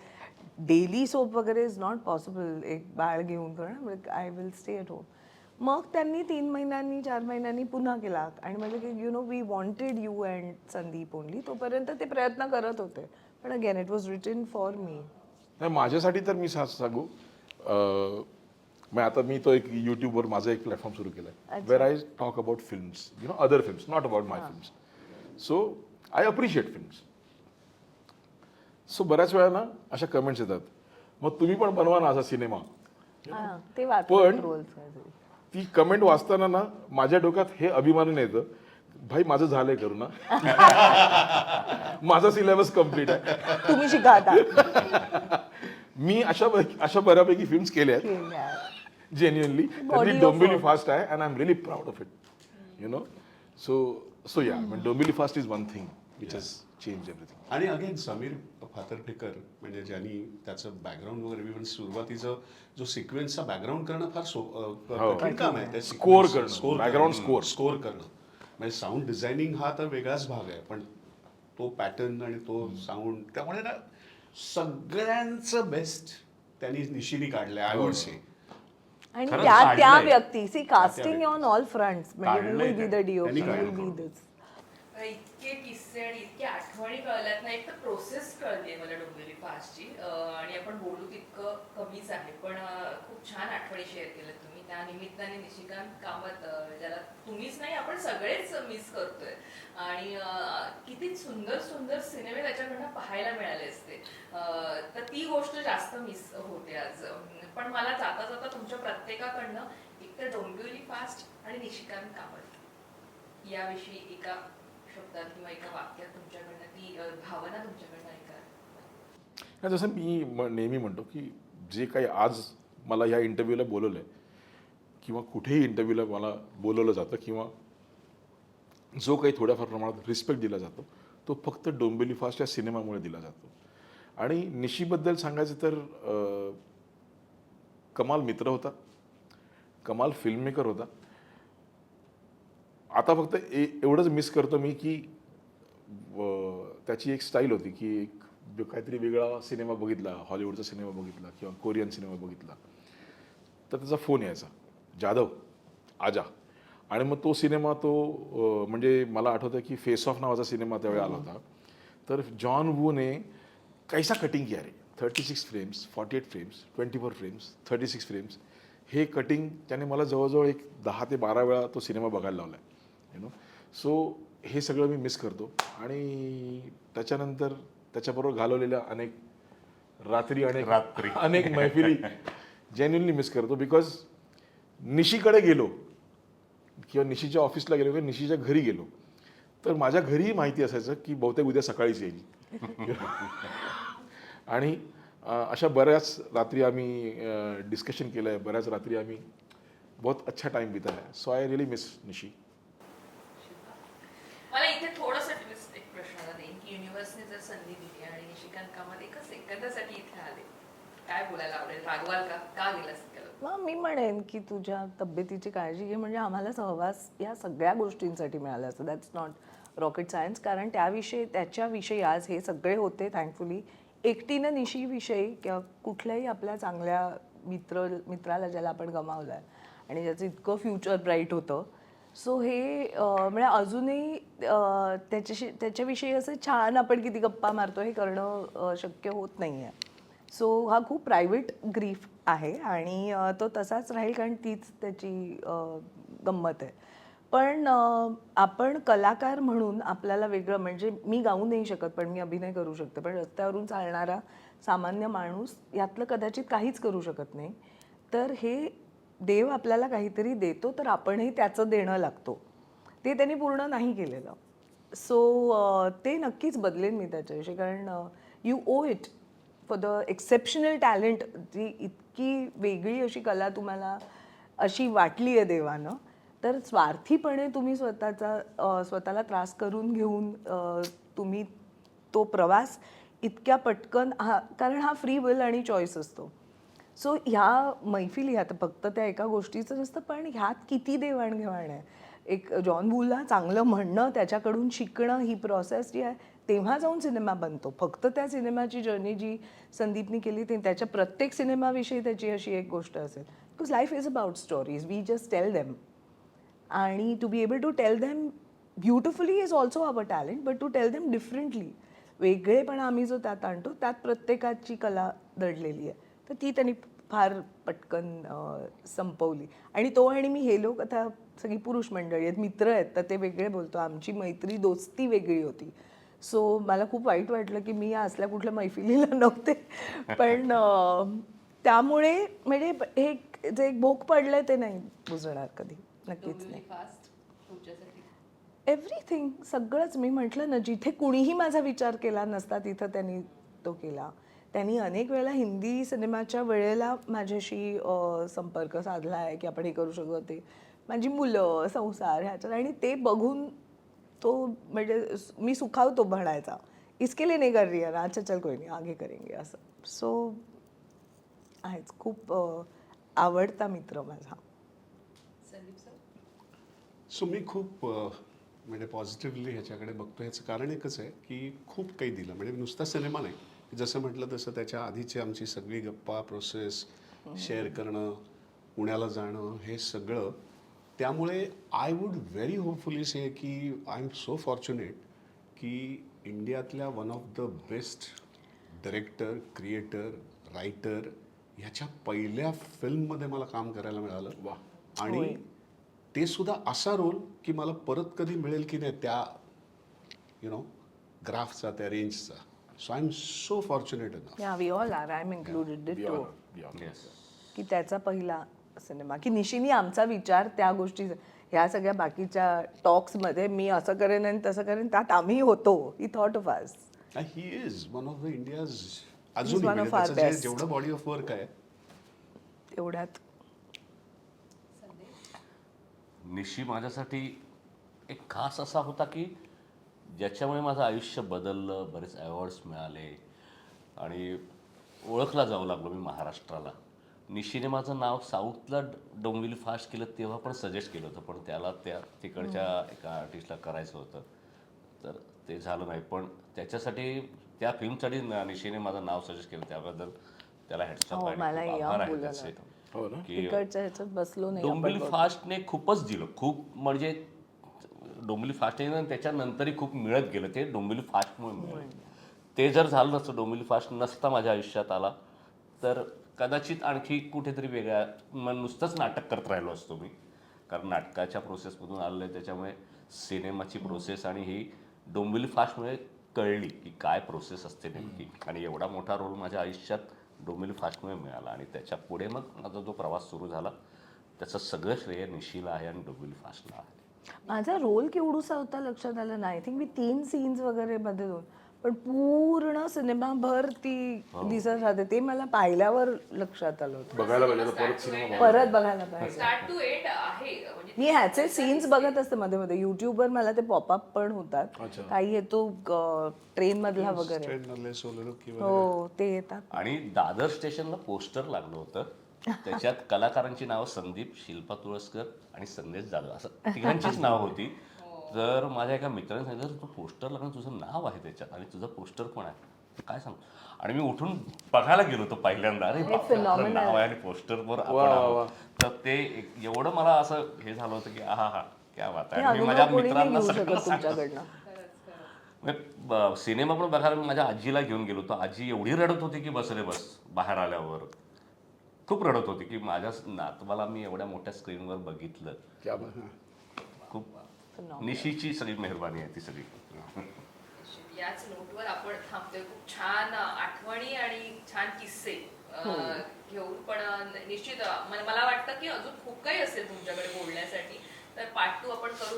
S2: डेली सोप वगैरे इज नॉट पॉसिबल एक बाळ घेऊन करणं. I will stay at home. मग त्यांनी 3 महिन्यांनी 4 महिन्यांनी पुन्हा केला आणि म्हणजे की you know we wanted you and Sandeep only. तोपर्यंत ते प्रयत्न करत होते, पण again it was written for me.
S1: नाही माझ्यासाठी तर मी सांगू, आता मी तो एक यूट्यूबवर माझा एक प्लॅटफॉर्म सुरू केला आहे, where I talk about films, you know other films, not about my films. So I appreciate films. So बऱ्याच वेळा ना अशा कमेंट्स येतात, मग तुम्ही पण बनवा ना असा सिनेमा.
S2: ते
S1: पण
S2: रोल्स
S1: ती कमेंट वाचताना ना माझ्या डोक्यात हे अभिमानाने येतं, भाई माझं झालंय करू ना. माझा सिलेबस कम्प्लीट आहे.
S2: तुम्ही शिका आता.
S1: मी अशा बऱ्यापैकी फिल्म्स केल्या आहेत जेन्युअनली. त्यातली डोंबिवली फास्ट आहे and I am really proud of it, you know. So या Dombivli fast is one thing which has change everything.
S3: आणि अगेन समीर फातर्फेकर म्हणजे ज्यांनी त्याचं बॅकग्राऊंड वगैरे इव्हन सुरुवातीचं जो सिक्वेन्सचा बॅकग्राऊंड करणं फार कठीण काम आहे. ते
S1: Score करणं, background
S3: स्कोर करणं म्हणजे साऊंड डिझायनिंग हा तर वेगळाच भाग आहे, पण तो पॅटर्न आणि तो साऊंड, त्यामुळे ना सगळ्यांचं बेस्ट त्यांनी निशिनी काढलंय आय वुड से.
S2: आणि
S4: खरंच
S2: त्या
S4: काढलंय.
S2: व्यक्ती see casting on all fronts, म्हणजे who will be the DOP,
S3: त्यांनी
S2: who will
S3: काढलं.
S2: be this.
S5: इतके किस्से आणि इतक्या आठवणी कळल्यात ना, एक तर प्रोसेस कळते मला डोंबिवली फास्टची, आणि आपण बोलू तितकं कमीच आहे, पण खूप छान आठवणी शेअर केल्यात तुम्ही. त्या निमित्ताने निशिकांत कामत, ज्याला तुम्हीच नाही आपण सगळेच मिस करतोय, आणि किती सुंदर सुंदर सिनेमे त्याच्याकडनं पाहायला मिळाले असते, तर ती गोष्ट जास्त मिस होते आज. पण मला जाता जाता तुमच्या प्रत्येकाकडनं एक तर डोंबिवली फास्ट आणि निशिकांत कामत याविषयी एका शब्दात किंवा एका वाक्यात तुमच्याकडनं ती भावना तुमच्याकडनं ऐका.
S1: जसं मी नेहमी म्हणतो की जे काही आज मला ह्या इंटरव्ह्यूला बोलवलं आहे किंवा कुठेही इंटरव्ह्यूला मला बोलवलं जातं किंवा जो काही थोड्याफार प्रमाणात रिस्पेक्ट दिला जातो, तो फक्त डोंबिवली फास्ट या सिनेमामुळे दिला जातो. आणि निशीबद्दल सांगायचं तर कमाल मित्र होता, कमाल फिल्ममेकर होता. आता फक्त एवढंच मिस करतो मी की त्याची एक स्टाईल होती की एक काहीतरी वेगळा सिनेमा बघितला, हॉलिवूडचा सिनेमा बघितला किंवा कोरियन सिनेमा बघितला, तर त्याचा फोन यायचा, जाधव आजा. आणि मग तो सिनेमा म्हणजे मला आठवतं की फेस ऑफ नावाचा सिनेमा त्यावेळी आला होता. तर जॉन वूने कैसा कटिंग किया रे, 36 फ्रेम्स, 48 फ्रेम्स, 24 फ्रेम्स, 36 फ्रेम्स, हे कटिंग त्याने मला जवळजवळ एक 10 ते 12 वेळा तो सिनेमा बघायला लावला आहे, यु नो. सो हे सगळं मी मिस करतो. आणि त्याच्यानंतर त्याच्याबरोबर घालवलेल्या अनेक रात्री अनेक मैफिली जेन्युअनली मिस करतो. बिकॉज निशीकडे गेलो किंवा निशीच्या ऑफिसला गेलो किंवा निशीच्या घरी गेलो तर माझ्या घरीही माहिती असायचं की बहुतेक उद्या सकाळीच येईल. आणि अशा बऱ्याच रात्री आम्ही डिस्कशन केलं आहे, बऱ्याच रात्री आम्ही बहुत अच्छा टाइम बिताया है. सो आय रियली मिस निशी.
S5: मला इथे थोडंसं ट्विस्ट एक प्रश्नाला देईन की युनिव्हर्सने जर संधी दिली आणि निशिकांत कामत एका सेकंदासाठी इथे आले, काय बोलायला आवडेल? रागवाल का गेलास त्याला?
S2: मग मी म्हणेन की तुझ्या तब्येतीची काळजी घे, म्हणजे आम्हाला सहवास या सगळ्या गोष्टींसाठी मिळाला असतं. That's not rocket science. कारण त्याच्याविषयी आज हे सगळे होते थँकफुली एकटीनं निशीविषयी किंवा कुठल्याही आपल्या चांगल्या मित्राला ज्याला आपण गमावलं आहे आणि ज्याचं इतकं फ्युचर ब्राईट होतं, सो हे म्हणजे अजूनही त्याच्याविषयी असं छान आपण किती गप्पा मारतो हे करणं शक्य होत नाही आहे. सो हा खूप प्रायव्हेट ग्रीफ आहे आणि तो तसाच राहील, कारण तीच त्याची गंमत आहे. पण आपण कलाकार म्हणून आपल्याला वेगळं, म्हणजे मी गाऊ नाही शकत पण मी अभिनय करू शकते, पण रस्त्यावरून चालणारा सामान्य माणूस यातलं कदाचित काहीच करू शकत नाही. तर हे देव आपल्याला काहीतरी देतो, तर आपणही त्याचं देणं लागतो. ते त्यांनी पूर्ण नाही केलेलं. सो ते नक्कीच बदलेन मी त्याच्याविषयी, कारण you owe it for the exceptional talent, जी इतकी वेगळी अशी कला तुम्हाला अशी वाटली आहे देवानं, तर स्वार्थीपणे तुम्ही स्वतःला त्रास करून घेऊन तुम्ही तो प्रवास इतक्या पटकन कारण हा फ्री विल आणि चॉईस असतो. सो ह्या मैफिली, आता फक्त त्या एका गोष्टीचं नसतं, पण ह्यात किती देवाणघेवाण आहे. एक जॉन वूला चांगलं म्हणणं, त्याच्याकडून शिकणं, ही प्रोसेस जी आहे, तेव्हा जाऊन सिनेमा बनतो. फक्त त्या सिनेमाची जर्नी जी संदीपनी केली, ते त्याच्या प्रत्येक सिनेमाविषयी त्याची अशी एक गोष्ट असेल. Because life is about stories, we just tell them. आणि to be able to tell them beautifully is also our talent, but to tell them differently, वेगळेपणा आम्ही जो त्यात आणतो, त्यात प्रत्येकाची कला दडलेली आहे. तर ती त्यांनी फार पटकन संपवली. आणि तो आणि मी, हे लोक आता सगळी पुरुष मंडळी आहेत, मित्र आहेत, तर ते वेगळे बोलतो. आमची मैत्री, दोस्ती वेगळी होती. सो मला खूप वाईट वाटलं की मी या असल्या कुठल्या मैफिलीला नव्हते. पण त्यामुळे म्हणजे हे जे एक भोग पडलंय ते नाही बुजणार कधी, नक्कीच नाही.
S5: फास्ट तुमच्यासाठी
S2: एव्हरीथिंग, सगळंच. मी म्हटलं ना, जिथे कुणीही माझा विचार केला नसता तिथं त्यांनी तो केला. त्यांनी अनेक वेळेला हिंदी सिनेमाच्या वेळेला माझ्याशी संपर्क साधला आहे की आपण हे करू शकतो, ते माझी मुलं, संसार ह्याच्यात, आणि ते बघून तो म्हणजे मी सुखावतो म्हणायचा, इसके लिए नहीं कर रही है ना, अच्छा चल कोई नहीं आगे करेंगे, असं. सो आहेच खूप आवडता मित्र माझा.
S5: संदीप सर.
S3: सो मी खूप म्हणजे पॉझिटिव्हली ह्याच्याकडे बघतो. ह्याचं कारण एकच आहे की खूप काही दिलं. म्हणजे नुसता सिनेमा नाही, जसं म्हटलं तसं त्याच्या आधीची आमची सगळी गप्पा, प्रोसेस, शेअर करणं, पुण्याला जाणं, हे सगळं. त्यामुळे I would very hopefully say की आय एम सो फॉर्च्युनेट की इंडियातल्या one of the best director, creator, writer ह्याच्या पहिल्या फिल्ममध्ये मला काम करायला मिळालं.
S1: वा.
S3: आणि ते सुद्धा असा रोल की मला परत कधी मिळेल की नाही त्या ग्राफचा, त्या रेंजचा. So I am so fortunate enough.
S2: Yeah we all are, I am included it too,
S4: yes.
S2: की त्याचा पहिला सिनेमा, की निशिनी आमचा विचार त्या गोष्टी, ह्या सगळ्या बाकीच्या टॉक्समध्ये मी असं करेन आणि तसं करेन, त्यात आम्ही होतो. ही thought of us.
S3: He is one of the India's
S2: one
S3: अजूनही
S2: of
S3: म्हणजे
S2: our
S3: त्याचं जे
S2: best.
S3: जेवढं बॉडी ऑफ वर्क आहे
S2: एवढ्यात
S4: निशी माझ्यासाठी एक खास असा होता की ज्याच्यामुळे माझं आयुष्य बदललं, बरेच अवॉर्ड्स मिळाले आणि ओळखला जाऊ लागलो मी महाराष्ट्राला. निशीने माझं नाव साऊथला डोंबिवली फास्ट केलं तेव्हा पण सजेस्ट केलं होतं, पण त्याला त्या तिकडच्या एका आर्टिस्टला करायचं होतं, तर ते झालं नाही. पण त्याच्यासाठी, त्या फिल्मसाठी निशीने माझं नाव सजेस्ट केलं, त्याबद्दल त्याला हॅट्सअप आहे,
S2: मला
S4: खूप
S2: या
S4: आभार आहे
S2: बोलायला
S4: त्याचे.
S1: हो ना.
S4: की
S2: तिकडच्या ह्याच्यात बसलो नाही
S4: डोंबिवली
S2: आपण.
S4: फास्टने खूपच दिलं, खूप म्हणजे डोंबिवली फास्ट आहे, त्याच्यानंतरही खूप मिळत गेलं. ते डोंबिवली फास्टमुळे मिळालं. ते जर झालं नसतं, डोंबिवली फास्ट नसता माझ्या आयुष्यात आला, तर कदाचित आणखी कुठेतरी वेगळ्या, नुसतंच नाटक करत राहिलो असतो मी. कारण नाटकाच्या प्रोसेसमधून आलेलं आहे, त्याच्यामुळे सिनेमाची प्रोसेस आणि ही डोंबिवली फास्टमुळे कळली की काय प्रोसेस असते नेमकी. आणि एवढा मोठा रोल माझ्या आयुष्यात डोंबिवली फास्टमुळे मिळाला आणि त्याच्या पुढे मग माझा जो प्रवास सुरू झाला, त्याचं सगळं श्रेय निशीला आहे आणि डोंबिवली फास्टला आहे.
S2: माझा रोल केवढूसा होता लक्षात आलं नाही. आय थिंक मी 3 सीन्स वगैरे मध्ये दोन, पण पूर्ण सिनेमाभर ती दिसत राहते. ते मला पाहिल्यावर लक्षात आलं होतं.
S1: बघायला पाहिजे आता परत सिनेमा.
S2: परत बघायला पाहिजे.
S5: स्टार्ट टू एंड आहे म्हणजे
S2: मी ह्याचे सीन्स बघत असते मध्ये मध्ये. युट्यूबवर मला ते पॉपअप पण होतात. काही येतो ट्रेन मधला वगैरे.
S3: ट्रेनमधले सोलो किंवा
S2: हो, ते येतात.
S4: आणि दादर स्टेशनला पोस्टर लागलं होतं, त्याच्यात कलाकारांची नावं संदीप, शिल्पा तुळसकर आणि संदेश जाधव, असं तिघांचीच नाव होती. तर माझ्या एका मित्राने सांगितलं, तो पोस्टर लागणं, तुझं नाव आहे त्याच्यात आणि तुझं पोस्टर पण आहे. काय सांगू. आणि मी उठून बघायला गेलो होतो पहिल्यांदा, अरे बापरे, आपलं
S2: phenomenal.
S4: नाव आहे आणि पोस्टरवर आपण आहोत. तर ते एवढं मला असं हे झालं होतं की हा हा क्या बात आहे.
S2: हे
S4: आणि मी माझ्या
S2: अनुभव कोणी नाही
S4: मित्रांना
S2: घेऊ
S4: सगळं
S2: शकत
S4: सांगतो.
S2: तुमच्याकडनं.
S4: सिनेमा पण बघायला मी माझ्या आजीला घेऊन गेलो होतो. आजी एवढी रडत होती की बस रे बस. बाहेर आल्यावर खूप रडत होती की माझ्या नातवाला मी एवढ्या मोठ्या स्क्रीनवर बघितलं.
S1: क्या बात.
S4: खूप निशीची सगळी मेहरबानी आहे ती सगळी.
S5: याच नोटवर आपण थांबतोय. खूप छान आठवणी आणि छान किस्से घेऊन, पण निश्चित मला वाटतं की अजून खूप काही असेल तुमच्याकडे बोलण्यासाठी, तर पार्ट 2 आपण करू.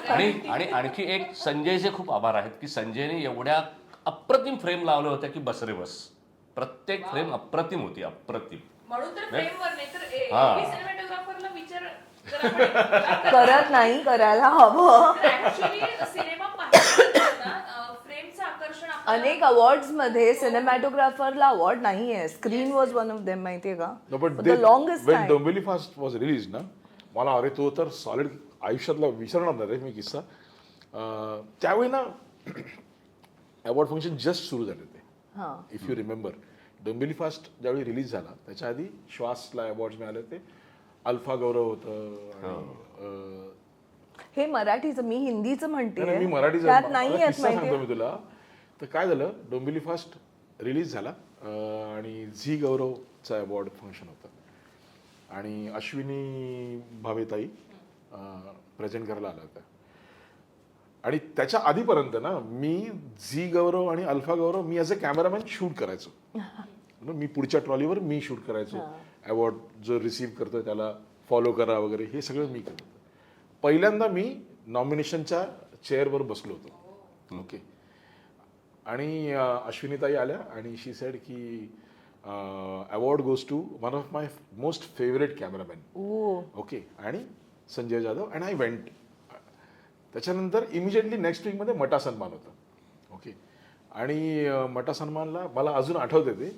S4: आणि आणखी एक संजयचे खूप आभार आहेत की संजयने एवढ्या अप्रतिम फ्रेम लावल्या होत्या की बस रे बस. प्रत्येक फ्रेम अप्रतिम होती, अप्रतिम.
S5: म्हणून तर फ्रेमवर नाही तर सिनेमॅटोग्राफरला विचार
S2: करत नाही, करायला हवं.
S5: ऍक्च्युली सिनेमा पाहिजे फ्रेमचं आकर्षण
S2: अनेक अवॉर्ड्स मध्ये सिनेमॅटोग्राफरला अवॉर्ड नाहीये. Screen was one of them, माहितीये का? The longest
S1: Wien
S2: time.
S1: Dombivli fast was release ना, मला अरे तो तर सॉलिड आयुष्यातला विसरणार नाही रे मी किस्सा. त्यावेळी ना अवॉर्ड फंक्शन जस्ट सुरू झाले ते. If you remember, Dombivli fast ज्यावेळी रिलीज झाला त्याच्या आधी श्वासला अवॉर्ड मिळाले ते. अल्फा गौरव होतं.
S2: हे मराठीचं, मी हिंदीचं म्हणते.
S1: मी मराठीचा
S2: त्यात नाही आहेत
S1: किस्सा सांगतो
S2: माहिती.
S1: मी तुला. तर काय झालं, डोंबिवली फास्ट रिलीज झाला आणि झी गौरवचा अवॉर्ड फंक्शन होतं आणि अश्विनी भावेताई प्रेझेंट करायला आला होता. आणि त्याच्या आधीपर्यंत ना मी झी गौरव आणि alpha Gaurav me as a cameraman shoot करायचो. मी पुढच्या ट्रॉलीवर मी शूट करायचो. अवॉर्ड जो रिसीव्ह करतोय त्याला फॉलो करा वगैरे हे सगळं मी करत होतो. पहिल्यांदा मी नॉमिनेशनच्या चेअरवर बसलो होतो. ओके. आणि अश्विनीताई आल्या आणि शी सेड की award goes to one of my most favourite cameraman. Okay. आणि Sanjay Jadhav. And I went. त्याच्यानंतर इमिजिएटली नेक्स्ट वीकमध्ये मटा सन्मान होता. ओके. आणि मटा सन्मानला मला अजून आठवते ते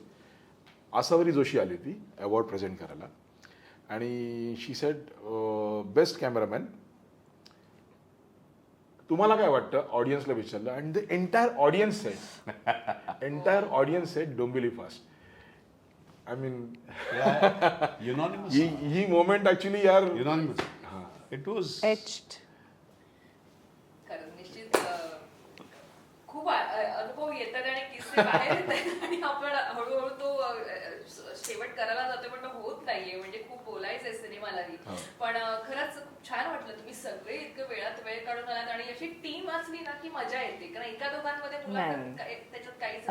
S1: आसावरी जोशी आली होती अवॉर्ड प्रेझेंट करायला आणि शी सेड बेस्ट कॅमेरामॅन. तुम्हाला काय वाटतं, ऑडियन्सला विचारलं आणि the entire audience said Dombivli fast. I mean
S3: unanimous.
S1: ही मोमेंट ऍक्च्युली यार
S3: युनॉनिमस. It was
S2: etched.
S5: निश्चित खूप अनुभव येतात आणि किस्से बाहेर येत आहेत आणि आपण हळूहळू तो शेवट करायला जातोय पण तो होत नाहीये. म्हणजे खूप बोलायचंय सिनेमालाही. पण खरंच खूप छान वाटलं तुम्ही सगळे इतकं वेळात वेळ काढून आलात आणि अशी टीम असली ना की मजा येते. कारण एका दोघांमध्ये त्याच्यात काहीच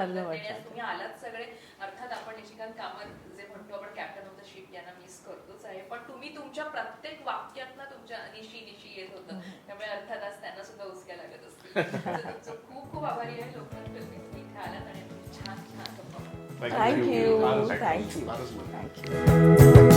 S5: तुम्ही आलात सगळे. अर्थात आपण निशिकांत कामत जे म्हणतो आपण कॅप्टन ऑफ द शिप यांना मिस करतोच आहे, पण तुम्ही तुमच्या प्रत्येक वाक्यात तुमच्या निशी निशी येत होतं. त्यामुळे अर्थात आज त्यांना सुद्धा उचक्या लागत असतील. तुमचं खूप खूप आभारी आहे लोकमत फिल्मी तुम्ही इथे आलात आणि छान छान गप्पा.
S2: थँक्यू.
S3: थँक्यू.